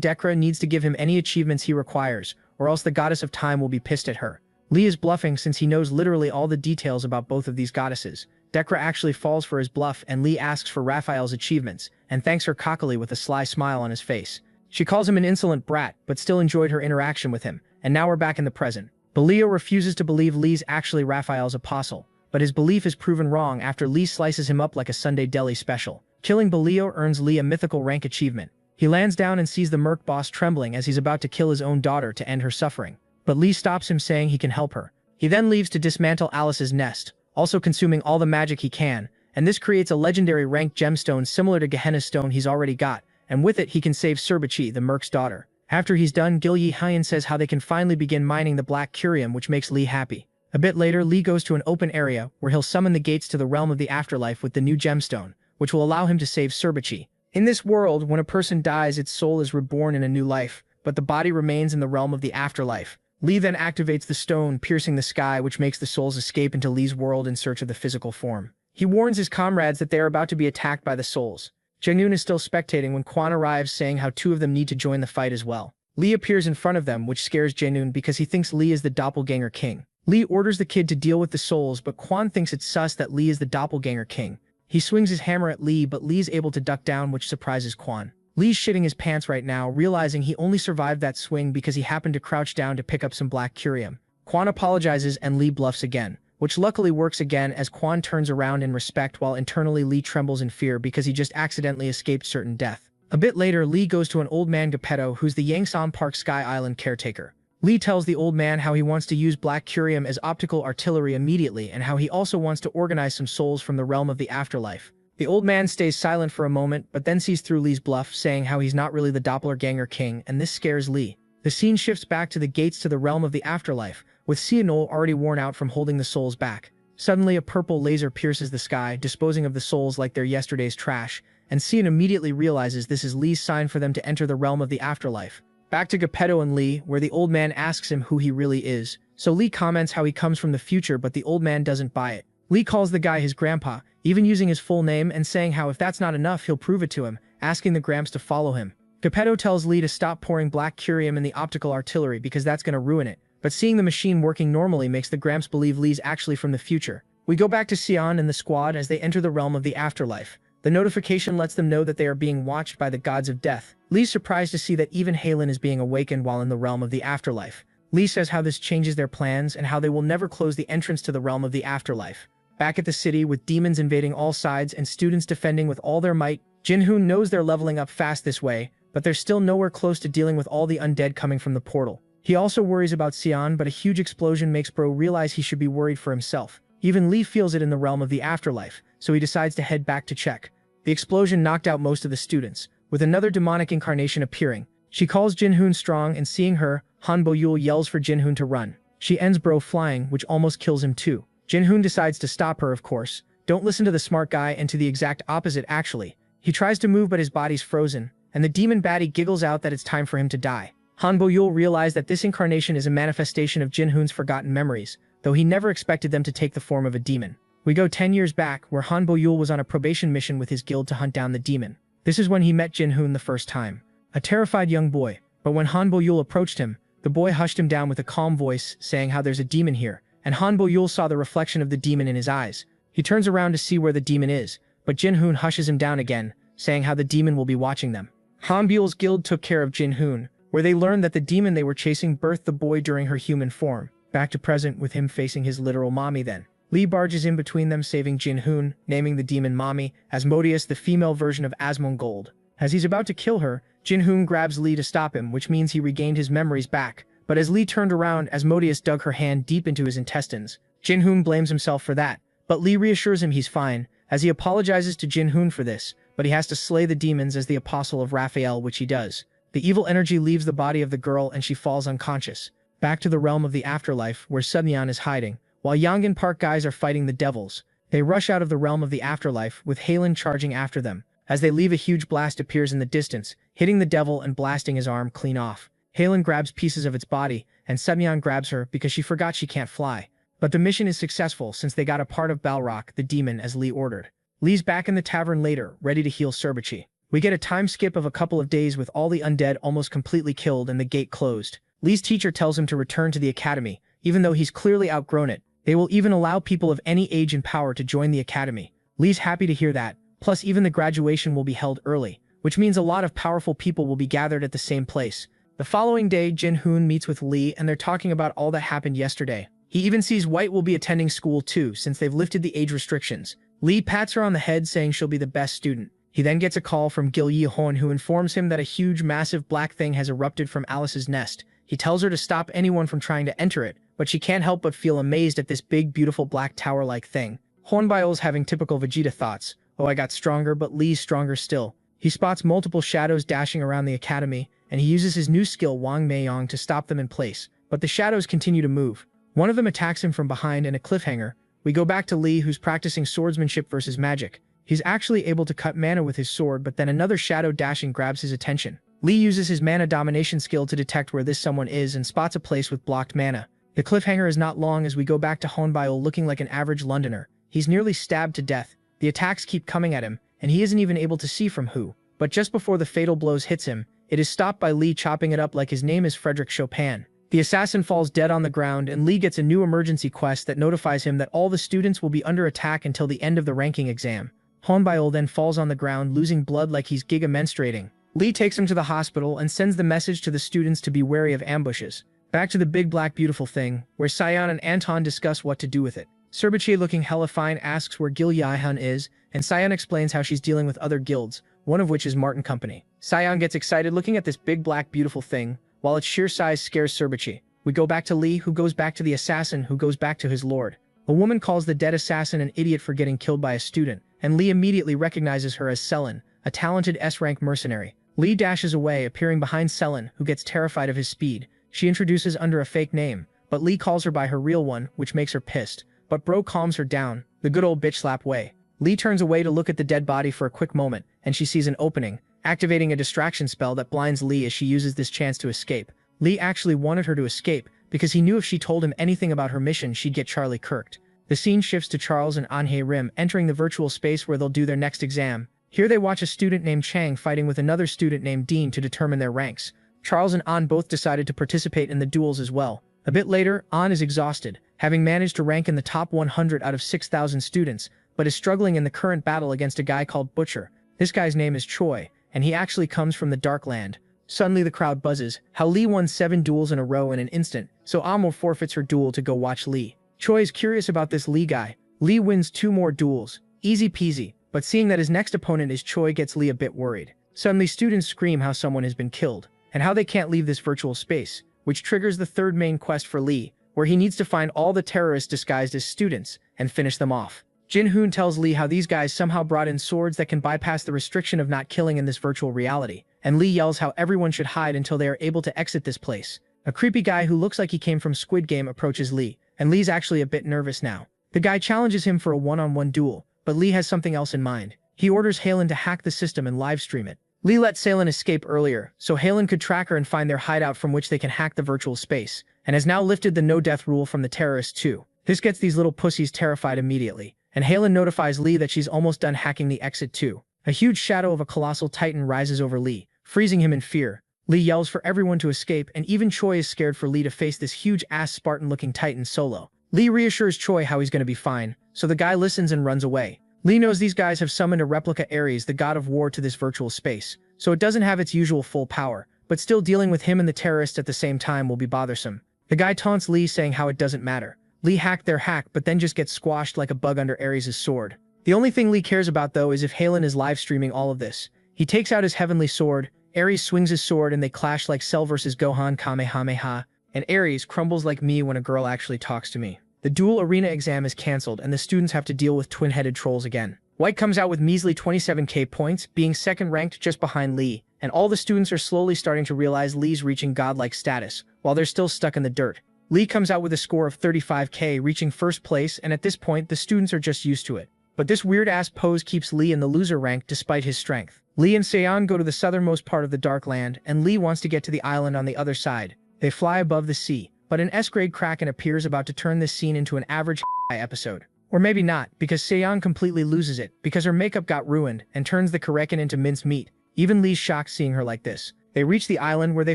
Dekra needs to give him any achievements he requires, or else the goddess of time will be pissed at her. Lee is bluffing since he knows literally all the details about both of these goddesses. Dekra actually falls for his bluff and Lee asks for Raphael's achievements and thanks her cockily with a sly smile on his face. She calls him an insolent brat but still enjoyed her interaction with him, and now we're back in the present. Leo refuses to believe Lee's actually Raphael's apostle, but his belief is proven wrong after Lee slices him up like a Sunday deli special. Killing Leo earns Lee a mythical rank achievement. He lands down and sees the merc boss trembling as he's about to kill his own daughter to end her suffering. But Lee stops him saying he can help her. He then leaves to dismantle Alice's nest, also consuming all the magic he can, and this creates a legendary rank gemstone similar to Gehenna's stone he's already got, and with it he can save Surbachi, the merc's daughter. After he's done, Gil Yi Hyun says how they can finally begin mining the black curium, which makes Lee happy. A bit later, Lee goes to an open area where he'll summon the gates to the realm of the afterlife with the new gemstone, which will allow him to save Surbachi. In this world, when a person dies, its soul is reborn in a new life, but the body remains in the realm of the afterlife. Lee then activates the stone, piercing the sky, which makes the souls escape into Lee's world in search of the physical form. He warns his comrades that they are about to be attacked by the souls. Jung-Noon is still spectating when Quan arrives, saying how two of them need to join the fight as well. Lee appears in front of them, which scares Jung-Noon because he thinks Lee is the doppelganger king. Lee orders the kid to deal with the souls, but Quan thinks it's sus that Lee is the doppelganger king. He swings his hammer at Lee, but Lee's able to duck down, which surprises Quan. Lee's shitting his pants right now, realizing he only survived that swing because he happened to crouch down to pick up some black curium. Quan apologizes and Lee bluffs again, which luckily works again as Quan turns around in respect while internally Lee trembles in fear because he just accidentally escaped certain death. A bit later, Lee goes to an old man Geppetto who's the Yangsan Park Sky Island caretaker. Lee tells the old man how he wants to use black curium as optical artillery immediately and how he also wants to organize some souls from the realm of the afterlife. The old man stays silent for a moment but then sees through Lee's bluff, saying how he's not really the doppelganger king, and this scares Lee. The scene shifts back to the gates to the realm of the afterlife, with Seonol already worn out from holding the souls back. Suddenly a purple laser pierces the sky, disposing of the souls like they're yesterday's trash, and Seon immediately realizes this is Lee's sign for them to enter the realm of the afterlife. Back to Geppetto and Lee, where the old man asks him who he really is, so Lee comments how he comes from the future but the old man doesn't buy it. Lee calls the guy his grandpa, even using his full name and saying how if that's not enough he'll prove it to him, asking the Gramps to follow him. Geppetto tells Lee to stop pouring black curium in the optical artillery because that's gonna ruin it, but seeing the machine working normally makes the Gramps believe Lee's actually from the future. We go back to Sion and the squad as they enter the realm of the afterlife. The notification lets them know that they are being watched by the gods of death. Lee's surprised to see that even Halen is being awakened while in the realm of the afterlife. Lee says how this changes their plans and how they will never close the entrance to the realm of the afterlife. Back at the city, with demons invading all sides and students defending with all their might, Jin-Hoon knows they're leveling up fast this way, but they're still nowhere close to dealing with all the undead coming from the portal. He also worries about Sion, but a huge explosion makes Bro realize he should be worried for himself. Even Lee feels it in the realm of the afterlife, so he decides to head back to check. The explosion knocked out most of the students, with another demonic incarnation appearing. She calls Jin-Hoon strong, and seeing her, Han Bo-yul yells for Jin-Hoon to run. She ends Bro flying, which almost kills him too. Jin-Hoon decides to stop her, of course. Don't listen to the smart guy, and to the exact opposite actually. He tries to move but his body's frozen, and the demon baddie giggles out that it's time for him to die. Han Bo-yul realized that this incarnation is a manifestation of Jin-Hoon's forgotten memories, though he never expected them to take the form of a demon. We go 10 years back, where Han Bo-yul was on a probation mission with his guild to hunt down the demon. This is when he met Jin-Hoon the first time. A terrified young boy, but when Han Bo-yul approached him, the boy hushed him down with a calm voice, saying how there's a demon here, and Han Bo-yul saw the reflection of the demon in his eyes. He turns around to see where the demon is, but Jin-Hoon hushes him down again, saying how the demon will be watching them. Han Bo-yul's guild took care of Jin-Hoon, where they learned that the demon they were chasing birthed the boy during her human form. Back to present with him facing his literal mommy then. Lee barges in between them, saving Jin-Hoon, naming the demon Mommy, Asmodeus, the female version of Asmongold. As he's about to kill her, Jin-Hoon grabs Lee to stop him, which means he regained his memories back. But as Lee turned around, Asmodeus dug her hand deep into his intestines. Jin-Hoon blames himself for that, but Lee reassures him he's fine, as he apologizes to Jin-Hoon for this, but he has to slay the demons as the apostle of Raphael, which he does. The evil energy leaves the body of the girl and she falls unconscious. Back to the realm of the afterlife, where Sunyan is hiding. While Yangin Park guys are fighting the devils, they rush out of the realm of the afterlife, with Halen charging after them. As they leave, a huge blast appears in the distance, hitting the devil and blasting his arm clean off. Halen grabs pieces of its body, and Sunyan grabs her because she forgot she can't fly. But the mission is successful since they got a part of Balrog, the demon, as Lee ordered. Lee's back in the tavern later, ready to heal Surbachi. We get a time skip of a couple of days with all the undead almost completely killed and the gate closed. Lee's teacher tells him to return to the academy, even though he's clearly outgrown it. They will even allow people of any age and power to join the academy. Lee's happy to hear that, plus even the graduation will be held early, which means a lot of powerful people will be gathered at the same place. The following day, Jin-hoon meets with Lee and they're talking about all that happened yesterday. He even sees White will be attending school too since they've lifted the age restrictions. Lee pats her on the head saying she'll be the best student. He then gets a call from Gil Yi-hoon who informs him that a huge massive black thing has erupted from Alice's nest. He tells her to stop anyone from trying to enter it, but she can't help but feel amazed at this big beautiful black tower-like thing. Hwonbyeol's having typical Vegeta thoughts. Oh, I got stronger, but Lee's stronger still. He spots multiple shadows dashing around the academy, and he uses his new skill Wang Meiyong to stop them in place, but the shadows continue to move. One of them attacks him from behind in a cliffhanger. We go back to Lee who's practicing swordsmanship versus magic. He's actually able to cut mana with his sword, but then another shadow dashing grabs his attention. Lee uses his mana domination skill to detect where this someone is and spots a place with blocked mana. The cliffhanger is not long as we go back to Hwonbyeol looking like an average Londoner. He's nearly stabbed to death. The attacks keep coming at him, and he isn't even able to see from who. But just before the fatal blows hits him, it is stopped by Lee chopping it up like his name is Frederick Chopin. The assassin falls dead on the ground and Lee gets a new emergency quest that notifies him that all the students will be under attack until the end of the ranking exam. Hwonbyeol then falls on the ground losing blood like he's giga menstruating. Lee takes him to the hospital and sends the message to the students to be wary of ambushes. Back to the big black beautiful thing, where Sion and Anton discuss what to do with it. Serbiche looking hella fine asks where Gil Yi-hoon is, and Sion explains how she's dealing with other guilds, one of which is Martin Company. Sion gets excited looking at this big black beautiful thing, while its sheer size scares Serbiche. We go back to Lee who goes back to the assassin who goes back to his lord. A woman calls the dead assassin an idiot for getting killed by a student, and Lee immediately recognizes her as Selen, a talented S-rank mercenary. Lee dashes away, appearing behind Selen, who gets terrified of his speed. She introduces under a fake name, but Lee calls her by her real one, which makes her pissed. But bro calms her down, the good old bitch slap way. Lee turns away to look at the dead body for a quick moment, and she sees an opening, activating a distraction spell that blinds Lee as she uses this chance to escape. Lee actually wanted her to escape, because he knew if she told him anything about her mission she'd get Charlie kirked. The scene shifts to Charles and An Hae-rim entering the virtual space where they'll do their next exam. Here they watch a student named Chang fighting with another student named Dean to determine their ranks. Charles and An both decided to participate in the duels as well. A bit later, An is exhausted, having managed to rank in the top 100 out of 6,000 students, but is struggling in the current battle against a guy called Butcher. This guy's name is Choi, and he actually comes from the Dark Land. Suddenly the crowd buzzes how Lee won 7 duels in a row in an instant, so Amo forfeits her duel to go watch Lee. Choi is curious about this Lee guy. Lee wins 2 more duels. Easy peasy, but seeing that his next opponent is Choi gets Lee a bit worried. Suddenly students scream how someone has been killed, and how they can't leave this virtual space, which triggers the third main quest for Lee, where he needs to find all the terrorists disguised as students and finish them off. Jin-hoon tells Lee how these guys somehow brought in swords that can bypass the restriction of not killing in this virtual reality, and Lee yells how everyone should hide until they are able to exit this place. A creepy guy who looks like he came from Squid Game approaches Lee, and Lee's actually a bit nervous now. The guy challenges him for a one-on-one duel, but Lee has something else in mind. He orders Halen to hack the system and livestream it. Lee let Salen escape earlier, so Halen could track her and find their hideout from which they can hack the virtual space, and has now lifted the no-death rule from the terrorists too. This gets these little pussies terrified immediately, and Halen notifies Lee that she's almost done hacking the exit too. A huge shadow of a colossal titan rises over Lee, freezing him in fear. Lee yells for everyone to escape, and even Choi is scared for Lee to face this huge-ass Spartan-looking titan solo. Lee reassures Choi how he's going to be fine, so the guy listens and runs away. Lee knows these guys have summoned a replica Ares, the god of war, to this virtual space, so it doesn't have its usual full power, but still dealing with him and the terrorists at the same time will be bothersome. The guy taunts Lee saying how it doesn't matter. Lee hacked their hack but then just gets squashed like a bug under Ares' sword. The only thing Lee cares about though is if Halen is live streaming all of this. He takes out his heavenly sword, Ares swings his sword and they clash like Cell vs Gohan Kamehameha, and Ares crumbles like me when a girl actually talks to me. The dual arena exam is cancelled and the students have to deal with twin-headed trolls again. White comes out with measly 27k points, being second ranked just behind Lee, and all the students are slowly starting to realize Lee's reaching godlike status, while they're still stuck in the dirt. Lee comes out with a score of 35k, reaching first place, and at this point the students are just used to it. But this weird-ass pose keeps Lee in the loser rank despite his strength. Lee and Seon go to the southernmost part of the Dark Land, and Lee wants to get to the island on the other side. They fly above the sea, but an S-grade Kraken appears about to turn this scene into an average episode. Or maybe not, because Seon completely loses it, because her makeup got ruined, and turns the Kraken into mincemeat. Even Lee's shocked seeing her like this. They reach the island where they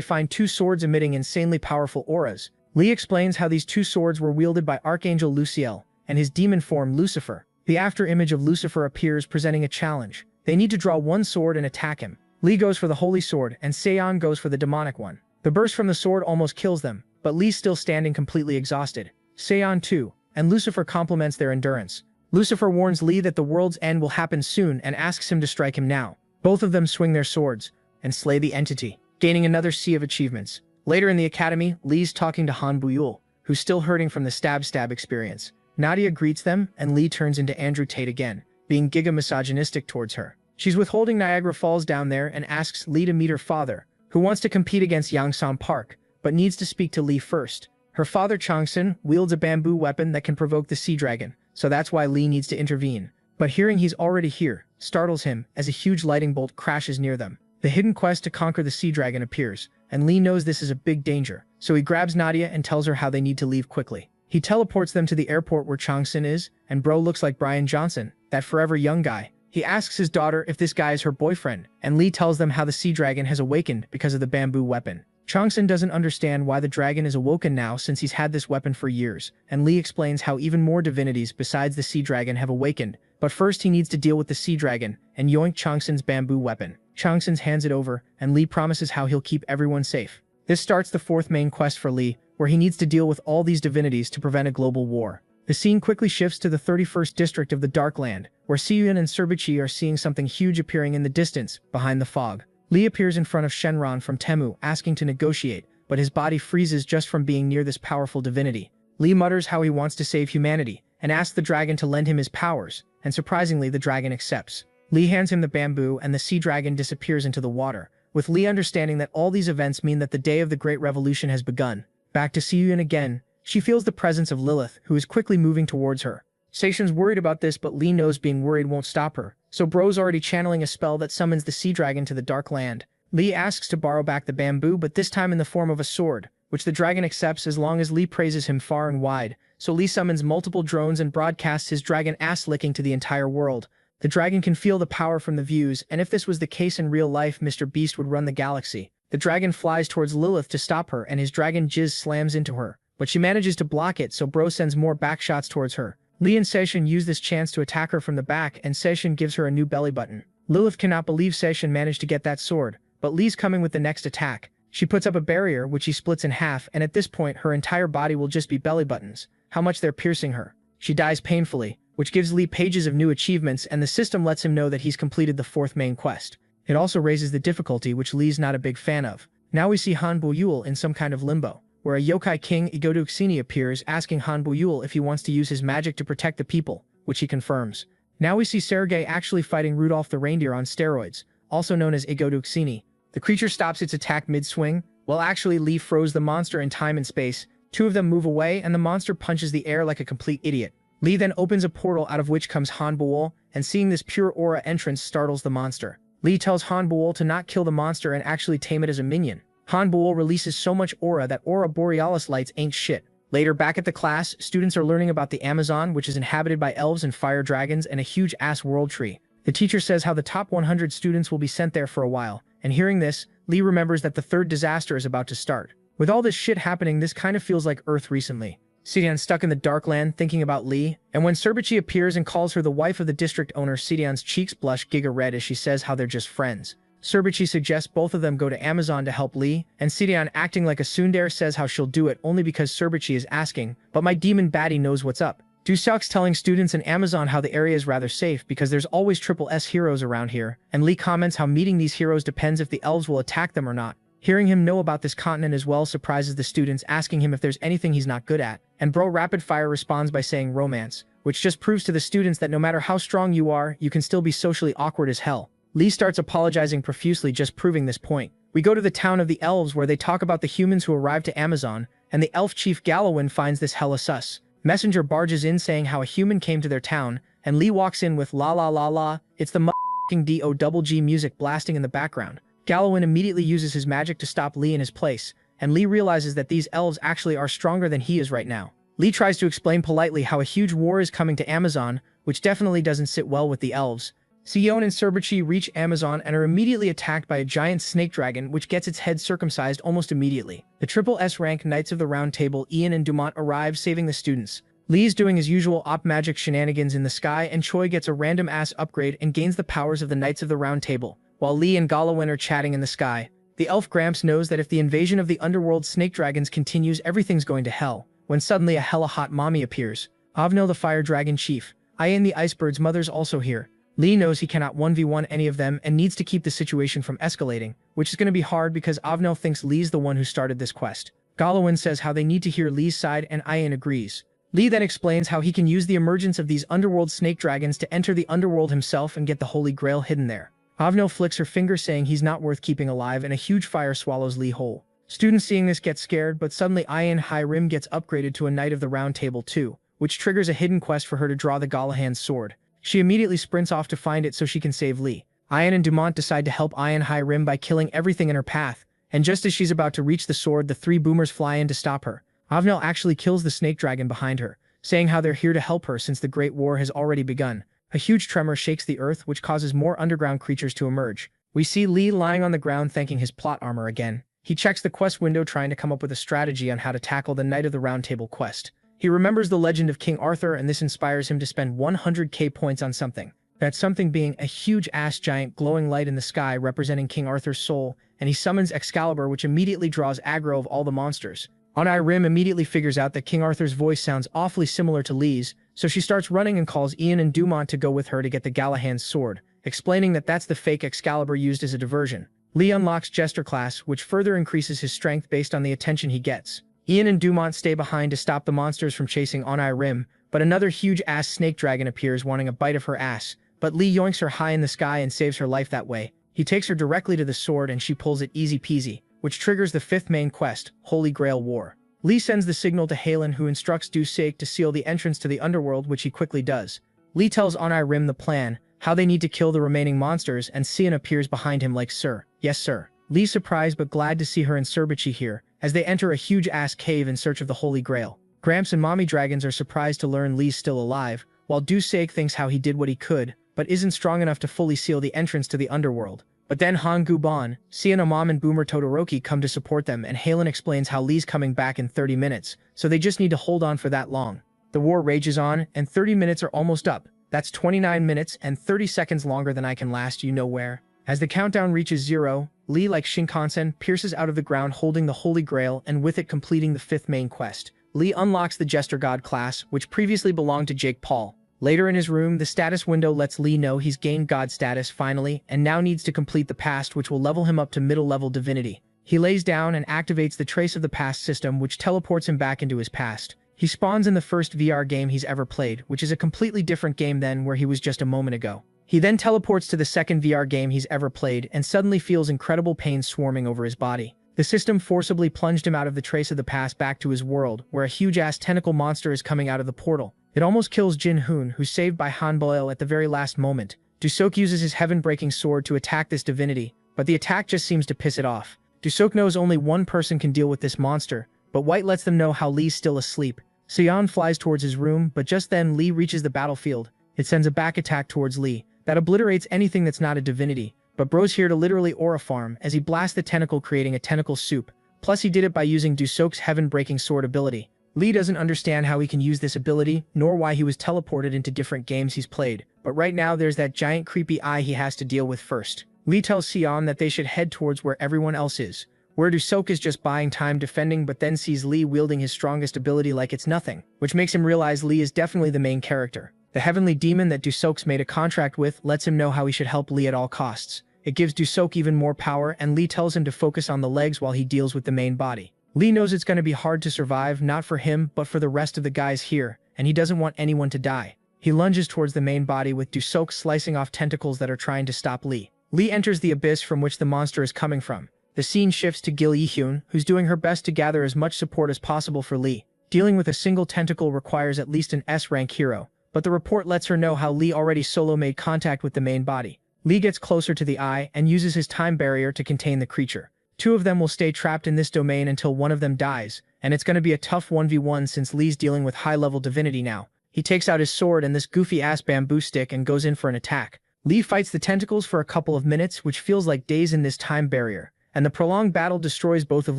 find 2 swords emitting insanely powerful auras. Lee explains how these two swords were wielded by Archangel Luciel and his demon form Lucifer. The after image of Lucifer appears presenting a challenge. They need to draw one sword and attack him. Lee goes for the holy sword and Seon goes for the demonic one. The burst from the sword almost kills them, but Lee's still standing completely exhausted. Seon too, and Lucifer complements their endurance. Lucifer warns Lee that the world's end will happen soon and asks him to strike him now. Both of them swing their swords and slay the entity, gaining another sea of achievements. Later in the academy, Lee's talking to Han Buyul, who's still hurting from the stab experience. Nadia greets them, and Lee turns into Andrew Tate again, being giga-misogynistic towards her. She's withholding Niagara Falls down there and asks Lee to meet her father, who wants to compete against Yangsan Park, but needs to speak to Lee first. Her father Changsun wields a bamboo weapon that can provoke the sea dragon, so that's why Lee needs to intervene. But hearing he's already here startles him as a huge lightning bolt crashes near them. The hidden quest to conquer the sea dragon appears, and Lee knows this is a big danger, so he grabs Nadia and tells her how they need to leave quickly. He teleports them to the airport where Changsun is, and bro looks like Brian Johnson, that forever young guy. He asks his daughter if this guy is her boyfriend, and Lee tells them how the sea dragon has awakened because of the bamboo weapon. Changsun doesn't understand why the dragon is awoken now since he's had this weapon for years, and Lee explains how even more divinities besides the sea dragon have awakened, but first he needs to deal with the sea dragon and yoink Changsun's bamboo weapon. Changsun hands it over, and Lee promises how he'll keep everyone safe. This starts the fourth main quest for Lee, where he needs to deal with all these divinities to prevent a global war. The scene quickly shifts to the 31st district of the Darkland, where Siyun and Serbichi are seeing something huge appearing in the distance, behind the fog. Lee appears in front of Shenron from Temu, asking to negotiate, but his body freezes just from being near this powerful divinity. Lee mutters how he wants to save humanity, and asks the dragon to lend him his powers, and surprisingly the dragon accepts. Lee hands him the bamboo and the sea dragon disappears into the water, with Lee understanding that all these events mean that the day of the Great Revolution has begun. Back to Siyun again, she feels the presence of Lilith, who is quickly moving towards her. Seishin's worried about this, but Lee knows being worried won't stop her, so bro's already channeling a spell that summons the sea dragon to the Dark Land. Lee asks to borrow back the bamboo, but this time in the form of a sword, which the dragon accepts as long as Lee praises him far and wide, so Lee summons multiple drones and broadcasts his dragon ass-licking to the entire world. The dragon can feel the power from the views, and if this was the case in real life, Mr. Beast would run the galaxy. The dragon flies towards Lilith to stop her, and his dragon jizz slams into her, but she manages to block it, so bro sends more backshots towards her. Lee and Seishin use this chance to attack her from the back, and Seishin gives her a new belly button. Lilith cannot believe Seishin managed to get that sword, but Lee's coming with the next attack. She puts up a barrier, which he splits in half, and at this point her entire body will just be belly buttons. How much they're piercing her. She dies painfully, which gives Lee pages of new achievements, and the system lets him know that he's completed the fourth main quest. It also raises the difficulty, which Lee's not a big fan of. Now we see Han Buyul in some kind of limbo, where a yokai king Igoduxini appears asking Han Buyul if he wants to use his magic to protect the people, which he confirms. Now we see Sergei actually fighting Rudolph the reindeer on steroids, also known as Igoduxini. The creature stops its attack mid-swing. Well, actually Lee froze the monster in time and space. Two of them move away, and the monster punches the air like a complete idiot. Lee then opens a portal out of which comes Han Buyul, and seeing this pure aura entrance startles the monster. Lee tells Han Buyul to not kill the monster and actually tame it as a minion. Han Buyul releases so much aura that aura borealis lights ain't shit. Later, back at the class, students are learning about the Amazon, which is inhabited by elves and fire dragons and a huge-ass world tree. The teacher says how the top 100 students will be sent there for a while, and hearing this, Lee remembers that the third disaster is about to start. With all this shit happening, this kind of feels like Earth recently. Sidian's stuck in the Darkland thinking about Lee, and when Serbichi appears and calls her the wife of the district owner, Sidian's cheeks blush giga red as she says how they're just friends. Serbichi suggests both of them go to Amazon to help Lee, and Sidian, acting like a tsundere, says how she'll do it only because Serbichi is asking, but my demon baddie knows what's up. Dusuk's telling students in Amazon how the area is rather safe because there's always triple S heroes around here, and Lee comments how meeting these heroes depends if the elves will attack them or not. Hearing him know about this continent as well surprises the students, asking him if there's anything he's not good at, and bro rapid fire responds by saying romance, which just proves to the students that no matter how strong you are, you can still be socially awkward as hell. Lee starts apologizing profusely, just proving this point. We go to the town of the elves where they talk about the humans who arrived to Amazon, and the elf chief Gallowin finds this hella sus. Messenger barges in saying how a human came to their town, and Lee walks in with la la la la, it's the motherfucking D-O-double-G music blasting in the background. Gallowin immediately uses his magic to stop Lee in his place, and Lee realizes that these elves actually are stronger than he is right now. Lee tries to explain politely how a huge war is coming to Amazon, which definitely doesn't sit well with the elves. Sion and Cerberchi reach Amazon and are immediately attacked by a giant snake dragon which gets its head circumcised almost immediately. The triple S rank Knights of the Round Table Ian and Dumont arrive saving the students. Lee's doing his usual op magic shenanigans in the sky and Choi gets a random ass upgrade and gains the powers of the Knights of the Round Table, while Lee and Galawin are chatting in the sky. The elf Gramps knows that if the invasion of the underworld snake dragons continues everything's going to hell, when suddenly a hella hot mommy appears. Avnil the fire dragon chief, Ian the icebird's mother's also here. Lee knows he cannot 1v1 any of them and needs to keep the situation from escalating, which is going to be hard because Avnil thinks Lee's the one who started this quest. Galawin says how they need to hear Lee's side and Ian agrees. Lee then explains how he can use the emergence of these underworld snake dragons to enter the underworld himself and get the Holy Grail hidden there. Avnil flicks her finger saying he's not worth keeping alive and a huge fire swallows Lee whole. Students seeing this get scared, but suddenly Ian Hirim gets upgraded to a Knight of the Round Table too, which triggers a hidden quest for her to draw the Galahan's sword. She immediately sprints off to find it so she can save Lee. Ian and Dumont decide to help Ian Hirim by killing everything in her path, and just as she's about to reach the sword, the three boomers fly in to stop her. Avnil actually kills the snake dragon behind her, saying how they're here to help her since the Great War has already begun. A huge tremor shakes the earth, which causes more underground creatures to emerge. We see Lee lying on the ground thanking his plot armor again. He checks the quest window trying to come up with a strategy on how to tackle the Knight of the Round Table quest. He remembers the legend of King Arthur and this inspires him to spend 100k points on something. That something being a huge-ass giant glowing light in the sky representing King Arthur's soul, and he summons Excalibur which immediately draws aggro of all the monsters. Rim immediately figures out that King Arthur's voice sounds awfully similar to Lee's, so she starts running and calls Ian and Dumont to go with her to get the Galahan's sword, explaining that that's the fake Excalibur used as a diversion. Lee unlocks Jester class, which further increases his strength based on the attention he gets. Ian and Dumont stay behind to stop the monsters from chasing Rim, but another huge-ass snake dragon appears wanting a bite of her ass, but Lee yoinks her high in the sky and saves her life that way. He takes her directly to the sword and she pulls it easy peasy, which triggers the fifth main quest, Holy Grail War. Lee sends the signal to Halen who instructs Dusek to seal the entrance to the underworld, which he quickly does. Lee tells Rim the plan, how they need to kill the remaining monsters, and Sion appears behind him like, "Sir." "Yes, sir." Lee's surprised but glad to see her and Cerberchi here, as they enter a huge-ass cave in search of the Holy Grail. Gramps and Mommy Dragons are surprised to learn Lee's still alive, while Dusek thinks how he did what he could, but isn't strong enough to fully seal the entrance to the underworld. But then Han Guban, Sion Amam and Boomer Todoroki come to support them and Halen explains how Lee's coming back in 30 minutes, so they just need to hold on for that long. The war rages on, and 30 minutes are almost up. That's 29 minutes and 30 seconds longer than I can last you know where. As the countdown reaches 0, Lee, like Shinkansen, pierces out of the ground holding the Holy Grail and with it completing the fifth main quest. Lee unlocks the Jester God class, which previously belonged to Jake Paul. Later in his room, the status window lets Lee know he's gained God status finally, and now needs to complete the past, which will level him up to middle-level divinity. He lays down and activates the Trace of the Past system, which teleports him back into his past. He spawns in the first VR game he's ever played, which is a completely different game than where he was just a moment ago. He then teleports to the second VR game he's ever played and suddenly feels incredible pain swarming over his body. The system forcibly plunged him out of the Trace of the Past back to his world, where a huge-ass tentacle monster is coming out of the portal. It almost kills Jin Hoon, who's saved by Han Boil at the very last moment. Dusok uses his heaven-breaking sword to attack this divinity, but the attack just seems to piss it off. Dusok knows only one person can deal with this monster, but White lets them know how Lee's still asleep. Sion flies towards his room, but just then Lee reaches the battlefield. It sends a back attack towards Lee that obliterates anything that's not a divinity, but Bro's here to literally aura farm as he blasts the tentacle, creating a tentacle soup. Plus he did it by using Dusok's heaven-breaking sword ability. Lee doesn't understand how he can use this ability, nor why he was teleported into different games he's played, but right now there's that giant creepy eye he has to deal with first. Lee tells Sion that they should head towards where everyone else is, where Dusok is just buying time defending, but then sees Lee wielding his strongest ability like it's nothing, which makes him realize Lee is definitely the main character. The heavenly demon that Dusok's made a contract with lets him know how he should help Lee at all costs. It gives Dusok even more power, and Lee tells him to focus on the legs while he deals with the main body. Lee knows it's going to be hard to survive, not for him, but for the rest of the guys here, and he doesn't want anyone to die. He lunges towards the main body with Dusok slicing off tentacles that are trying to stop Lee. Lee enters the abyss from which the monster is coming from. The scene shifts to Gil Yihyun, who's doing her best to gather as much support as possible for Lee. Dealing with a single tentacle requires at least an S-rank hero, but the report lets her know how Lee already solo made contact with the main body. Lee gets closer to the eye and uses his time barrier to contain the creature. Two of them will stay trapped in this domain until one of them dies, and it's going to be a tough 1v1 since Lee's dealing with high-level divinity now. He takes out his sword and this goofy-ass bamboo stick and goes in for an attack. Lee fights the tentacles for a couple of minutes, which feels like days in this time barrier, and the prolonged battle destroys both of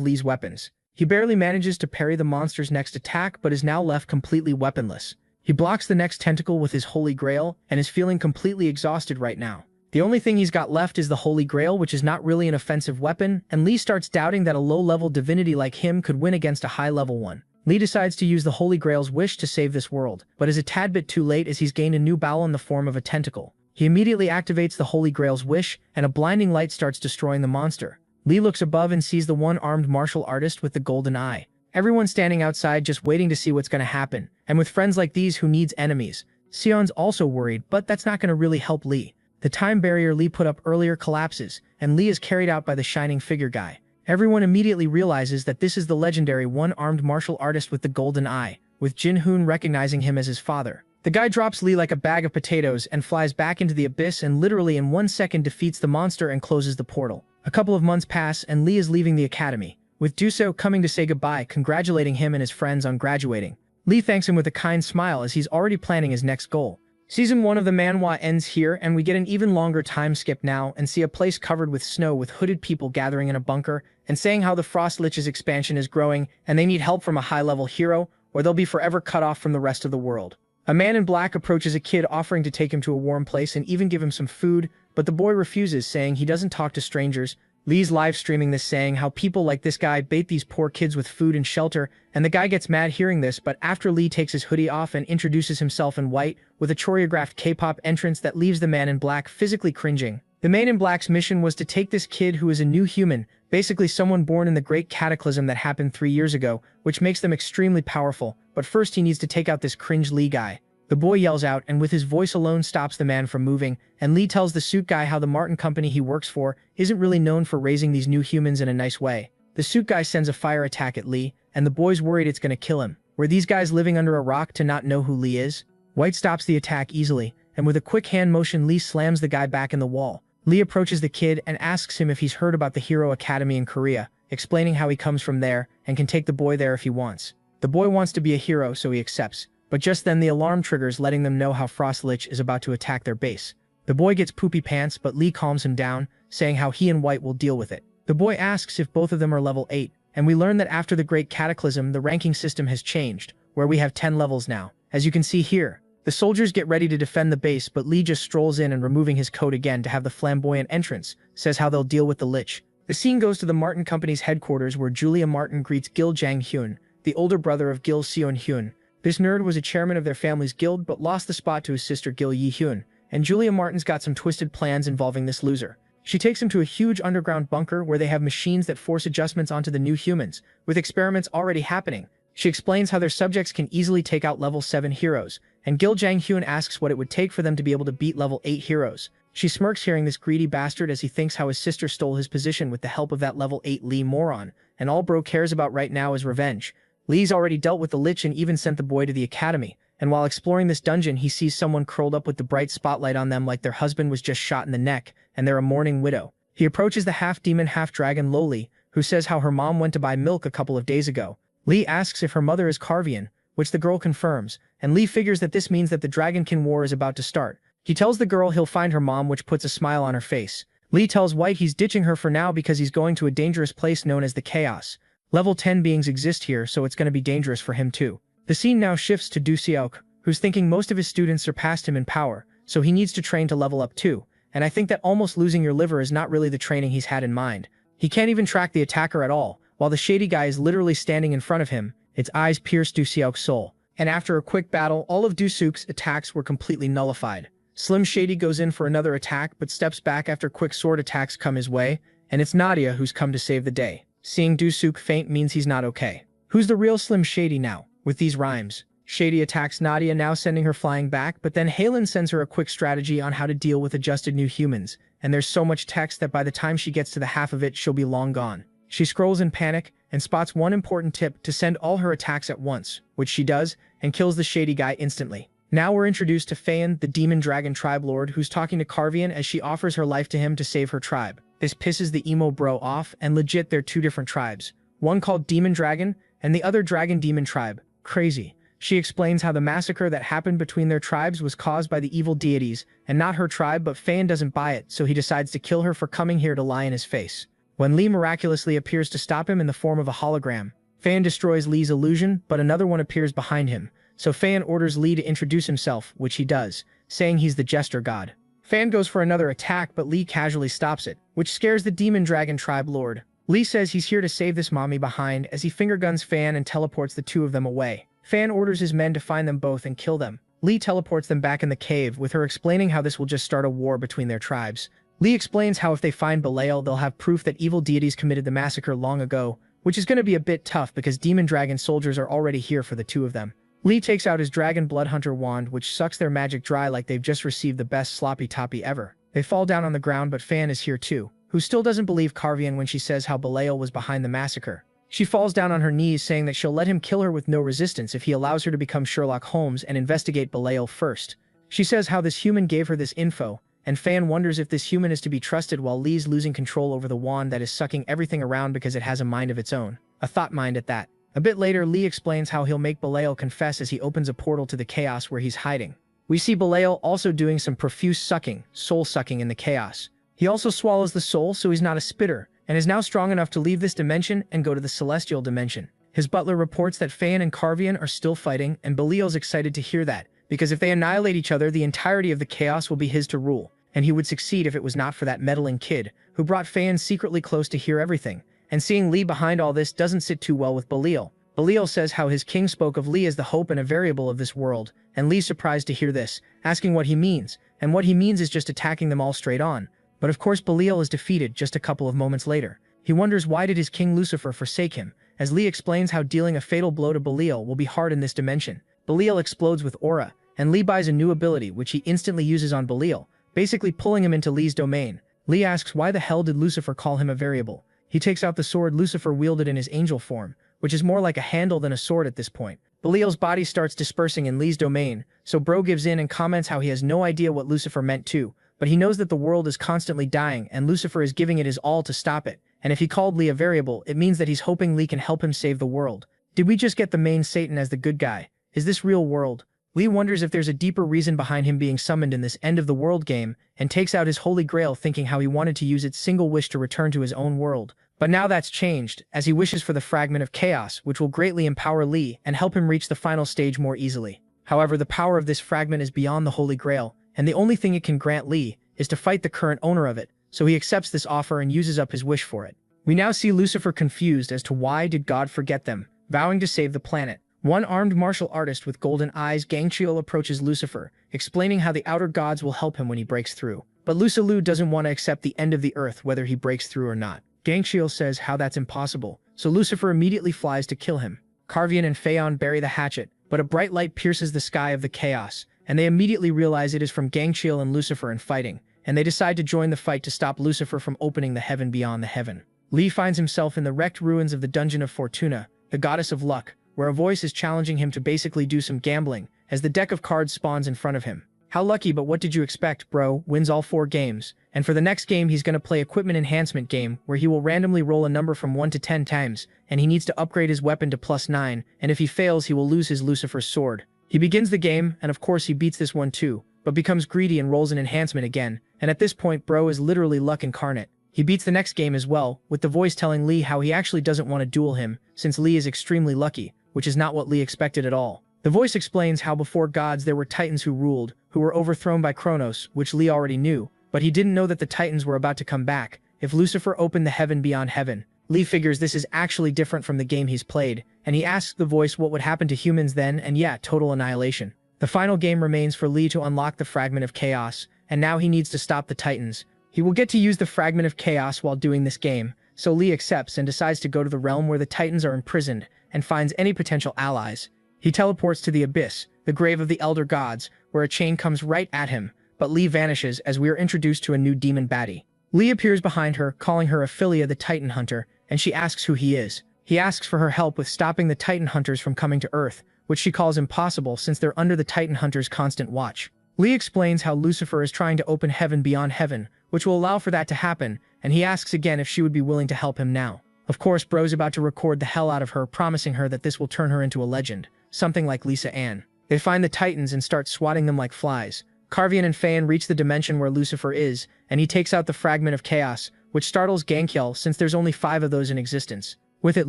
Lee's weapons. He barely manages to parry the monster's next attack, but is now left completely weaponless. He blocks the next tentacle with his Holy Grail, and is feeling completely exhausted right now. The only thing he's got left is the Holy Grail, which is not really an offensive weapon, and Lee starts doubting that a low-level divinity like him could win against a high-level one. Lee decides to use the Holy Grail's wish to save this world, but is a tad bit too late as he's gained a new bowel in the form of a tentacle. He immediately activates the Holy Grail's wish, and a blinding light starts destroying the monster. Lee looks above and sees the one-armed martial artist with the golden eye. Everyone's standing outside just waiting to see what's going to happen, and with friends like these, who needs enemies? Sion's also worried, but that's not going to really help Lee. The time barrier Lee put up earlier collapses, and Lee is carried out by the shining figure guy. Everyone immediately realizes that this is the legendary one-armed martial artist with the golden eye, with Jin-hoon recognizing him as his father. The guy drops Lee like a bag of potatoes and flies back into the abyss and literally in 1 second defeats the monster and closes the portal. A couple of months pass and Lee is leaving the academy, with Duso coming to say goodbye, congratulating him and his friends on graduating. Lee thanks him with a kind smile as he's already planning his next goal. Season 1 of the manhwa ends here, and we get an even longer time skip now and see a place covered with snow with hooded people gathering in a bunker and saying how the Frost Lich's expansion is growing and they need help from a high-level hero or they'll be forever cut off from the rest of the world. A man in black approaches a kid offering to take him to a warm place and even give him some food, but the boy refuses, saying he doesn't talk to strangers. Lee's live streaming this, saying how people like this guy bait these poor kids with food and shelter, and the guy gets mad hearing this, but after Lee takes his hoodie off and introduces himself in white with a choreographed K-pop entrance that leaves the man in black physically cringing. The man in black's mission was to take this kid who is a new human, basically someone born in the great cataclysm that happened 3 years ago, which makes them extremely powerful, but first he needs to take out this cringe Lee guy. The boy yells out and with his voice alone stops the man from moving, and Lee tells the suit guy how the Martin company he works for isn't really known for raising these new humans in a nice way. The suit guy sends a fire attack at Lee, and the boy's worried it's gonna kill him. Were these guys living under a rock to not know who Lee is? White stops the attack easily, and with a quick hand motion Lee slams the guy back in the wall. Lee approaches the kid and asks him if he's heard about the Hero Academy in Korea, explaining how he comes from there and can take the boy there if he wants. The boy wants to be a hero, so he accepts. But just then the alarm triggers, letting them know how Frost Lich is about to attack their base. The boy gets poopy pants, but Lee calms him down, saying how he and White will deal with it. The boy asks if both of them are level 8, and we learn that after the Great Cataclysm, the ranking system has changed, where we have 10 levels now. As you can see here, the soldiers get ready to defend the base, but Lee just strolls in and, removing his coat again to have the flamboyant entrance, says how they'll deal with the Lich. The scene goes to the Martin Company's headquarters, where Julia Martin greets Gil Jang-hyun, the older brother of Gil Seon-hyun. This nerd was a chairman of their family's guild but lost the spot to his sister Gil Yi-hyun, and Julia Martin's got some twisted plans involving this loser. She takes him to a huge underground bunker where they have machines that force adjustments onto the new humans, with experiments already happening. She explains how their subjects can easily take out level 7 heroes, and Gil Jang-hyun asks what it would take for them to be able to beat level 8 heroes. She smirks hearing this greedy bastard as he thinks how his sister stole his position with the help of that level 8 Lee moron, and all bro cares about right now is revenge. Lee's already dealt with the Lich and even sent the boy to the academy, and while exploring this dungeon he sees someone curled up with the bright spotlight on them like their husband was just shot in the neck, and they're a mourning widow. He approaches the half-demon half-dragon Loli, who says how her mom went to buy milk a couple of days ago. Lee asks if her mother is Carvian, which the girl confirms, and Lee figures that this means that the Dragonkin War is about to start. He tells the girl he'll find her mom, which puts a smile on her face. Lee tells White he's ditching her for now because he's going to a dangerous place known as the Chaos. Level 10 beings exist here, so it's going to be dangerous for him too. The scene now shifts to Du Seok, who's thinking most of his students surpassed him in power, so he needs to train to level up too, and I think that almost losing your liver is not really the training he's had in mind. He can't even track the attacker at all, while the shady guy is literally standing in front of him. Its eyes pierce Du Seok's soul, and after a quick battle, all of Du Seok's attacks were completely nullified. Slim Shady goes in for another attack but steps back after quick sword attacks come his way, and it's Nadia who's come to save the day. Seeing Du Seok faint means he's not okay. Who's the real Slim Shady now? With these rhymes, Shady attacks Nadia, now sending her flying back, but then Halen sends her a quick strategy on how to deal with adjusted new humans, and there's so much text that by the time she gets to the half of it she'll be long gone. She scrolls in panic and spots one important tip to send all her attacks at once, which she does, and kills the Shady guy instantly. Now we're introduced to Fayan, the demon dragon tribe lord, who's talking to Carvian as she offers her life to him to save her tribe. This pisses the emo bro off, and legit they're two different tribes. One called Demon Dragon, and the other Dragon Demon Tribe. Crazy. She explains how the massacre that happened between their tribes was caused by the evil deities, and not her tribe, but Fan doesn't buy it, so he decides to kill her for coming here to lie in his face. When Lee miraculously appears to stop him in the form of a hologram, Fan destroys Lee's illusion, but another one appears behind him, so Fan orders Lee to introduce himself, which he does, saying he's the jester god. Fan goes for another attack, but Lee casually stops it, which scares the demon dragon tribe lord. Lee says he's here to save this mommy behind as he fingerguns Fan and teleports the two of them away. Fan orders his men to find them both and kill them. Lee teleports them back in the cave, with her explaining how this will just start a war between their tribes. Lee explains how if they find Belial, they'll have proof that evil deities committed the massacre long ago, which is going to be a bit tough because demon dragon soldiers are already here for the two of them. Lee takes out his dragon blood hunter wand, which sucks their magic dry like they've just received the best sloppy toppy ever. They fall down on the ground, but Fan is here too, who still doesn't believe Carvian when she says how Belial was behind the massacre. She falls down on her knees, saying that she'll let him kill her with no resistance if he allows her to become Sherlock Holmes and investigate Belial first. She says how this human gave her this info, and Fan wonders if this human is to be trusted while Lee's losing control over the wand that is sucking everything around because it has a mind of its own. A thought mind at that. A bit later, Lee explains how he'll make Belial confess as he opens a portal to the chaos where he's hiding. We see Belial also doing some profuse sucking, soul sucking in the chaos. He also swallows the soul, so he's not a spitter, and is now strong enough to leave this dimension and go to the celestial dimension. His butler reports that Fan and Carvian are still fighting, and Belial's excited to hear that, because if they annihilate each other, the entirety of the chaos will be his to rule, and he would succeed if it was not for that meddling kid, who brought Fan secretly close to hear everything. And seeing Lee behind all this doesn't sit too well with Belial. Belial says how his king spoke of Lee as the hope and a variable of this world, and Lee's surprised to hear this, asking what he means, and what he means is just attacking them all straight on. But of course Belial is defeated just a couple of moments later. He wonders why did his king Lucifer forsake him, as Lee explains how dealing a fatal blow to Belial will be hard in this dimension. Belial explodes with aura, and Lee buys a new ability which he instantly uses on Belial, basically pulling him into Lee's domain. Lee asks why the hell did Lucifer call him a variable. He takes out the sword Lucifer wielded in his angel form, which is more like a handle than a sword at this point. Belial's body starts dispersing in Lee's domain, so Bro gives in and comments how he has no idea what Lucifer meant too, but he knows that the world is constantly dying and Lucifer is giving it his all to stop it, and if he called Lee a variable, it means that he's hoping Lee can help him save the world. Did we just get the main Satan as the good guy? Is this real world? Lee wonders if there's a deeper reason behind him being summoned in this end of the world game, and takes out his holy grail thinking how he wanted to use its single wish to return to his own world. But now that's changed, as he wishes for the fragment of chaos, which will greatly empower Lee and help him reach the final stage more easily. However, the power of this fragment is beyond the holy grail, and the only thing it can grant Lee is to fight the current owner of it, so he accepts this offer and uses up his wish for it. We now see Lucifer confused as to why did God forget them, vowing to save the planet. One armed martial artist with golden eyes, Gangchiel, approaches Lucifer, explaining how the outer gods will help him when he breaks through. But Lucilu doesn't want to accept the end of the earth whether he breaks through or not. Gangchiel says how that's impossible, so Lucifer immediately flies to kill him. Carvian and Phaon bury the hatchet, but a bright light pierces the sky of the chaos, and they immediately realize it is from Gangchiel and Lucifer in fighting, and they decide to join the fight to stop Lucifer from opening the heaven beyond the heaven. Lee finds himself in the wrecked ruins of the Dungeon of Fortuna, the goddess of luck, where a voice is challenging him to basically do some gambling, as the deck of cards spawns in front of him. How lucky, but what did you expect, bro? Wins all 4 games. And for the next game, he's going to play Equipment Enhancement game, where he will randomly roll a number from 1 to 10 times, and he needs to upgrade his weapon to +9, and if he fails, he will lose his Lucifer's sword. He begins the game, and of course he beats this one too, but becomes greedy and rolls an enhancement again, and at this point, bro is literally luck incarnate. He beats the next game as well, with the voice telling Lee how he actually doesn't want to duel him, since Lee is extremely lucky, which is not what Lee expected at all. The voice explains how before gods there were titans who ruled, who were overthrown by Kronos, which Lee already knew, but he didn't know that the titans were about to come back. If Lucifer opened the heaven beyond heaven, Lee figures this is actually different from the game he's played, and he asks the voice what would happen to humans then, and yeah, total annihilation. The final game remains for Lee to unlock the Fragment of Chaos, and now he needs to stop the titans. He will get to use the Fragment of Chaos while doing this game, so Lee accepts and decides to go to the realm where the titans are imprisoned, and finds any potential allies. He teleports to the Abyss, the grave of the Elder Gods, where a chain comes right at him, but Lee vanishes as we are introduced to a new demon baddie. Lee appears behind her, calling her Ophelia the Titan Hunter, and she asks who he is. He asks for her help with stopping the Titan Hunters from coming to Earth, which she calls impossible since they're under the Titan Hunters' constant watch. Lee explains how Lucifer is trying to open heaven beyond heaven, which will allow for that to happen, and he asks again if she would be willing to help him now. Of course, Bro's about to record the hell out of her, promising her that this will turn her into a legend. something like Lisa Ann. They find the Titans and start swatting them like flies. Carvian and Phaon reach the dimension where Lucifer is, and he takes out the fragment of chaos, which startles Gankiel since there's only 5 of those in existence. With it,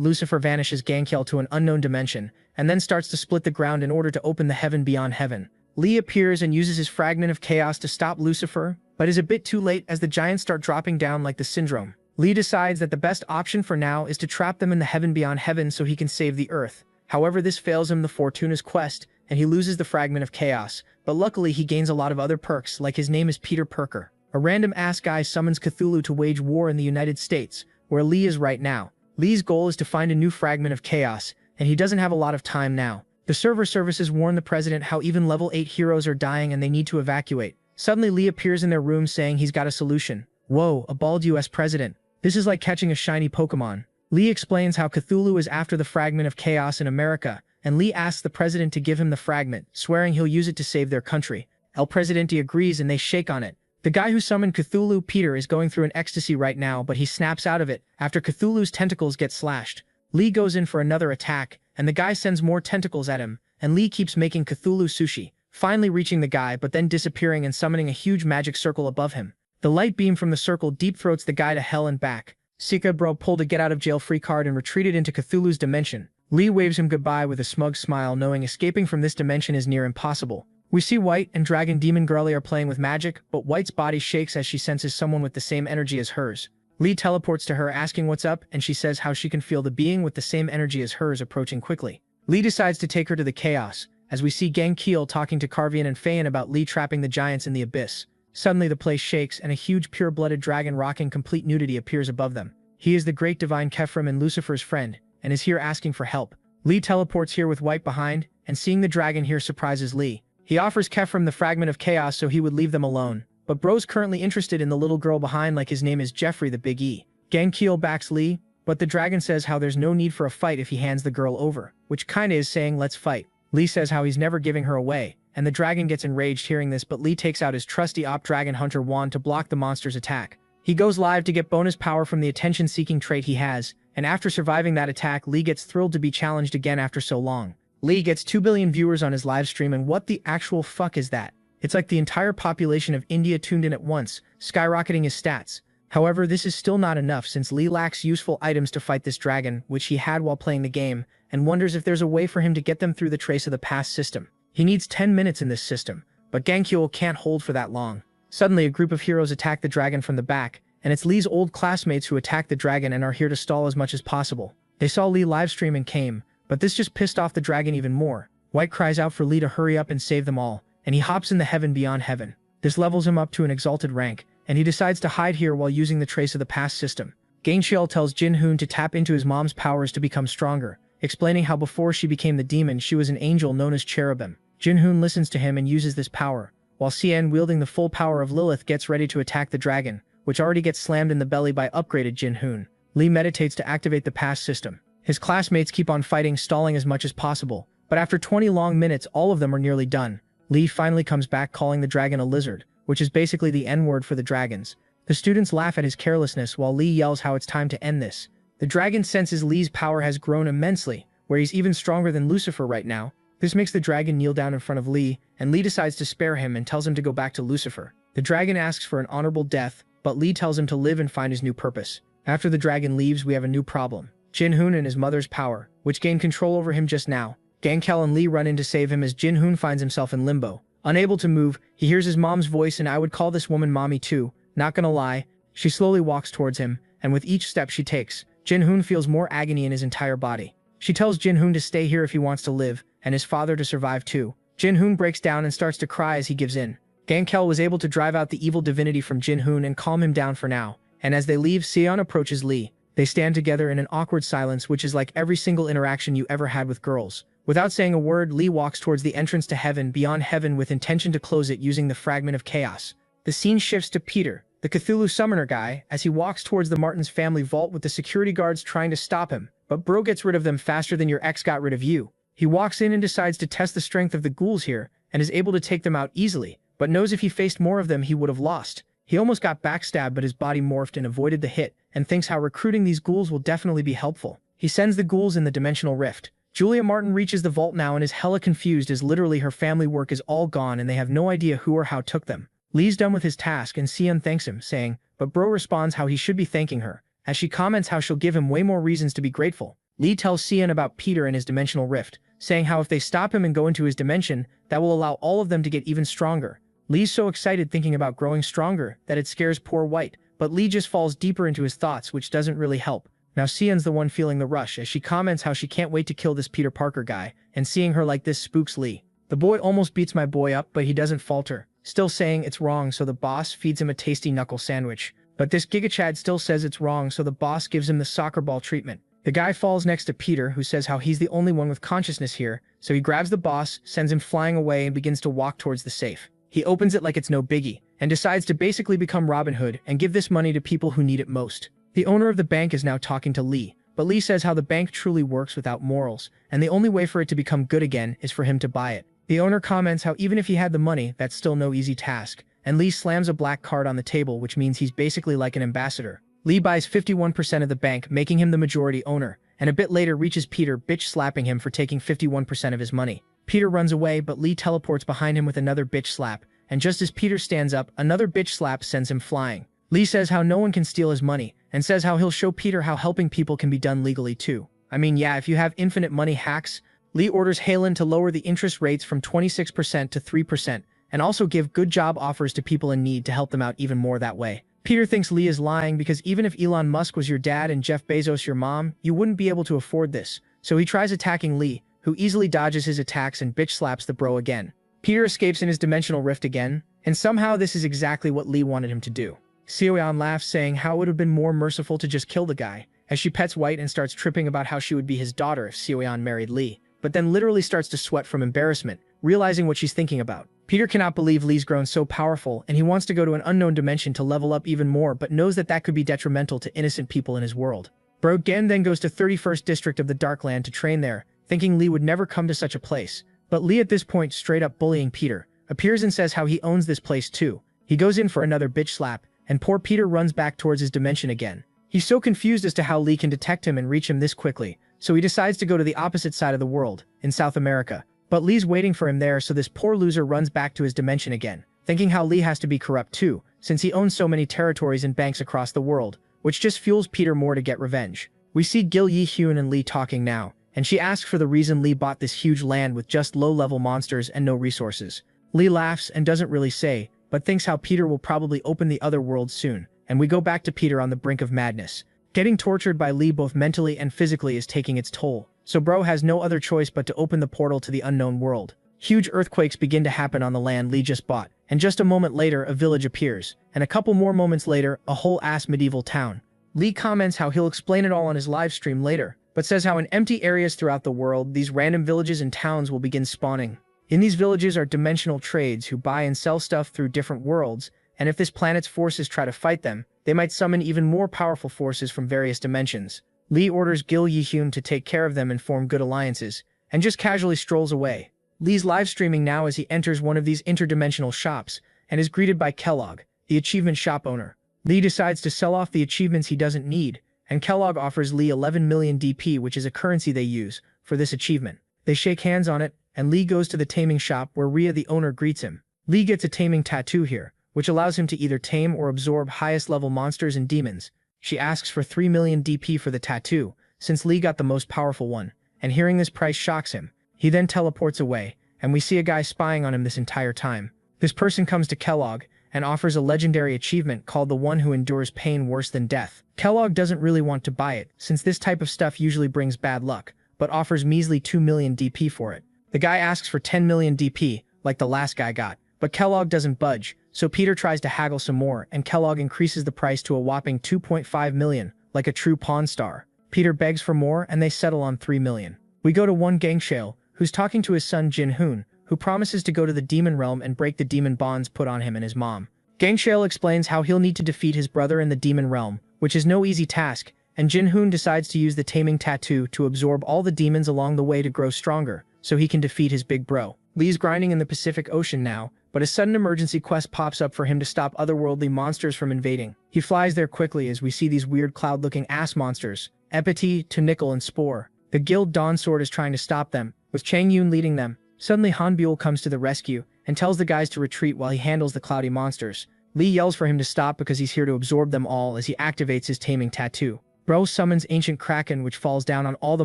Lucifer vanishes Gankiel to an unknown dimension, and then starts to split the ground in order to open the heaven beyond heaven. Lee appears and uses his fragment of chaos to stop Lucifer, but is a bit too late as the giants start dropping down like the syndrome. Lee decides that the best option for now is to trap them in the heaven beyond heaven so he can save the earth. However, this fails him the Fortuna's quest, and he loses the fragment of chaos, but luckily he gains a lot of other perks, like his name is Peter Perker. A random-ass guy summons Cthulhu to wage war in the United States, where Lee is right now. Lee's goal is to find a new fragment of chaos, and he doesn't have a lot of time now. The server services warn the president how even level 8 heroes are dying and they need to evacuate. Suddenly Lee appears in their room saying he's got a solution. Whoa, a bald US president. This is like catching a shiny Pokemon. Lee explains how Cthulhu is after the fragment of chaos in America, and Lee asks the president to give him the fragment, swearing he'll use it to save their country. El Presidente agrees and they shake on it. The guy who summoned Cthulhu, Peter, is going through an ecstasy right now, but he snaps out of it after Cthulhu's tentacles get slashed. Lee goes in for another attack, and the guy sends more tentacles at him, and Lee keeps making Cthulhu sushi, finally reaching the guy but then disappearing and summoning a huge magic circle above him. The light beam from the circle deep throats the guy to hell and back. Sika bro pulled a get-out-of-jail-free card and retreated into Cthulhu's dimension. Lee waves him goodbye with a smug smile, knowing escaping from this dimension is near impossible. We see White and Dragon Demon Girlie are playing with magic, but White's body shakes as she senses someone with the same energy as hers. Lee teleports to her asking what's up, and she says how she can feel the being with the same energy as hers approaching quickly. Lee decides to take her to the chaos, as we see Gankiel talking to Carvian and Phaon about Lee trapping the giants in the abyss. Suddenly the place shakes and a huge pure-blooded dragon rocking complete nudity appears above them. He is the great divine Kephren and Lucifer's friend, and is here asking for help. Lee teleports here with White behind, and seeing the dragon here surprises Lee. He offers Kephren the fragment of chaos so he would leave them alone, but bro's currently interested in the little girl behind like his name is Jeffrey the Big E. Gankiel backs Lee, but the dragon says how there's no need for a fight if he hands the girl over, which kinda is saying let's fight. Lee says how he's never giving her away, and the dragon gets enraged hearing this, but Lee takes out his trusty Op Dragon Hunter wand to block the monster's attack. He goes live to get bonus power from the attention-seeking trait he has, and after surviving that attack, Lee gets thrilled to be challenged again after so long. Lee gets 2 billion viewers on his live stream, and what the actual fuck is that? It's like the entire population of India tuned in at once, skyrocketing his stats. However, this is still not enough since Lee lacks useful items to fight this dragon, which he had while playing the game, and wonders if there's a way for him to get them through the Trace of the Past system. He needs 10 minutes in this system, but Gankiel can't hold for that long. Suddenly, a group of heroes attack the dragon from the back, and it's Lee's old classmates who attack the dragon and are here to stall as much as possible. They saw Lee livestream and came, but this just pissed off the dragon even more. White cries out for Lee to hurry up and save them all, and he hops in the heaven beyond heaven. This levels him up to an exalted rank, and he decides to hide here while using the Trace of the Past system. Gankiel tells Jin-hoon to tap into his mom's powers to become stronger, explaining how before she became the demon she was an angel known as Cherubim. Jin-hoon listens to him and uses this power, while Cien, wielding the full power of Lilith, gets ready to attack the dragon, which already gets slammed in the belly by upgraded Jin-hoon. Lee meditates to activate the past system. His classmates keep on fighting, stalling as much as possible, but after 20 long minutes all of them are nearly done. Lee finally comes back calling the dragon a lizard, which is basically the N-word for the dragons. The students laugh at his carelessness while Lee yells how it's time to end this. The dragon senses Lee's power has grown immensely, where he's even stronger than Lucifer right now. This makes the dragon kneel down in front of Lee, and Lee decides to spare him and tells him to go back to Lucifer. The dragon asks for an honorable death, but Lee tells him to live and find his new purpose. After the dragon leaves, we have a new problem. Jin-hoon and his mother's power, which gained control over him just now. Gankiel and Lee run in to save him as Jin-hoon finds himself in limbo. Unable to move, he hears his mom's voice, and I would call this woman mommy too, not gonna lie. She slowly walks towards him, and with each step she takes, Jin-hoon feels more agony in his entire body. She tells Jin-hoon to stay here if he wants to live, and his father to survive too. Jin-hoon breaks down and starts to cry as he gives in. Gankiel was able to drive out the evil divinity from Jin-hoon and calm him down for now, and as they leave, Sion approaches Lee. They stand together in an awkward silence, which is like every single interaction you ever had with girls. Without saying a word, Lee walks towards the entrance to heaven beyond heaven with intention to close it using the fragment of chaos. The scene shifts to Peter, the Cthulhu summoner guy, as he walks towards the Martins family vault with the security guards trying to stop him, but bro gets rid of them faster than your ex got rid of you. He walks in and decides to test the strength of the ghouls here, and is able to take them out easily, but knows if he faced more of them he would have lost. He almost got backstabbed, but his body morphed and avoided the hit, and thinks how recruiting these ghouls will definitely be helpful. He sends the ghouls in the dimensional rift. Julia Martin reaches the vault now and is hella confused as literally her family work is all gone and they have no idea who or how took them. Lee's done with his task and Seon thanks him, saying, but bro responds how he should be thanking her, as she comments how she'll give him way more reasons to be grateful. Lee tells Seon about Peter and his dimensional rift, saying how if they stop him and go into his dimension, that will allow all of them to get even stronger. Lee's so excited thinking about growing stronger that it scares poor White, but Lee just falls deeper into his thoughts, which doesn't really help. Now Seon's the one feeling the rush as she comments how she can't wait to kill this Peter Parker guy, and seeing her like this spooks Lee. The boy almost beats my boy up, but he doesn't falter, still saying it's wrong, so the boss feeds him a tasty knuckle sandwich. But this gigachad still says it's wrong, so the boss gives him the soccer ball treatment. The guy falls next to Peter, who says how he's the only one with consciousness here, so he grabs the boss, sends him flying away, and begins to walk towards the safe. He opens it like it's no biggie, and decides to basically become Robin Hood and give this money to people who need it most. The owner of the bank is now talking to Lee, but Lee says how the bank truly works without morals, and the only way for it to become good again is for him to buy it. The owner comments how even if he had the money, that's still no easy task, and Lee slams a black card on the table, which means he's basically like an ambassador. Lee buys 51% of the bank, making him the majority owner, and a bit later reaches Peter, bitch slapping him for taking 51% of his money. Peter runs away, but Lee teleports behind him with another bitch slap, and just as Peter stands up, another bitch slap sends him flying. Lee says how no one can steal his money, and says how he'll show Peter how helping people can be done legally too. I mean, yeah, if you have infinite money hacks. Lee orders Halen to lower the interest rates from 26% to 3%, and also give good job offers to people in need to help them out even more that way. Peter thinks Lee is lying because even if Elon Musk was your dad and Jeff Bezos your mom, you wouldn't be able to afford this. So he tries attacking Lee, who easily dodges his attacks and bitch slaps the bro again. Peter escapes in his dimensional rift again, and somehow this is exactly what Lee wanted him to do. Seoyeon laughs, saying how it would have been more merciful to just kill the guy, as she pets White and starts tripping about how she would be his daughter if Seoyeon married Lee, but then literally starts to sweat from embarrassment, realizing what she's thinking about. Peter cannot believe Lee's grown so powerful, and he wants to go to an unknown dimension to level up even more, but knows that that could be detrimental to innocent people in his world. Bro Gen then goes to 31st District of the Darkland to train there, thinking Lee would never come to such a place. But Lee, at this point straight up bullying Peter, appears and says how he owns this place too. He goes in for another bitch slap, and poor Peter runs back towards his dimension again. He's so confused as to how Lee can detect him and reach him this quickly, so he decides to go to the opposite side of the world, in South America. But Lee's waiting for him there, so this poor loser runs back to his dimension again, thinking how Lee has to be corrupt too, since he owns so many territories and banks across the world, which just fuels Peter more to get revenge. We see Gil Yi-hyun and Lee talking now, and she asks for the reason Lee bought this huge land with just low-level monsters and no resources. Lee laughs and doesn't really say, but thinks how Peter will probably open the other world soon, and we go back to Peter on the brink of madness. Getting tortured by Lee both mentally and physically is taking its toll, so bro has no other choice but to open the portal to the unknown world. Huge earthquakes begin to happen on the land Lee just bought, and just a moment later a village appears, and a couple more moments later a whole ass medieval town. Lee comments how he'll explain it all on his live stream later, but says how in empty areas throughout the world these random villages and towns will begin spawning. In these villages are dimensional trades who buy and sell stuff through different worlds, and if this planet's forces try to fight them, they might summon even more powerful forces from various dimensions. Lee orders Gil Yi-hyun to take care of them and form good alliances, and just casually strolls away. Lee's live streaming now as he enters one of these interdimensional shops, and is greeted by Kellogg, the achievement shop owner. Lee decides to sell off the achievements he doesn't need, and Kellogg offers Lee 11 million DP, which is a currency they use, for this achievement. They shake hands on it, and Lee goes to the taming shop where Rhea the owner greets him. Lee gets a taming tattoo here, which allows him to either tame or absorb highest level monsters and demons. She asks for 3 million DP for the tattoo, since Lee got the most powerful one, and hearing this price shocks him. He then teleports away, and we see a guy spying on him this entire time. This person comes to Kellogg, and offers a legendary achievement called the one who endures pain worse than death. Kellogg doesn't really want to buy it, since this type of stuff usually brings bad luck, but offers measly 2 million DP for it. The guy asks for 10 million DP, like the last guy got, but Kellogg doesn't budge, so Peter tries to haggle some more, and Kellogg increases the price to a whopping 2.5 million, like a true pawn star. Peter begs for more, and they settle on 3 million. We go to one Gangshale, who's talking to his son Jin-hoon, who promises to go to the demon realm and break the demon bonds put on him and his mom. Gangshale explains how he'll need to defeat his brother in the demon realm, which is no easy task, and Jin-hoon decides to use the taming tattoo to absorb all the demons along the way to grow stronger, so he can defeat his big bro. Lee's grinding in the Pacific Ocean now, but a sudden emergency quest pops up for him to stop otherworldly monsters from invading. He flies there quickly as we see these weird cloud-looking ass monsters, Epity, Tunicle, and Spore. The guild Dawn Sword is trying to stop them, with Chang Yun leading them. Suddenly Han Buell comes to the rescue and tells the guys to retreat while he handles the cloudy monsters. Lee yells for him to stop because he's here to absorb them all as he activates his taming tattoo. Bro summons Ancient Kraken which falls down on all the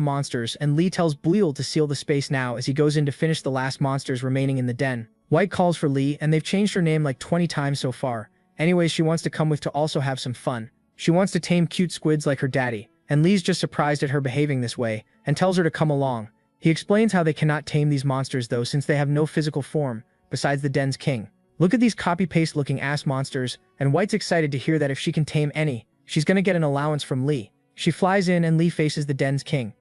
monsters, and Lee tells Buell to seal the space now as he goes in to finish the last monsters remaining in the den. White calls for Lee, and they've changed her name like 20 times so far. Anyways, she wants to come with to also have some fun. She wants to tame cute squids like her daddy, and Lee's just surprised at her behaving this way, and tells her to come along. He explains how they cannot tame these monsters though since they have no physical form, besides the den's king. Look at these copy-paste looking ass monsters, and White's excited to hear that if she can tame any, she's gonna get an allowance from Lee. She flies in and Lee faces the den's king.